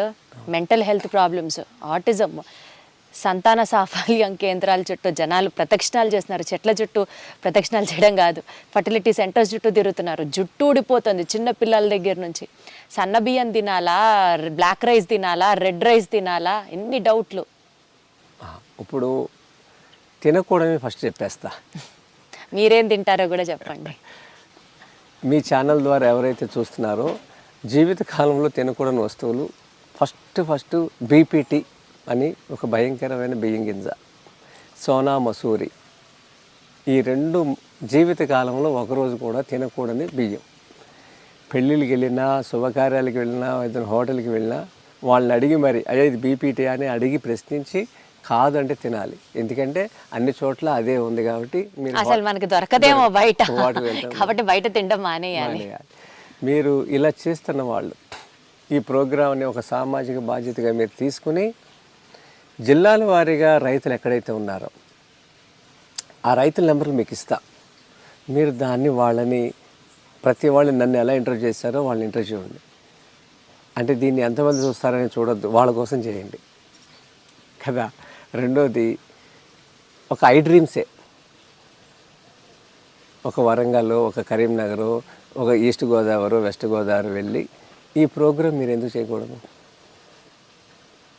mental health problems, autism, సంతాన సాఫల్యం కేంద్రాల చుట్టూ జనాలు ప్రదక్షిణాలు చేస్తున్నారు. చెట్ల చుట్టూ ప్రదక్షిణాలు చేయడం కాదు, ఫర్టిలిటీ సెంటర్స్ చుట్టూ తిరుగుతున్నారు. జుట్టు ఊడిపోతుంది చిన్న పిల్లల దగ్గర నుంచి. సన్న బియ్యం తినాలా, బ్లాక్ రైస్ తినాలా, రెడ్ రైస్ తినాలా, ఎన్ని డౌట్లు. ఇప్పుడు తినకూడదని ఫస్ట్ చెప్పేస్తా. మీరేం తింటారో కూడా చెప్పండి. మీ ఛానల్ ద్వారా ఎవరైతే చూస్తున్నారో జీవితకాలంలో తినకూడని వస్తువులు ఫస్ట్ బీపీటీ అని ఒక భయంకరమైన బియ్యం గింజ, సోనా మసూరి, ఈ 2 జీవితకాలంలో ఒకరోజు కూడా తినకూడని బియ్యం. పెళ్ళిళ్ళకి వెళ్ళినా, శుభకార్యాలకు వెళ్ళినా, ఏదైనా హోటల్కి వెళ్ళినా వాళ్ళని అడిగి మరి అయ్యా ఇది బీపీటీ అని అడిగి ప్రశ్నించి కాదు అంటే తినాలి. ఎందుకంటే అన్ని చోట్ల అదే ఉంది కాబట్టి అసలు మనకి దొరకదేమో బయట, కాబట్టి బయట తినడం మానేయాలి. మీరు ఇలా చేస్తున్న వాళ్ళు ఈ ప్రోగ్రామ్ని ఒక సామాజిక బాధ్యతగా మీరు తీసుకుని జిల్లాల వారీగా రైతులు ఎక్కడైతే ఉన్నారో ఆ రైతుల నెంబర్లు మీకు ఇస్తా. మీరు దాన్ని వాళ్ళని ప్రతి వాళ్ళని నన్ను ఎలా ఇంటర్వ్యూ చేస్తారో వాళ్ళని ఇంటర్వ్యూ చేయండి. అంటే దీన్ని ఎంతమంది చూస్తారని చూడొద్దు, వాళ్ళ కోసం చేయండి కదా. రెండోది ఒక ఐ డ్రీమ్సే, ఒక వరంగల్, ఒక కరీంనగర్, ఒక ఈస్ట్ గోదావరి, వెస్ట్ గోదావరి వెళ్ళి ఈ ప్రోగ్రాం మీరు ఎందుకు చేయకూడదు?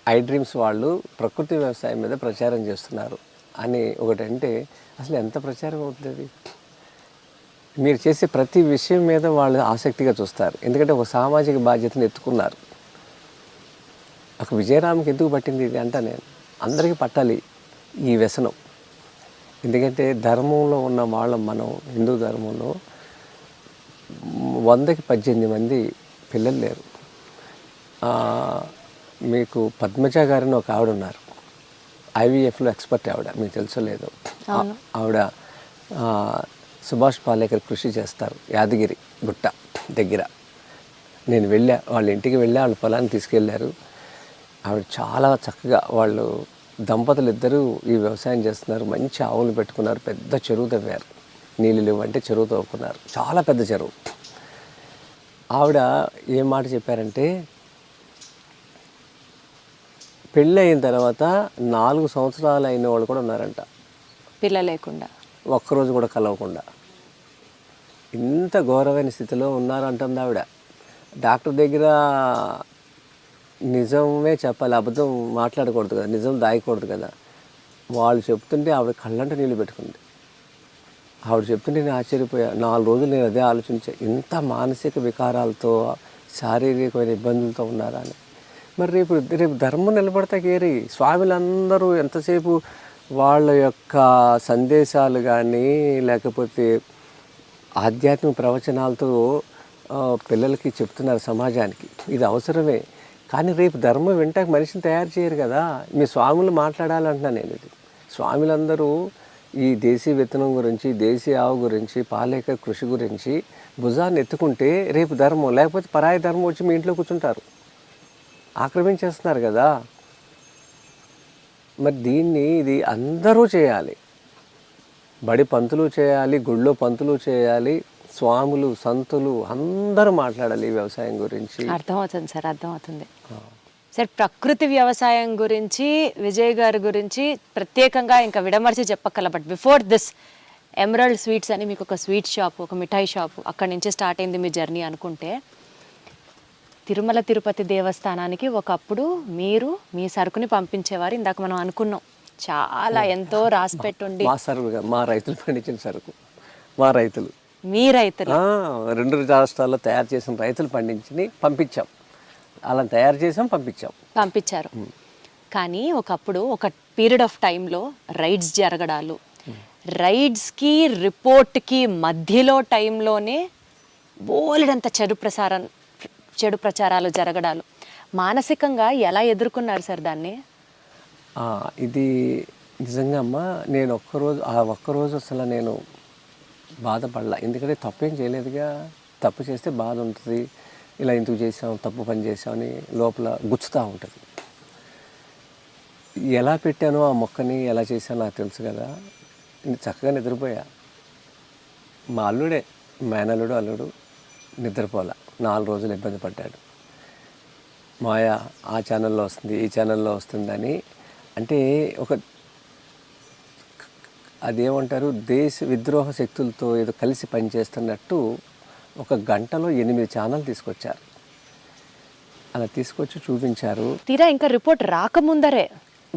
ఐ డ్రీమ్స్ వాళ్ళు ప్రకృతి వ్యవసాయం మీద ప్రచారం చేస్తున్నారు అని ఒకటంటే అసలు ఎంత ప్రచారం అవుతుంది? మీరు చేసే ప్రతి విషయం మీద వాళ్ళు ఆసక్తిగా చూస్తారు. ఎందుకంటే ఒక సామాజిక బాధ్యతను ఎత్తుకున్నారు. ఒక విజయరామ్కి ఎందుకు పట్టింది ఇది అంట, నేను అందరికీ పట్టాలి ఈ వ్యసనం. ఎందుకంటే ధర్మంలో ఉన్న వాళ్ళం మనం, హిందూ ధర్మంలో 100కి 18 మంది పిల్లలు లేరు. మీకు పద్మజ గారిని ఒక ఆవిడ ఉన్నారు, ఐవీఎఫ్లో ఎక్స్పర్ట్ ఆవిడ, మీకు తెలుసో లేదో. ఆవిడ సుభాష్ పాలేకర్ కృషి చేస్తారు యాదగిరి గుట్ట దగ్గర. నేను వెళ్ళా, వాళ్ళ ఇంటికి వెళ్ళా, వాళ్ళ పొలాన్ని తీసుకెళ్ళారు. ఆవిడ చాలా చక్కగా, వాళ్ళు దంపతులు ఇద్దరు ఈ వ్యవసాయం చేస్తున్నారు. మంచి ఆవులు పెట్టుకున్నారు, పెద్ద చెరువు తవ్వారు. నీళ్ళు లేవంటే చెరువు తవ్వుకున్నారు, చాలా పెద్ద చెరువు. ఆవిడ ఏం మాట చెప్పారంటే, పెళ్ళి అయిన తర్వాత 4 సంవత్సరాలు అయిన వాళ్ళు కూడా ఉన్నారంట పిల్ల లేకుండా, ఒక్కరోజు కూడా కలవకుండా. ఇంత ఘోరమైన స్థితిలో ఉన్నారంటుంది ఆవిడ. డాక్టర్ దగ్గర నిజమే చెప్పాలి, అబద్ధం మాట్లాడకూడదు కదా, నిజం దాయకూడదు కదా. వాళ్ళు చెప్తుంటే ఆవిడ కళ్ళంట నీళ్ళు పెట్టుకుంది. ఆవిడ చెప్తుంటే నేను ఆశ్చర్యపోయా. 4 రోజులు నేను అదే ఆలోచించా, ఇంత మానసిక వికారాలతో, శారీరకమైన ఇబ్బందులతో ఉన్నారా అని. మరి రేపు ధర్మం నిలబడతాకేరి స్వాములందరూ ఎంతసేపు వాళ్ళ యొక్క సందేశాలు కానీ లేకపోతే ఆధ్యాత్మిక ప్రవచనాలతో పిల్లలకి చెప్తున్నారు సమాజానికి. ఇది అవసరమే, కానీ రేపు ధర్మం వెంటనే మనిషిని తయారు చేయరు కదా. మీ స్వాములు మాట్లాడాలంటున్నా నేను. ఇది స్వాములందరూ ఈ దేశీ విత్తనం గురించి, దేశీ ఆవు గురించి, పాలేకర్ కృషి గురించి భుజాన్ని ఎత్తుకుంటే రేపు ధర్మం, లేకపోతే పరాయి ధర్మం వచ్చి మీ ఇంట్లో కూర్చుంటారు, ఆక్రమించేస్తున్నారు కదా. మరి ఇది అందరూ చేయాలి. బడి పంతులు చేయాలి, గుళ్ళో పంతులు చేయాలి, స్వాములు సంతులు అందరూ మాట్లాడాలి ఈ వ్యవసాయం గురించి. అర్థమవుతుంది సార్, అర్థమవుతుంది సార్. ప్రకృతి వ్యవసాయం గురించి విజయ్ గారి గురించి ప్రత్యేకంగా ఇంకా విడమర్చి చెప్పక్కల. But before this, emerald sweets అని మీకు ఒక స్వీట్ షాప్, ఒక మిఠాయి షాప్, అక్కడి నుంచి స్టార్ట్ అయింది మీ జర్నీ అనుకుంటే, తిరుమల తిరుపతి దేవస్థానానికి ఒకప్పుడు మీరు మీ సరుకుని పంపించేవారు. ఇందాక మనం అనుకున్నాం, చాలా ఎంతో రాసి పెట్టుండి. మా సరుకు, మా రైతులు పండించిన సరుకు, మా రైతులు, మీ రైతులు 2 రాష్ట్రాల్లో తయారు చేసిన రైతులు పండించి పంపించాం. అలా తయారు చేసాం, పంపించారు. కానీ ఒకప్పుడు ఒక పీరియడ్ ఆఫ్ టైంలో రైడ్స్ జరగడాలు, రైడ్స్కి రిపోర్ట్కి మధ్యలో టైంలోనే బోలెడంత చెడు ప్రచారాలు జరగడాలు, మానసికంగా ఎలా ఎదుర్కొన్నారు సార్ దాన్ని? ఇది నిజంగా అమ్మా, నేను ఒక్కరోజు అసలు నేను బాధపడలా. ఎందుకంటే తప్పేం చేయలేదుగా. తప్పు చేస్తే బాధ ఉంటుంది, ఇలా ఎందుకు చేసాం, తప్పు పని చేసామని లోపల గుచ్చుతూ ఉంటుంది. ఎలా పెట్టానో ఆ మొక్కని, ఎలా చేశానో నాకు తెలుసు కదా. చక్కగా నిద్రపోయా. మా అల్లుడే, మేనల్లుడు అల్లుడు నిద్రపోలా. 4 రోజులు ఇబ్బంది పడ్డాడు. మాయా ఆ ఛానల్లో వస్తుంది, ఈ ఛానల్లో వస్తుందని. అంటే అదేమంటారు, దేశ విద్రోహ శక్తులతో ఏదో కలిసి పనిచేస్తున్నట్టు 1 గంటలో 8 ఛానల్ తీసుకొచ్చారు. అలా తీసుకొచ్చి చూపించారు. తీరా ఇంకా రిపోర్ట్ రాకముందరే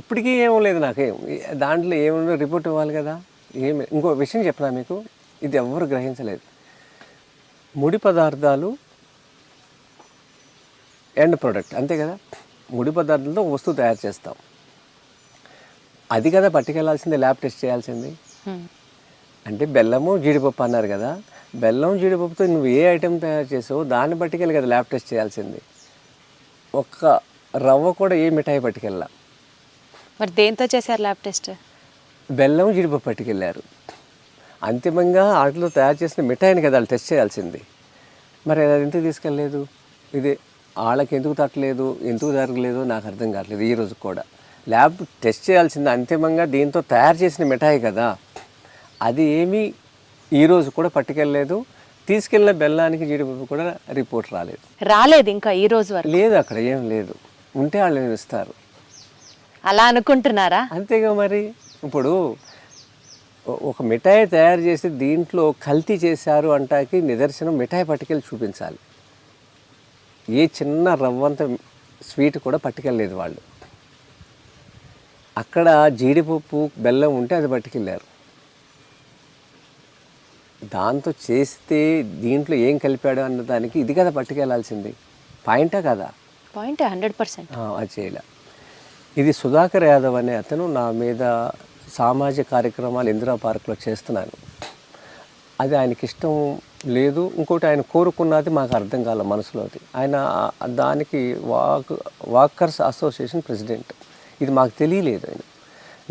ఇప్పటికీ ఏమో లేదు నాకేం, దాంట్లో ఏమన్నా రిపోర్ట్ ఇవ్వాలి కదా. ఇంకో విషయం చెప్పినా మీకు, ఇది ఎవ్వరు గ్రహించలేదు. ముడి పదార్థాలు ఎండ్ ప్రోడక్ట్ అంతే కదా. ముడి పదార్థాలతో వస్తువు తయారు చేస్తాం, అది కదా పట్టుకెళ్లాల్సింది, ల్యాబ్ టెస్ట్ చేయాల్సింది. అంటే బెల్లము జీడిపప్పు అన్నారు కదా, బెల్లం జీడిపప్పుతో నువ్వు ఏ ఐటెం తయారు చేసావో దాన్ని పట్టుకెళ్ళి కదా ల్యాబ్ టెస్ట్ చేయాల్సింది. ఒక్క రవ్వ కూడా ఏ మిఠాయి పట్టుకెళ్ళా. మరి దేంతో చేశారు ల్యాబ్ టెస్ట్? బెల్లం జీడిపప్పు పట్టుకెళ్ళారు. అంతిమంగా వాటిలో తయారు చేసిన మిఠాయిని కదా వాళ్ళు టెస్ట్ చేయాల్సింది. మరి అది ఎందుకు తీసుకెళ్ళలేదు? ఇది వాళ్ళకి ఎందుకు తట్టలేదు, ఎందుకు జరగలేదు నాకు అర్థం కావట్లేదు. ఈ రోజు కూడా ల్యాబ్ టెస్ట్ చేయాల్సింది అంతిమంగా దీంతో తయారు చేసిన మిఠాయి కదా. అది ఏమీ ఈరోజు కూడా పట్టుకెళ్ళలేదు. తీసుకెళ్ళిన బెల్లానికి జీడిపప్పు కూడా రిపోర్ట్ రాలేదు. ఇంకా ఈ రోజు వరకు లేదు, అక్కడ ఏం లేదు. ఉంటే వాళ్ళు ఇస్తారు. అలా అనుకుంటున్నారా? అంతేగా మరి. ఇప్పుడు ఒక మిఠాయి తయారు చేసి దీంట్లో కల్తీ చేశారు అంటాకి నిదర్శనం మిఠాయి పట్టుకెళ్ళి చూపించాలి. ఏ చిన్న రవ్వంత స్వీట్ కూడా పట్టుకెళ్ళలేదు వాళ్ళు. అక్కడ జీడిపప్పు బెల్లం ఉంటే అది పట్టుకెళ్ళారు. దాంతో చేస్తే దీంట్లో ఏం కలిపాడు అన్న దానికి ఇది కదా పట్టుకెళ్లాల్సింది. పాయింటా కదా? పాయింటే 100%. అది చేయలే. ఇది సుధాకర్ యాదవ్ అనే అతను నా మీద సామాజిక కార్యక్రమాలు ఇందిరా పార్క్లో చేస్తున్నాను, అది ఆయనకి ఇష్టం లేదు. ఇంకోటి ఆయన కోరుకున్నది మాకు అర్థం కాల మనసులోది. ఆయన దానికి వాకర్స్ అసోసియేషన్ ప్రెసిడెంట్. ఇది మాకు తెలియలేదు.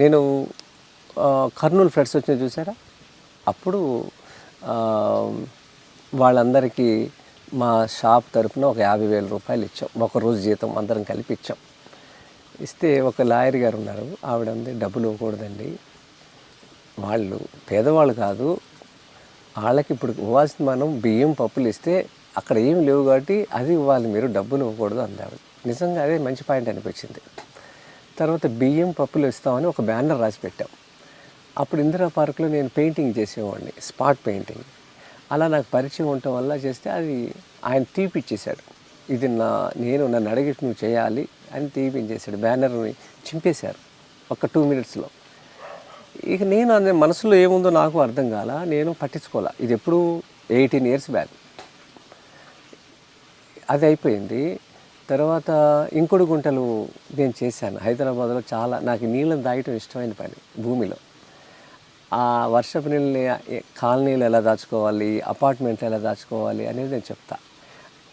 నేను కర్నూలు ఫ్లడ్స్ వచ్చిన చూసారా, అప్పుడు వాళ్ళందరికీ మా షాప్ తరఫున ఒక 50,000 రూపాయలు ఇచ్చాం. ఒకరోజు జీతం అందరం కలిపి ఇచ్చాం. ఇస్తే ఒక లాయర్ గారు ఉన్నారు, ఆవిడ ఉంది, డబ్బులు ఇవ్వకూడదండి, వాళ్ళు పేదవాళ్ళు కాదు, వాళ్ళకి ఇప్పుడు ఇవ్వాల్సింది మనం బియ్యం పప్పులు ఇస్తే అక్కడ ఏమి లేవు కాబట్టి అది ఇవ్వాలి, మీరు డబ్బులు ఇవ్వకూడదు అంది ఆవిడ. నిజంగా అదే మంచి పాయింట్ అనిపించింది. తర్వాత బియ్యం పప్పులు ఇస్తామని ఒక బ్యానర్ రాసి పెట్టాం. అప్పుడు ఇందిరా పార్క్లో నేను పెయింటింగ్ చేసేవాడిని, స్పాట్ పెయింటింగ్. అలా నాకు పరిచయం ఉండటం వల్ల చేస్తే అది ఆయన తీపిచ్చేశాడు. ఇది నన్ను అడిగి నువ్వు చేయాలి అని తీపించేశాడు. బ్యానర్ని చింపేశారు ఒక 2 మినిట్స్లో. ఇక నేను అదే మనసులో ఏముందో నాకు అర్థం కాల, నేను పట్టించుకోలే. ఇది ఎప్పుడు 18 years బ్యాక్ అది అయిపోయింది. తర్వాత ఇంకుడు గుంటలు నేను చేశాను హైదరాబాద్లో. చాలా నాకు నీళ్ళని దాయటం ఇష్టమైన పని. భూమిలో ఆ వర్షపు నీళ్ళని కాలనీలు ఎలా దాచుకోవాలి, అపార్ట్మెంట్లు ఎలా దాచుకోవాలి అనేది నేను చెప్తా.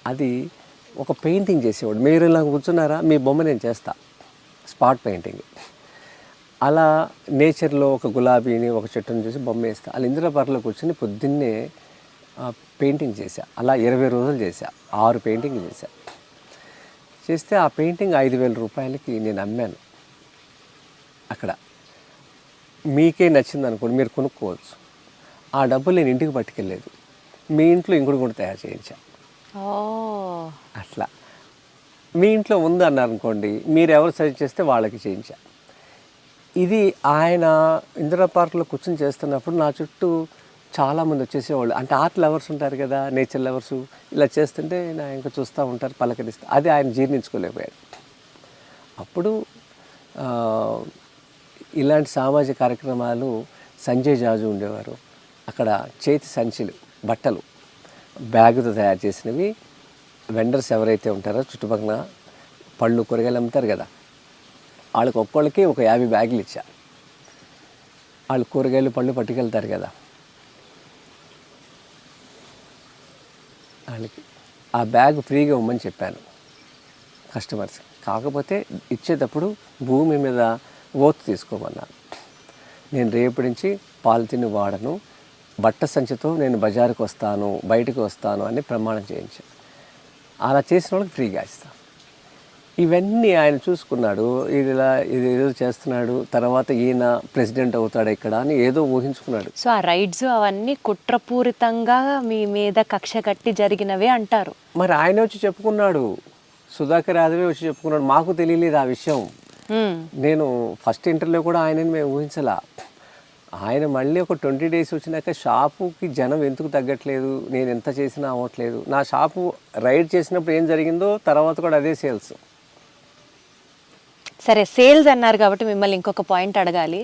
అది ఒక పెయింటింగ్ చేసేవాడు. మీరు ఇలా కూర్చున్నారా, మీ బొమ్మ నేను చేస్తా, స్పాట్ పెయింటింగ్. అలా నేచర్లో ఒక గులాబీని ఒక చెట్టుని చూసి బొమ్మ వేస్తా. అలా ఇందిరా పార్క్లో కూర్చొని పొద్దున్నే పెయింటింగ్ చేశా. అలా 20 రోజులు చేశా, 6 పెయింటింగ్లు చేశా. చేస్తే ఆ పెయింటింగ్ 5,000 రూపాయలకి నేను అమ్మాను. అక్కడ మీకే నచ్చింది అనుకోండి, మీరు కొనుక్కోవచ్చు. ఆ డబ్బులు నేను ఇంటికి పట్టుకెళ్ళలేదు, మీ ఇంట్లో ఇంకుడు కూడా తయారు చేయించా. ఓ అట్లా మీ ఇంట్లో ఉంది అన్నారు అనుకోండి, మీరు ఎవరు సజెస్ట్ చేస్తే వాళ్ళకి చేయించా. ఇది ఆయన ఇందిరా పార్క్లో కూర్చొని చేస్తున్నప్పుడు నా చుట్టూ చాలామంది వచ్చేసేవాళ్ళు. అంటే ఆర్ట్ లవర్స్ ఉంటారు కదా, నేచర్ లవర్స్. ఇలా చేస్తుంటే నా ఇంకా చూస్తూ ఉంటారు, పలకరిస్తూ. అది ఆయన జీర్ణించుకోలేకపోయాడు. అప్పుడు ఇలాంటి సామాజిక కార్యక్రమాలు సంజయ్ జాజు ఉండేవారు. అక్కడ చేతి సంచులు, బట్టలు, బ్యాగుతో తయారు చేసినవి వెండర్స్ ఎవరైతే ఉంటారో చుట్టుపక్కల పళ్ళు కూరగాయలు అమ్ముతారు కదా, వాళ్ళకి ఒక్కొక్కరికి ఒక 50 బ్యాగులు ఇచ్చా. వాళ్ళు కూరగాయలు పళ్ళు పట్టుకెళ్తారు కదా, వాళ్ళకి ఆ బ్యాగ్ ఫ్రీగా ఇవ్వమని చెప్పాను కస్టమర్స్. కాకపోతే ఇచ్చేటప్పుడు భూమి మీద ఓత్ తీసుకోమన్నాను. నేను రేపటి నుంచి పాలిథిన్ వాడను, బట్ట సంచితో నేను బజారుకు వస్తాను, బయటకు వస్తాను అని ప్రమాణం చేయించాను. అలా చేసిన వాళ్ళకి ఫ్రీగా ఇస్తాను. ఇవన్నీ ఆయన చూసుకున్నాడు. ఇది ఏదో చేస్తున్నాడు, తర్వాత ఈయన ప్రెసిడెంట్ అవుతాడు ఇక్కడ అని ఏదో ఊహించుకున్నాడు. సో ఆ రైడ్స్ అవన్నీ కుట్రపూరితంగా మీ మీద కక్ష కట్టి జరిగినవే అంటారు. మరి ఆయన వచ్చి చెప్పుకున్నాడు, సుధాకర్ యాదవే వచ్చి చెప్పుకున్నాడు. మాకు తెలియలేదు ఆ విషయం. నేను ఫస్ట్ ఇంటర్వ్యూలో కూడా ఆయనని మేము ఊహించలా. ఆయన మళ్ళీ ఒక 20 days వచ్చినాక షాపుకి జనం ఎందుకు తగ్గట్లేదు, నేను ఎంత చేసినా అవ్వట్లేదు. నా షాపు రైడ్ చేసినప్పుడు ఏం జరిగిందో తర్వాత కూడా అదే సేల్స్. సరే, సేల్స్ అన్నారు కాబట్టి మిమ్మల్ని ఇంకొక పాయింట్ అడగాలి.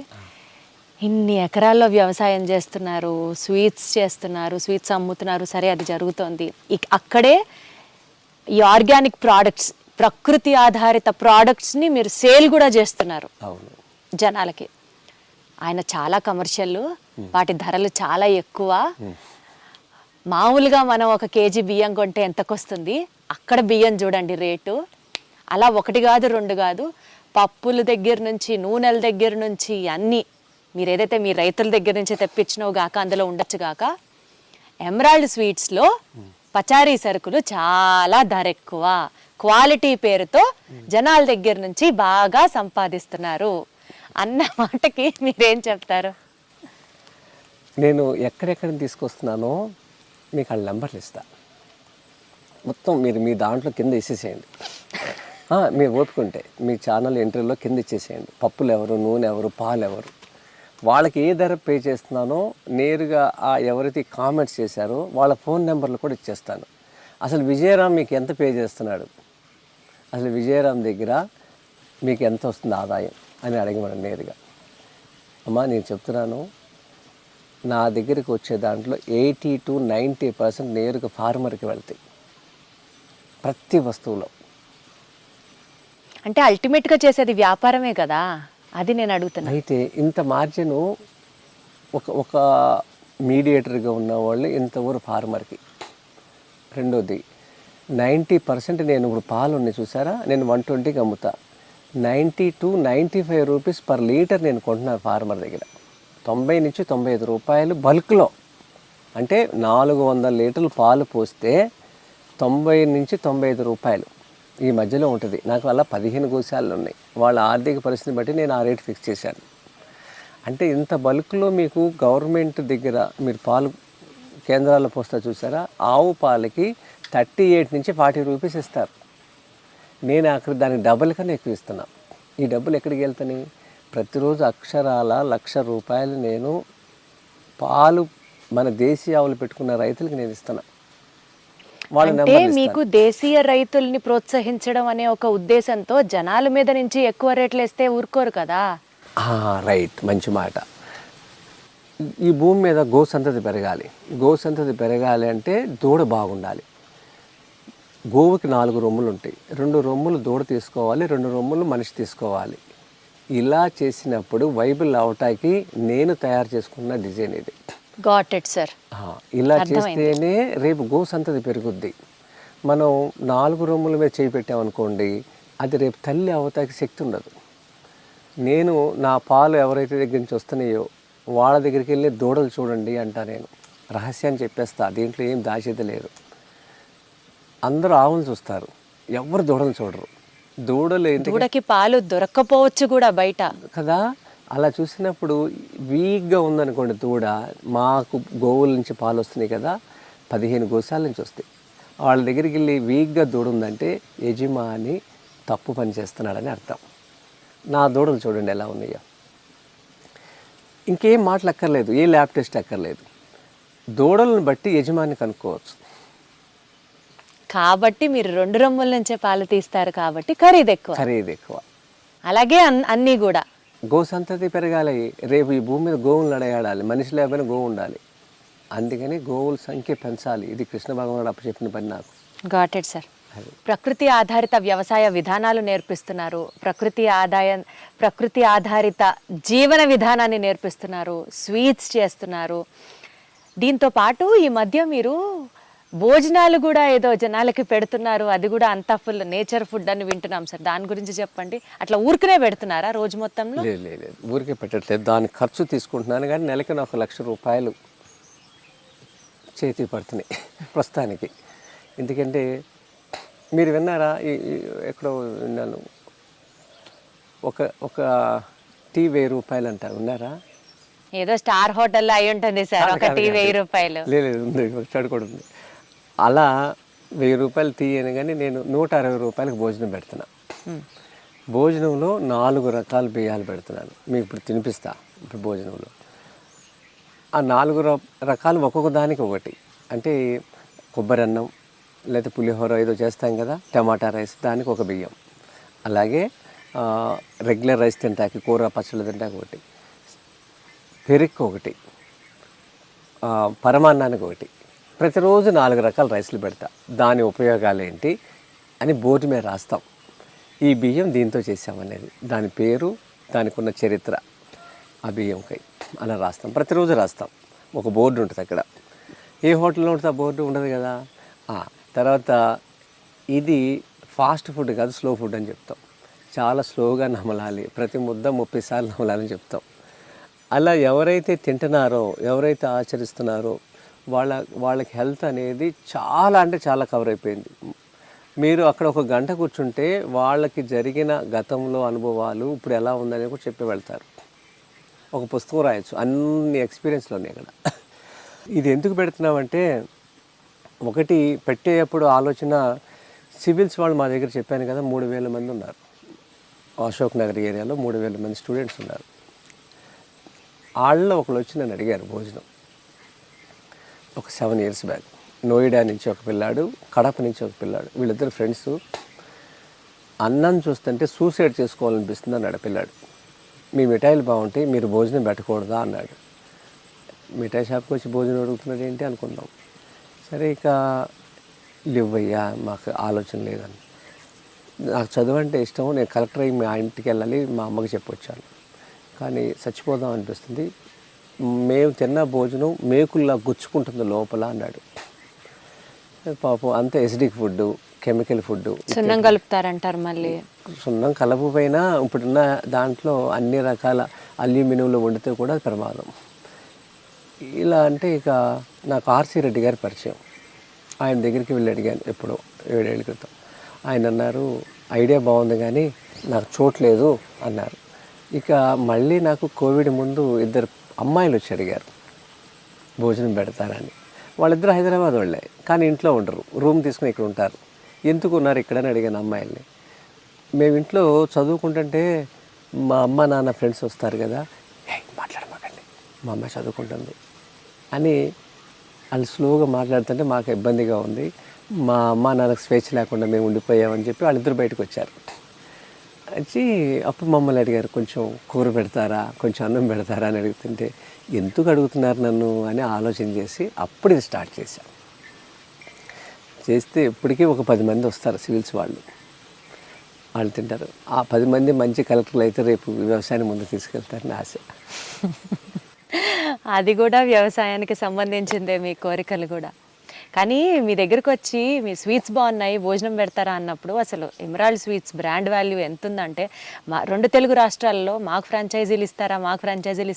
ఇన్ని ఎకరాల్లో వ్యవసాయం చేస్తున్నారు, స్వీట్స్ చేస్తున్నారు, స్వీట్స్ అమ్ముతున్నారు, సరే అది జరుగుతోంది. అక్కడే ఈ ఆర్గానిక్ ప్రోడక్ట్స్, ప్రకృతి ఆధారిత ప్రోడక్ట్స్ని మీరు సేల్ కూడా చేస్తున్నారు అవును జనాలకి. ఆయన చాలా కమర్షియల్, వాటి ధరలు చాలా ఎక్కువ. మామూలుగా మనం 1 kg బియ్యం కొంటే ఎంతకొస్తుంది, అక్కడ బియ్యం చూడండి రేటు. అలా 1 కాదు 2 కాదు, పప్పుల దగ్గర నుంచి నూనెల దగ్గర నుంచి అన్నీ మీరు ఏదైతే మీ రైతుల దగ్గర నుంచి తెప్పించినవు గాక అందులో ఉండొచ్చు గాక, ఎమరాల్డ్ స్వీట్స్లో పచారీ సరుకులు చాలా ధర ఎక్కువ, క్వాలిటీ పేరుతో జనాల దగ్గర నుంచి బాగా సంపాదిస్తున్నారు అన్న మాటకి మీరేం చెప్తారు? నేను ఎక్కడెక్కడ తీసుకొస్తున్నానో మీకు వాళ్ళ నెంబర్లు ఇస్తా. మొత్తం మీరు మీ దాంట్లో కింద ఇచ్చేసేయండి. మీరు ఓపుకుంటే మీ ఛానల్ ఎంట్రీలో కింద ఇచ్చేసేయండి. పప్పులు ఎవరు, నూనె ఎవరు, పాలు ఎవరు, వాళ్ళకి ఏ ధర పే చేస్తున్నానో నేరుగా ఎవరైతే కామెంట్స్ చేశారో వాళ్ళ ఫోన్ నెంబర్లు కూడా ఇచ్చేస్తాను. అసలు విజయరామ్ మీకు ఎంత పే చేస్తున్నాడు, అసలు విజయరామ్ దగ్గర మీకు ఎంత వస్తుంది ఆదాయం అని అడగమని నేరుగా. అమ్మా నేను చెప్తున్నాను, నా దగ్గరికి వచ్చే దాంట్లో 80 to 90% నేరుగా ఫార్మర్కి వెళ్తాయి ప్రతి వస్తువులో. అంటే అల్టిమేట్గా చేసేది వ్యాపారమే కదా, అది నేను అడుగుతున్నా. అయితే ఇంత మార్జిన్ ఒక మీడియేటర్గా ఉన్న వాళ్ళు ఇంతవరకు ఫార్మర్కి. రెండోది 90% నేను ఇప్పుడు పాలు ఉన్నాయి చూసారా, నేను 120కి అమ్ముతా. 90 to 95 రూపీస్ పర్ లీటర్ నేను కొంటున్నాను ఫార్మర్ దగ్గర. 90 నుంచి 95 రూపాయలు బల్క్లో. అంటే 400 లీటర్లు పాలు పోస్తే 90 నుంచి 95 రూపాయలు ఈ మధ్యలో ఉంటుంది. నాకు అలా 15 గోశాలు ఉన్నాయి. వాళ్ళ ఆర్థిక పరిస్థితిని బట్టి నేను ఆ రేట్ ఫిక్స్ చేశాను. అంటే ఇంత బల్క్లో మీకు గవర్నమెంట్ దగ్గర మీరు పాలు కేంద్రాల్లో పోస్తా చూసారా, ఆవు పాలకి 38 నుంచి 40 రూపీస్ ఇస్తారు. నేను అక్కడ దానికి డబుల్ కన్నా ఎక్కువ ఇస్తున్నా. ఈ డబ్బులు ఎక్కడికి వెళ్తాయి? ప్రతిరోజు అక్షరాల 1,00,000 రూపాయలు నేను పాలు మన దేశీయ ఆవులు పెట్టుకున్న రైతులకి నేను ఇస్తున్నా. అంటే మీకు దేశీయ రైతుల్ని ప్రోత్సహించడం అనే ఒక ఉద్దేశంతో జనాల మీద నుంచి ఎక్కువ రేట్లు వేస్తే ఊరుకోరు కదా. రైట్, మంచి మాట. ఈ భూమి మీద గోసంతతి పెరగాలి. గోసంతతి పెరగాలి అంటే దూడ బాగుండాలి. గోవుకి 4 రొమ్ములు ఉంటాయి. 2 రొమ్ములు దూడ తీసుకోవాలి, 2 రొమ్ములు మనిషి తీసుకోవాలి. ఇలా చేసినప్పుడు వైబుల్ అవటానికి నేను తయారు చేసుకున్న డిజైన్ ఇది. Got it sir. ఇలా చేస్తేనే రేపు గోసంతతి పెరుగుద్ది. మనం 4 రొమ్ముల మీద చేయి పెట్టామనుకోండి, అది రేపు తల్లి అవటానికి శక్తి ఉండదు. నేను నా పాలు ఎవరైతే దగ్గర నుంచి వస్తున్నాయో వాళ్ళ దగ్గరికి వెళ్ళి దూడలు చూడండి అంటా. నేను రహస్యాన్ని చెప్పేస్తా, దీంట్లో ఏం దాచేది లేదు. అందరూ ఆవులు చూస్తారు, ఎవరు దూడలు చూడరు. దూడకి పాలు దొరక్కపోవచ్చు కూడా బయట కదా. అలా చూసినప్పుడు వీక్గా ఉందనుకోండి దూడ, మాకు గోవుల నుంచి పాలు వస్తున్నాయి కదా, 15 గోశాల నుంచి వస్తాయి. వాళ్ళ దగ్గరికి వెళ్ళి వీక్గా దూడ ఉందంటే యజమాని తప్పు పని చేస్తున్నాడని అర్థం. నా దూడలు చూడండి ఎలా ఉన్నాయో. ఇంకేం మాటలు అక్కర్లేదు, ఏ ల్యాబ్ టెస్ట్ అక్కర్లేదు. దూడలను బట్టి యజమాని కనుక్కోవచ్చు. కాబట్టి మీరు 2 రొమ్ముల నుంచే పాలు తీస్తారు కాబట్టి ఖరీదు ఎక్కువ. అలాగే అన్నీ కూడా గో సంతతి పెరగాలి. రేపు ఈ భూమి మీద గోవులు నడయాడాలి, మనిషి లేకపోయినా గోవు ఉండాలి. అందుకని గోవుల సంఖ్య పెంచాలి. ఇది కృష్ణ భగవానుడు అప్పచెప్పిన పని నాకు. Got it sir. ప్రకృతి ఆధారిత వ్యవసాయ విధానాలు నేర్పిస్తున్నారు, ప్రకృతి ఆధారిత జీవన విధానాన్ని నేర్పిస్తున్నారు, స్వీట్స్ చేస్తున్నారు. దీంతో పాటు ఈ మధ్య మీరు భోజనాలు కూడా ఏదో జనాలకి పెడుతున్నారు, అది కూడా అంతా ఫుల్ నేచర్ ఫుడ్ అని వింటున్నాం సార్. దాని గురించి చెప్పండి. అట్లా ఊరికనే పెడుతున్నారా రోజు మొత్తంలో? లేదు, ఊరికే పెట్టట్లేదు. దాని ఖర్చు తీసుకుంటున్నాను కానీ నెలకి నాకు 1,00,000 రూపాయలు చేతికి పడుతున్నాయి ప్రస్తుతానికి. ఎందుకంటే మీరు విన్నారా, ఎక్కడో విన్నాను, ఒక టీ 1000 రూపాయలు అంటారు, విన్నారా? ఏదో స్టార్ హోటల్లో అయి ఉంటుంది సార్, ఒక టీ 1000 రూపాయలు. లేదు, ఉంది, కూడా ఉంది. అలా 1000 రూపాయలు టీ అని కానీ నేను 160 రూపాయలకు భోజనం పెడుతున్నా. భోజనంలో 4 రకాల బియ్యాలు పెడుతున్నాను. మీకు ఇప్పుడు తినిపిస్తా. ఇప్పుడు భోజనంలో ఆ 4 రకాలు ఒక్కొక్క దానికి ఒకటి. అంటే కొబ్బరి అన్నం లేదా పులిహోర ఏదో చేస్తాం కదా, టమాటా రైస్, దానికి ఒక బియ్యం. అలాగే రెగ్యులర్ రైస్ తింటాకి, కూర పచ్చళ్ళు తింటాకి ఒకటి, పెరుగు ఒకటి, పరమాన్నానికి ఒకటి. ప్రతిరోజు 4 రకాల రైస్లు పెడతా. దాని ఉపయోగాలు ఏంటి అని బోర్డు మీద రాస్తాం. ఈ బియ్యం దీంతో చేసామనేది, దాని పేరు, దానికి ఉన్న చరిత్ర, ఆ బియ్యంకై అలా రాస్తాం. ప్రతిరోజు రాస్తాం. ఒక బోర్డు ఉంటుంది అక్కడ. ఏ హోటల్లో ఉంటుంది ఆ బోర్డు? ఉండదు కదా. తర్వాత ఇది ఫాస్ట్ ఫుడ్ కాదు, స్లో ఫుడ్ అని చెప్తాం. చాలా స్లోగా నమలాలి, ప్రతి ముద్ద 30 సార్లు నమలాలని చెప్తాం. అలా ఎవరైతే తింటున్నారో, ఎవరైతే ఆచరిస్తున్నారో వాళ్ళకి హెల్త్ అనేది చాలా అంటే చాలా కవర్ అయిపోయింది. మీరు అక్కడ 1 గంట కూర్చుంటే వాళ్ళకి జరిగిన గతంలో అనుభవాలు ఇప్పుడు ఎలా ఉందని కూడా చెప్పి వెళ్తారు. ఒక పుస్తకం రాయొచ్చు, అన్ని ఎక్స్పీరియన్స్లు ఉన్నాయి అక్కడ. ఇది ఎందుకు పెడుతున్నామంటే, ఒకటి పెట్టేటప్పుడు ఆలోచన, సివిల్స్ వాళ్ళు మా దగ్గర చెప్పాను కదా 3,000 మంది ఉన్నారు. అశోక్ నగర్ ఏరియాలో 3,000 మంది స్టూడెంట్స్ ఉన్నారు. వాళ్ళలో ఒకళ్ళు వచ్చి నన్ను అడిగారు భోజనం. ఒక 7 years బ్యాక్. నోయిడా నుంచి ఒక పిల్లాడు, కడప నుంచి ఒక పిల్లాడు, వీళ్ళిద్దరు ఫ్రెండ్స్. అన్నం చూస్తుంటే సూసైడ్ చేసుకోవాలనిపిస్తుంది అన్నాడు పిల్లాడు. మీ మిఠాయిలు బాగుంటాయి, మీరు భోజనం పెట్టకూడదా అన్నాడు. మిఠాయి షాప్కి వచ్చి భోజనం అడుగుతున్నాడు ఏంటి అనుకున్నాం. సరే ఇక లేవయ్యా, మాకు ఆలోచన లేదని. నాకు చదువు అంటే ఇష్టం, నేను కలెక్టర్ అయ్యి మా ఇంటికి వెళ్ళాలి, మా అమ్మకి చెప్పొచ్చాను. కానీ చచ్చిపోదాం అనిపిస్తుంది, మేము తిన్న భోజనం మేకుల్లా గుచ్చుకుంటుంది లోపల అన్నాడు. పాపం అంత ఎసిడిక్ ఫుడ్, కెమికల్ ఫుడ్, సున్నం కలుపుతారంటారు. మళ్ళీ సున్నం కలపపోయినా ఇప్పుడున్న దాంట్లో అన్ని రకాల అల్యూమినియంలో వండితే కూడా ప్రమాదం. ఇలా అంటే ఇక నాకు ఆర్సి రెడ్డి గారి పరిచయం. ఆయన దగ్గరికి వెళ్ళి అడిగాను ఎప్పుడో 7 ఏళ్ళ క్రితం. ఆయన అన్నారు, ఐడియా బాగుంది కానీ నాకు చోట్లేదు అన్నారు. ఇక మళ్ళీ నాకు కోవిడ్ ముందు 2 అమ్మాయిలు వచ్చి అడిగారు భోజనం పెడతారని. వాళ్ళిద్దరు హైదరాబాద్ వాళ్ళే, కానీ ఇంట్లో ఉండరు, రూమ్ తీసుకుని ఇక్కడ ఉంటారు. ఎందుకు ఉన్నారు ఇక్కడ అని అడిగాను అమ్మాయిల్ని. మేము ఇంట్లో చదువుకుంటుంటే మా అమ్మ నాన్న ఫ్రెండ్స్ వస్తారు కదా, మాట్లాడమాకండి, మా అమ్మ చదువుకుంటుంది అని వాళ్ళు స్లోగా మాట్లాడుతుంటే మాకు ఇబ్బందిగా ఉంది. మా అమ్మ నాన్నకు స్వేచ్ఛ లేకుండా మేము ఉండిపోయామని చెప్పి వాళ్ళిద్దరు బయటకు వచ్చారు. వచ్చి అప్పుడు మమ్మల్ని అడిగారు, కొంచెం కూర పెడతారా, కొంచెం అన్నం పెడతారా అని అడుగుతుంటే, ఎందుకు అడుగుతున్నారు నన్ను అని ఆలోచన చేసి అప్పుడు ఇది స్టార్ట్ చేశాం. చేస్తే ఇప్పటికీ ఒక 10 మంది వస్తారు సివిల్స్ వాళ్ళు తింటారు. ఆ 10 మంది మంచి కలెక్టర్లు అయితే రేపు వ్యవసాయాన్ని ముందు తీసుకెళ్తారని ఆశ. అది కూడా వ్యవసాయానికి సంబంధించిందే మీ కోరికలు కూడా. కానీ మీ దగ్గరకు వచ్చి మీ స్వీట్స్ బాగున్నాయి, భోజనం పెడతారా అన్నప్పుడు అసలు ఎమరాల్డ్ స్వీట్స్ బ్రాండ్ వాల్యూ ఎంత ఉందంటే, మా 2 తెలుగు రాష్ట్రాల్లో మాకు ఫ్రాంచైజీలు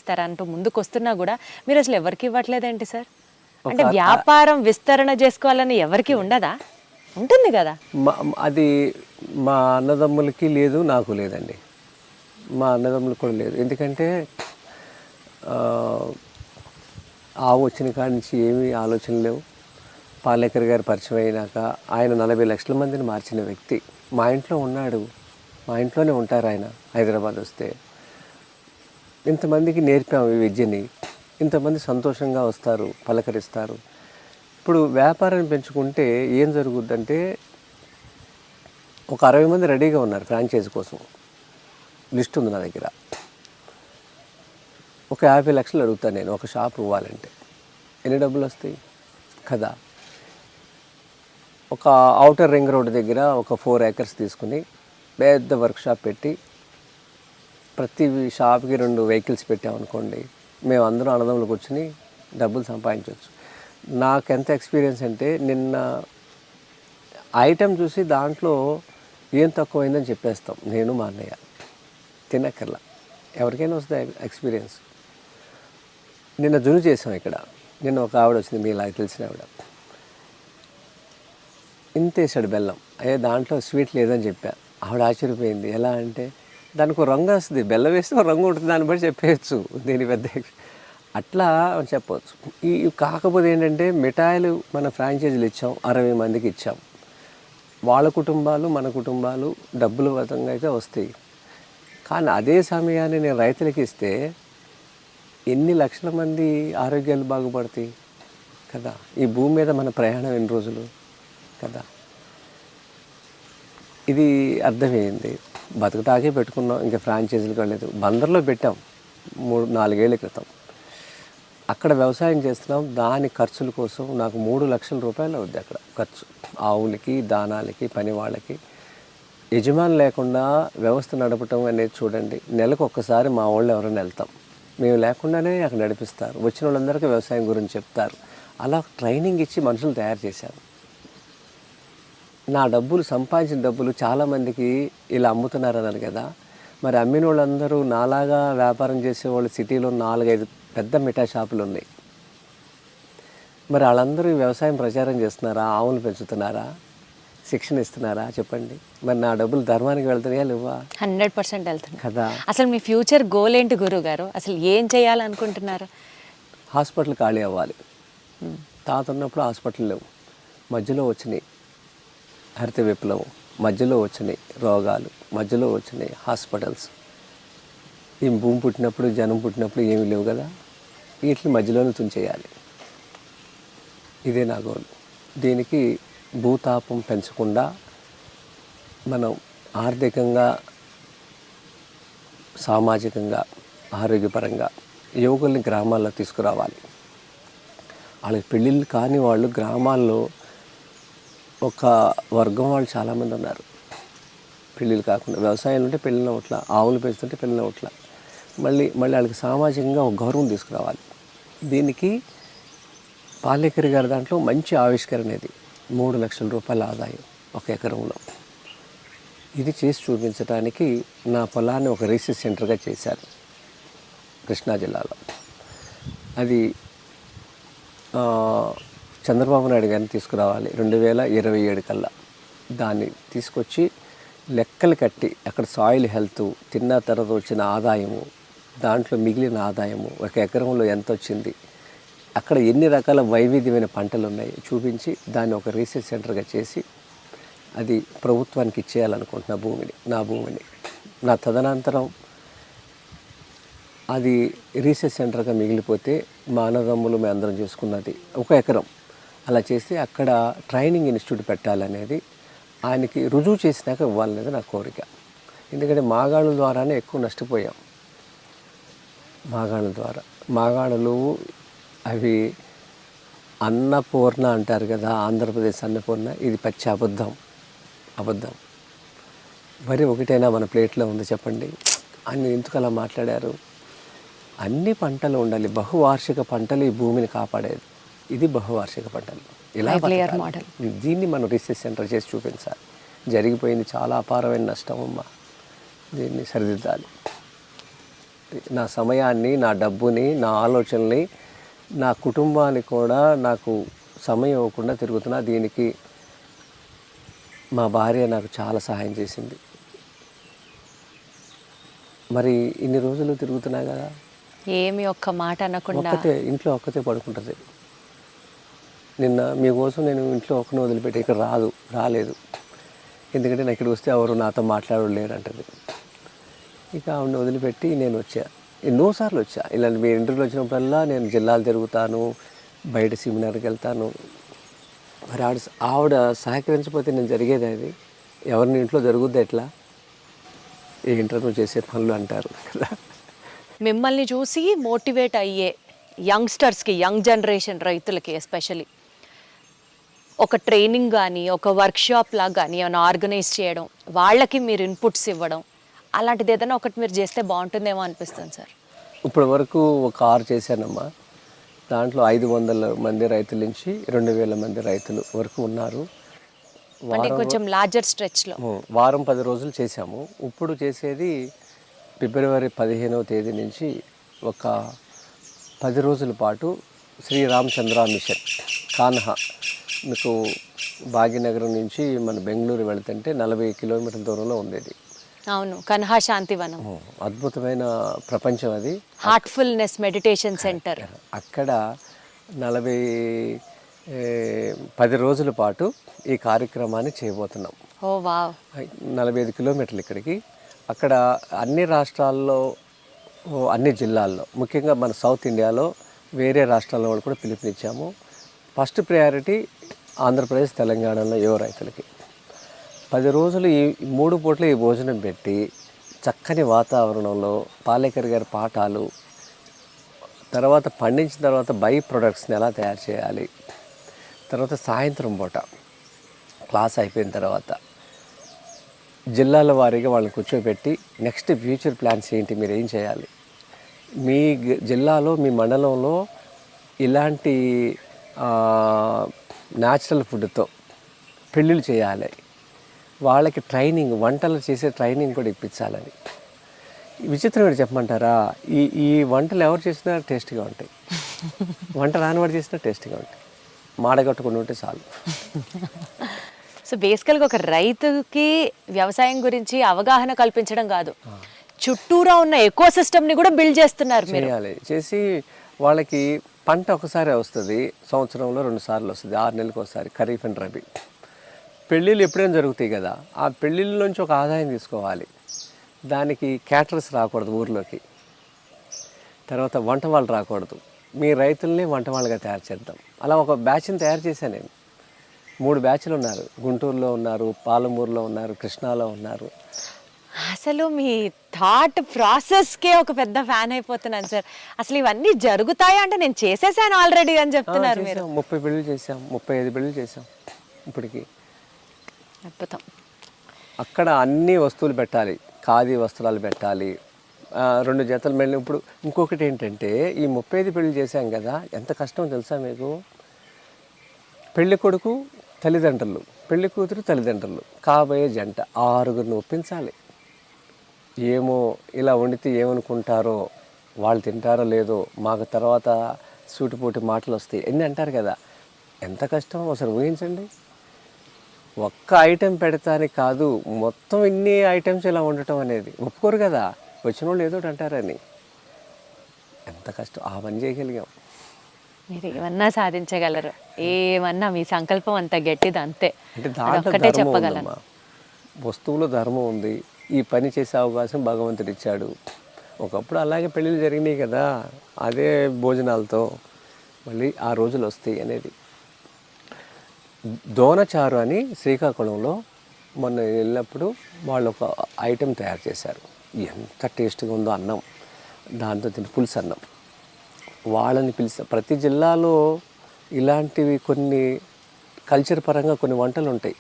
ఇస్తారా అంటూ ముందుకు వస్తున్నా కూడా మీరు అసలు ఎవరికి ఇవ్వట్లేదేంటి సార్? అంటే వ్యాపారం విస్తరణ చేసుకోవాలని ఎవరికి ఉండదా? ఉంటుంది కదా. అది మా అన్నదమ్ములకి లేదు, నాకు లేదండి. మా అన్నదమ్ములు కూడా లేదు. ఎందుకంటే ఆవు వచ్చిన కాడి నుంచి ఏమీ ఆలోచన లేవు. పాలేకర్ గారు పరిచయం అయినాక ఆయన 40 లక్షల మందిని మార్చిన వ్యక్తి మా ఇంట్లో ఉన్నాడు. మా ఇంట్లోనే ఉంటారు ఆయన. హైదరాబాద్ వస్తే ఇంతమందికి నేర్పాము ఈ విద్యని. ఇంతమంది సంతోషంగా వస్తారు, పలకరిస్తారు. ఇప్పుడు వ్యాపారాన్ని పెంచుకుంటే ఏం జరుగుద్దంటే ఒక 60 మంది రెడీగా ఉన్నారు ఫ్రాంచైజీ కోసం. లిస్ట్ ఉంది నా దగ్గర. ఒక 50 లక్షలు అడుగుతాను నేను ఒక షాప్ ఇవ్వాలంటే. ఎన్ని డబ్బులు వస్తాయి కదా? ఒక ఔటర్ రింగ్ రోడ్ దగ్గర ఒక 4 acres తీసుకుని పెద్ద వర్క్షాప్ పెట్టి ప్రతి షాప్కి 2 వెహికల్స్ పెట్టామనుకోండి, మేము అందరం అన్నదమ్ములు కూర్చుని డబ్బులు సంపాదించవచ్చు. నాకు ఎంత ఎక్స్పీరియన్స్ అంటే నిన్న ఐటెం చూసి దాంట్లో ఏం తక్కువైందని చెప్పేస్తాం నేను మా అన్నయ్య. తినక్కర్లా, ఎవరికైనా వస్తుంది ఎక్స్పీరియన్స్. నిన్న జును చేసాం ఇక్కడ. నిన్న ఒక ఆవిడ వచ్చింది, మీ ఇలా తెలిసిన ఆవిడ. ఇంతేసాడు బెల్లం. దాంట్లో స్వీట్ లేదని చెప్పా. ఆవిడ ఆశ్చర్యపోయింది. ఎలా అంటే దానికి ఒక రంగు వస్తుంది, బెల్లం వేస్తే ఒక రంగు ఉంటుంది, దాన్ని బట్టి చెప్పేయచ్చు. దీని పెద్ద అట్లా చెప్పవచ్చు. ఈ కాకపోతే ఏంటంటే మిఠాయిలు మన ఫ్రాంచైజీలు ఇచ్చాం, 60 మందికి ఇచ్చాం. వాళ్ళ కుటుంబాలు మన కుటుంబాలు డబ్బుల విధంగా అయితే వస్తాయి. కానీ అదే సమయాన్ని నేను రైతులకి ఇస్తే ఎన్ని లక్షల మంది ఆరోగ్యాలు బాగుపడతాయి కదా? ఈ భూమి మీద మన ప్రయాణం ఎన్ని రోజులు కదా? ఇది అర్థమైంది. బతుకుటాకే పెట్టుకున్నాం, ఇంకా ఫ్రాంచైజీలు కాలేదు. బందర్లో పెట్టాం 3-4 ఏళ్ళ క్రితం. అక్కడ వ్యవసాయం చేస్తున్నాం. దాని ఖర్చుల కోసం నాకు 3 లక్షల రూపాయలు అవుద్ది అక్కడ ఖర్చు. ఆవులకి, దానాలకి, పని వాళ్ళకి. యజమాని లేకుండా వ్యవస్థ నడపటం అనేది చూడండి. నెలకు ఒక్కసారి మా వాళ్ళు ఎవరైనా వెళ్తాం, మేము లేకుండానే అక్కడ నడిపిస్తారు. వచ్చిన వాళ్ళందరికీ వ్యవసాయం గురించి చెప్తారు. అలా ట్రైనింగ్ ఇచ్చి మనుషులు తయారు చేశారు. నా డబ్బులు, సంపాదించిన డబ్బులు చాలామందికి ఇలా అమ్ముతున్నారు అన్నారు కదా. మరి అమ్మిన వాళ్ళందరూ నాలాగా వ్యాపారం చేసేవాళ్ళు సిటీలో 4-5 పెద్ద మిఠాయి షాపులు ఉన్నాయి. మరి వాళ్ళందరూ వ్యవసాయం ప్రచారం చేస్తున్నారా? ఆవులు పెంచుతున్నారా? శిక్షణ ఇస్తున్నారా? చెప్పండి. మరి నా డబ్బులు ధర్మానికి వెళ్తున్నాయా లేవా? 100% వెళ్తుంది కదా. అసలు మీ ఫ్యూచర్ గోల్ ఏంటి గురువు గారు? అసలు ఏం చేయాలనుకుంటున్నారు? హాస్పిటల్ ఖాళీ అవ్వాలి. తాత ఉన్నప్పుడు హాస్పిటల్ లేవు, మధ్యలో వచ్చినాయి హరిత విప్లవం, మధ్యలో వచ్చినాయి రోగాలు, మధ్యలో వచ్చినాయి హాస్పిటల్స్. ఈ భూమి పుట్టినప్పుడు, జనం పుట్టినప్పుడు ఏమీ లేవు కదా. వీటిని మధ్యలోనే తుంచేయాలి. ఇదే నా గోల్. దీనికి భూతాపం పెంచకుండా మనం ఆర్థికంగా, సామాజికంగా, ఆరోగ్యపరంగా యువకుల్ని గ్రామాల్లో తీసుకురావాలి. వాళ్ళకి పెళ్ళిళ్ళు కాని వాళ్ళు గ్రామాల్లో ఒక వర్గం వాళ్ళు చాలామంది ఉన్నారు. పెళ్ళిళ్ళు కాకుండా వ్యవసాయాలు ఉంటే పెళ్ళిన ఒకట్ల, ఆవులు పెంచుతుంటే పెళ్ళిన ఒకట్ల. మళ్ళీ వాళ్ళకి సామాజికంగా ఒక గౌరవం తీసుకురావాలి. దీనికి పాలేకర్ గారి దాంట్లో మంచి ఆవిష్కరణ ఇది. 3 లక్షల రూపాయల ఆదాయం 1 ఎకరంలో. ఇది చేసి చూపించడానికి నా పొలాన్ని ఒక రీసెర్చ్ సెంటర్గా చేశారు కృష్ణా జిల్లాలో. అది చంద్రబాబు నాయుడు గారిని తీసుకురావాలి 2027 కల్లా. దాన్ని తీసుకొచ్చి లెక్కలు కట్టి అక్కడ సాయిల్ హెల్త్, తిన్న తర్వాత వచ్చిన ఆదాయము, దాంట్లో మిగిలిన ఆదాయము, 1 ఎకరంలో ఎంత వచ్చింది, అక్కడ ఎన్ని రకాల వైవిధ్యమైన పంటలు ఉన్నాయి చూపించి దాన్ని ఒక రీసెర్చ్ సెంటర్గా చేసి అది ప్రభుత్వానికి ఇచ్చేయాలనుకుంటున్నా భూమిని, నా భూమిని. నా తదనంతరం అది రీసెర్చ్ సెంటర్గా మిగిలిపోతే మా అన్నదమ్ములు మేము అందరం చేసుకున్నది 1 ఎకరం. అలా చేస్తే అక్కడ ట్రైనింగ్ ఇన్స్టిట్యూట్ పెట్టాలనేది, ఆయనకి రుజువు చేసినాక ఇవ్వాలనేది నా కోరిక. ఎందుకంటే మాగాళ్ళ ద్వారానే ఎక్కువ నష్టపోయాం. మాగాళ్ళ ద్వారా, మాగాణులు అవి అన్నపూర్ణ అంటారు కదా, ఆంధ్రప్రదేశ్ అన్నపూర్ణ. ఇది పచ్చి అబద్ధం. మరి ఒకటైనా మన ప్లేట్లో ఉంది చెప్పండి. అన్ని ఎందుకు అలా మాట్లాడారు? అన్ని పంటలు ఉండాలి. బహువార్షిక పంటలు ఈ భూమిని కాపాడేది. ఇది బహువార్షిక పంటలు. ఇలా బతకాలి. దీన్ని మనం రీసెర్చ్ సెంటర్ చేసి చూపించాలి. జరిగిపోయింది చాలా అపారమైన నష్టం అమ్మ. దీన్ని సరిదిద్దాలి. నా సమయాన్ని, నా డబ్బుని, నా ఆలోచనల్ని, నా కుటుంబానికి కూడా నాకు సమయం ఇవ్వకుండా తిరుగుతున్నా. దీనికి మా భార్య నాకు చాలా సహాయం చేసింది. మరి ఇన్ని రోజులు తిరుగుతున్నా కదా, ఏమి ఒక్క మాట అనకుండా ఇంట్లో ఒక్కతే పడుకుంటుంది. నిన్న మీకోసం నేను ఇంట్లో ఒక్కనే వదిలిపెట్టి ఇక్కడ రాలేదు, ఎందుకంటే నాకు ఇక్కడ వస్తే ఎవరు నాతో మాట్లాడలేరు అంటది. ఇక ఆవిడని వదిలిపెట్టి నేను వచ్చా. ఎన్నోసార్లు వచ్చా, ఇలాంటి మీ ఇంటర్వ్యూలో వచ్చినప్పుడల్లా నేను జిల్లాలు తిరుగుతాను, బయట సెమినార్కి వెళ్తాను. మరి ఆవిడ సహకరించకపోతే నేను జరిగేది అది. ఎవరిని ఇంట్లో జరుగుద్ది ఎట్లా, ఏంటో నువ్వు చేసే పనులు అంటారు కదా. మిమ్మల్ని చూసి మోటివేట్ అయ్యే యంగ్స్టర్స్కి, యంగ్ జనరేషన్ రైతులకి ఎస్పెషలీ ఒక ట్రైనింగ్ కానీ, ఒక వర్క్షాప్ లాగా కానీ ఏమైనా ఆర్గనైజ్ చేయడం, వాళ్ళకి మీరు ఇన్పుట్స్ ఇవ్వడం, అలాంటిది ఏదైనా ఒకటి మీరు చేస్తే బాగుంటుందేమో అనిపిస్తుంది సార్. ఇప్పటి వరకు ఒక 6 చేశానమ్మా. దాంట్లో 500 మంది రైతుల నుంచి 2000 మంది రైతులు వరకు ఉన్నారు. అంటే కొంచెం లార్జర్ స్ట్రెచ్లో వారం 10 రోజులు చేశాము. ఇప్పుడు చేసేది ఫిబ్రవరి 15వ తేదీ నుంచి ఒక 10 రోజుల పాటు శ్రీరామచంద్ర మిషన్ కాన్హా. మీకు భాగ్యనగరం నుంచి మన బెంగళూరు వెళ్తుంటే 40 కిలోమీటర్ల దూరంలో ఉండేది. అవును, కన్హా శాంతివనం, అద్భుతమైన ప్రపంచం అది. Heartfulness meditation centre. అక్కడ 10 రోజుల పాటు ఈ కార్యక్రమాన్ని చేయబోతున్నాం. ఓ వావ్. 45 కిలోమీటర్లు ఇక్కడికి. అక్కడ అన్ని రాష్ట్రాల్లో, అన్ని జిల్లాల్లో, ముఖ్యంగా మన సౌత్ ఇండియాలో వేరే రాష్ట్రాల్లో వాళ్ళు కూడా పిలుపునిచ్చాము. ఫస్ట్ ప్రయారిటీ ఆంధ్రప్రదేశ్, తెలంగాణలో యువ రైతులకి 10 రోజులు ఈ 3 పూట్ల ఈ భోజనం పెట్టి చక్కని వాతావరణంలో పాలేకర్ గారి పాఠాలు, తర్వాత పండించిన తర్వాత బై ప్రొడక్ట్స్ని ఎలా తయారు చేయాలి, తర్వాత సాయంత్రం పూట క్లాస్ అయిపోయిన తర్వాత జిల్లాల వారీగా వాళ్ళని కూర్చోబెట్టి నెక్స్ట్ ఫ్యూచర్ ప్లాన్స్ ఏంటి, మీరు ఏం చేయాలి, మీ జిల్లాలో మీ మండలంలో ఇలాంటి న్యాచురల్ ఫుడ్తో పెళ్ళిళ్ళు చేయాలి, వాళ్ళకి ట్రైనింగ్, వంటలు చేసే ట్రైనింగ్ కూడా ఇప్పించాలని. విచిత్రం ఏంటి చెప్పమంటారా, ఈ వంటలు ఎవరు చేసినా టేస్ట్గా ఉంటాయి, వంట రానివాడు చేసినా టేస్ట్గా ఉంటాయి, మాడగట్టుకుని ఉంటే చాలు. సో బేసికల్గా ఒక రైతుకి వ్యవసాయం గురించి అవగాహన కల్పించడం కాదు, చుట్టూరా ఉన్న ఎకో సిస్టమ్ని కూడా బిల్డ్ చేస్తున్నారు మీరు. చేయాలి. చేసి వాళ్ళకి పంట ఒకసారి వస్తుంది, సంవత్సరంలో 2 సార్లు వస్తుంది, 6 నెలలకు ఒకసారి, ఖరీఫ్ అండ్ రబీ. పెళ్ళిళ్ళు ఎప్పుడైనా జరుగుతాయి కదా, ఆ పెళ్ళిళ్ళ నుంచి ఒక ఆదాయం తీసుకోవాలి. దానికి క్యాటరర్స్ రాకూడదు ఊర్లోకి, తర్వాత వంట వాళ్ళు రాకూడదు, మీ రైతుల్ని వంట వాళ్ళగా తయారు చేద్దాం. అలా ఒక బ్యాచ్ని తయారు చేశాను నేను. 3 బ్యాచ్లు ఉన్నారు, గుంటూరులో ఉన్నారు, పాలమూరులో ఉన్నారు, కృష్ణాలో ఉన్నారు. అసలు మీ థాట్ ప్రాసెస్కే ఒక పెద్ద ఫ్యాన్ అయిపోతున్నాను సార్. అసలు ఇవన్నీ జరుగుతాయా అంటే నేను చేసేసాను ఆల్రెడీ అని చెప్తున్నారు మీరు. 30 పెళ్ళిళ్ళు చేసాం, 35 పెళ్ళిళ్ళు చేసాం ఇప్పటికి. అద్భుతం. అక్కడ అన్ని వస్తువులు పెట్టాలి, ఖాదీ వస్త్రాలు పెట్టాలి, 2 జతలు మెళ్ళి. ఇప్పుడు ఇంకొకటి ఏంటంటే, ఈ 35 పెళ్ళి చేశాం కదా, ఎంత కష్టం తెలుసా మీకు. పెళ్ళి కొడుకు తల్లిదండ్రులు, పెళ్లి కూతురు తల్లిదండ్రులు, కాబోయే జంట 6గురిని ఒప్పించాలి. ఏమో ఇలా వండితే ఏమనుకుంటారో, వాళ్ళు తింటారో లేదో, మాకు తర్వాత సూటిపోటి మాటలు వస్తాయి ఎన్ని అంటారు కదా. ఎంత కష్టం అసలు ఊహించండి. ఒక్క ఐటెం పెడతానికి కాదు, మొత్తం ఇన్ని ఐటమ్స్ ఇలా ఉండటం అనేది ఒప్పుకోరు కదా, వచ్చిన వాళ్ళు ఏదో అంటారని. ఎంత కష్టం, ఆ పని చేయగలిగాం. మీరు ఏమన్నా సాధించగలరు, ఏమన్నా మీ సంకల్పం అంత గట్టిది, అంతే. అంటే దాంట్లో ధర్మం ఉందమ్మా, వస్తువులో ధర్మం ఉంది. ఈ పని చేసే అవకాశం భగవంతుడు ఇచ్చాడు. ఒకప్పుడు అలాగే పెళ్ళిళ్ళు జరిగినాయి కదా, అదే భోజనాలతో మళ్ళీ ఆ రోజులు వస్తాయి అనేది. దోనచారు అని శ్రీకాకుళంలో మొన్న వెళ్ళినప్పుడు వాళ్ళు ఒక ఐటెం తయారు చేశారు. ఎంత టేస్ట్గా ఉందో అన్నం, దాంతో తిని పులుసు అన్నం. వాళ్ళని పిలిచి, ప్రతి జిల్లాలో ఇలాంటివి కొన్ని కల్చర్ పరంగా కొన్ని వంటలు ఉంటాయి,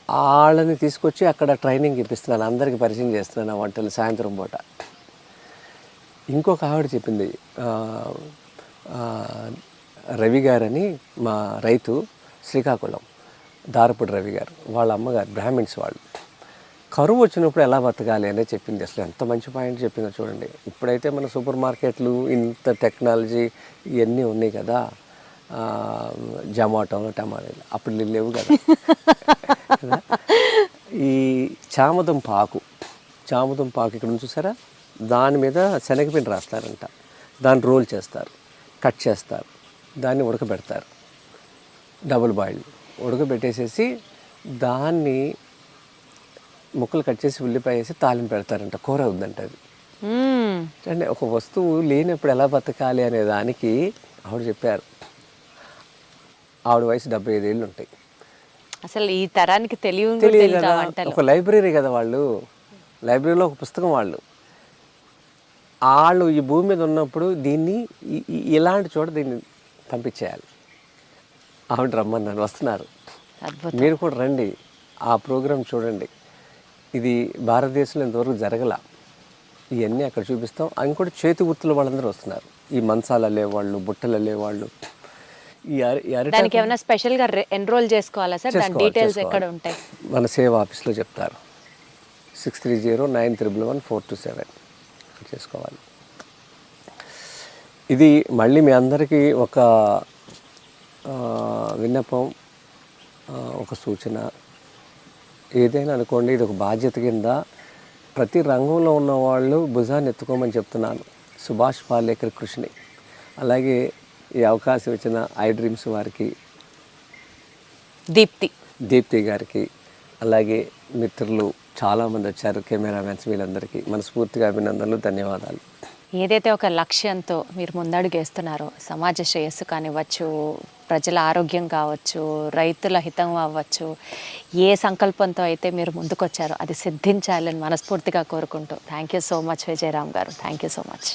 వాళ్ళని తీసుకొచ్చి అక్కడ ట్రైనింగ్ ఇప్పిస్తున్నాను, అందరికీ పరిచయం చేస్తున్నాను ఆ వంటలు సాయంత్రం పూట. ఇంకొక ఆవిడ చెప్పింది, రవి గారని మా రైతు, శ్రీకాకుళం దారపుడి రవి గారు, వాళ్ళ అమ్మగారు బ్రాహ్మిన్స్ వాళ్ళు, కరువు వచ్చినప్పుడు ఎలా బతకాలి అనేది చెప్పింది. అసలు ఎంత మంచి పాయింట్ చెప్పిందో చూడండి. ఇప్పుడైతే మన సూపర్ మార్కెట్లు ఇంత టెక్నాలజీ ఇవన్నీ ఉన్నాయి కదా, జొమాటో, టమాటాలు అప్పుడు లేవు కదా. ఈ చామదుంప ఆకు, జాముదుంప ఆకు ఇక్కడ ఉంది చూసారా, దాని మీద శనగపిండి రాస్తారంట, దాన్ని రోల్ చేస్తారు, కట్ చేస్తారు, దాన్ని ఉడకబెడతారు, డబుల్ బాయిల్డ్ ఉడకబెట్టేసేసి దాన్ని ముక్కలు కట్ చేసి ఉల్లిపాయ వేసి తాలింపు పెడతారంట, కూర అవుద్దంట అది. అంటే ఒక వస్తువు లేనప్పుడు ఎలా బతకాలి అనే దానికి ఆవిడ చెప్పారు. ఆవిడ వయసు 75 ఏళ్ళు ఉంటాయి. అసలు ఈ తరానికి తెలియదు కదా, ఒక లైబ్రరీ కదా వాళ్ళు, లైబ్రరీలో ఒక పుస్తకం వాళ్ళు ఈ భూమి మీద ఉన్నప్పుడు దీన్ని ఇలాంటి చోట దీన్ని పంపించేయాలి. ఆవిడ రమ్మన్నాను, వస్తున్నారు. మీరు కూడా రండి, ఆ ప్రోగ్రాం చూడండి. ఇది భారతదేశంలో ఇంతవరకు జరగల. ఇవన్నీ అక్కడ చూపిస్తాం. ఇంకోటి చేతి గుర్తుల వాళ్ళందరూ వస్తున్నారు, ఈ మంచాలు అల్లేవాళ్ళు, బుట్టలు అల్లేవాళ్ళు. దానికి ఏమైనా స్పెషల్గా ఎన్రోల్ చేసుకోవాలా సార్? దాని డీటెయిల్స్ ఎక్కడ ఉంటాయి? మన సేవా ఆఫీస్లో చెప్తారు. 6309111427 చేసుకోవాలి. ఇది మళ్ళీ మీ అందరికీ ఒక విన్నపం, ఒక సూచన, ఏదైనా అనుకోండి, ఇది ఒక బాధ్యత కింద ప్రతి రంగంలో ఉన్న వాళ్ళు భుజాన్ని ఎత్తుకోమని చెప్తున్నాను. సుభాష్ పాలేకర్ కృషిని, అలాగే ఈ అవకాశం ఇచ్చిన ఐ డ్రీమ్స్ వారికి, దీప్తి గారికి, అలాగే మిత్రులు చాలామంది వచ్చారు, కెమెరామెన్స్, వీళ్ళందరికీ మనస్ఫూర్తిగా అభినందనలు, ధన్యవాదాలు. ఏదైతే ఒక లక్ష్యంతో మీరు ముందడుగేస్తున్నారో, సమాజ శ్రేయస్సు కానివ్వచ్చు, ప్రజల ఆరోగ్యం కావచ్చు, రైతుల హితం అవ్వచ్చు, ఏ సంకల్పంతో అయితే మీరు ముందుకొచ్చారో అది సిద్ధించాలని మనస్ఫూర్తిగా కోరుకుంటూ thank you so much Vijayaram గారు. Thank you so much.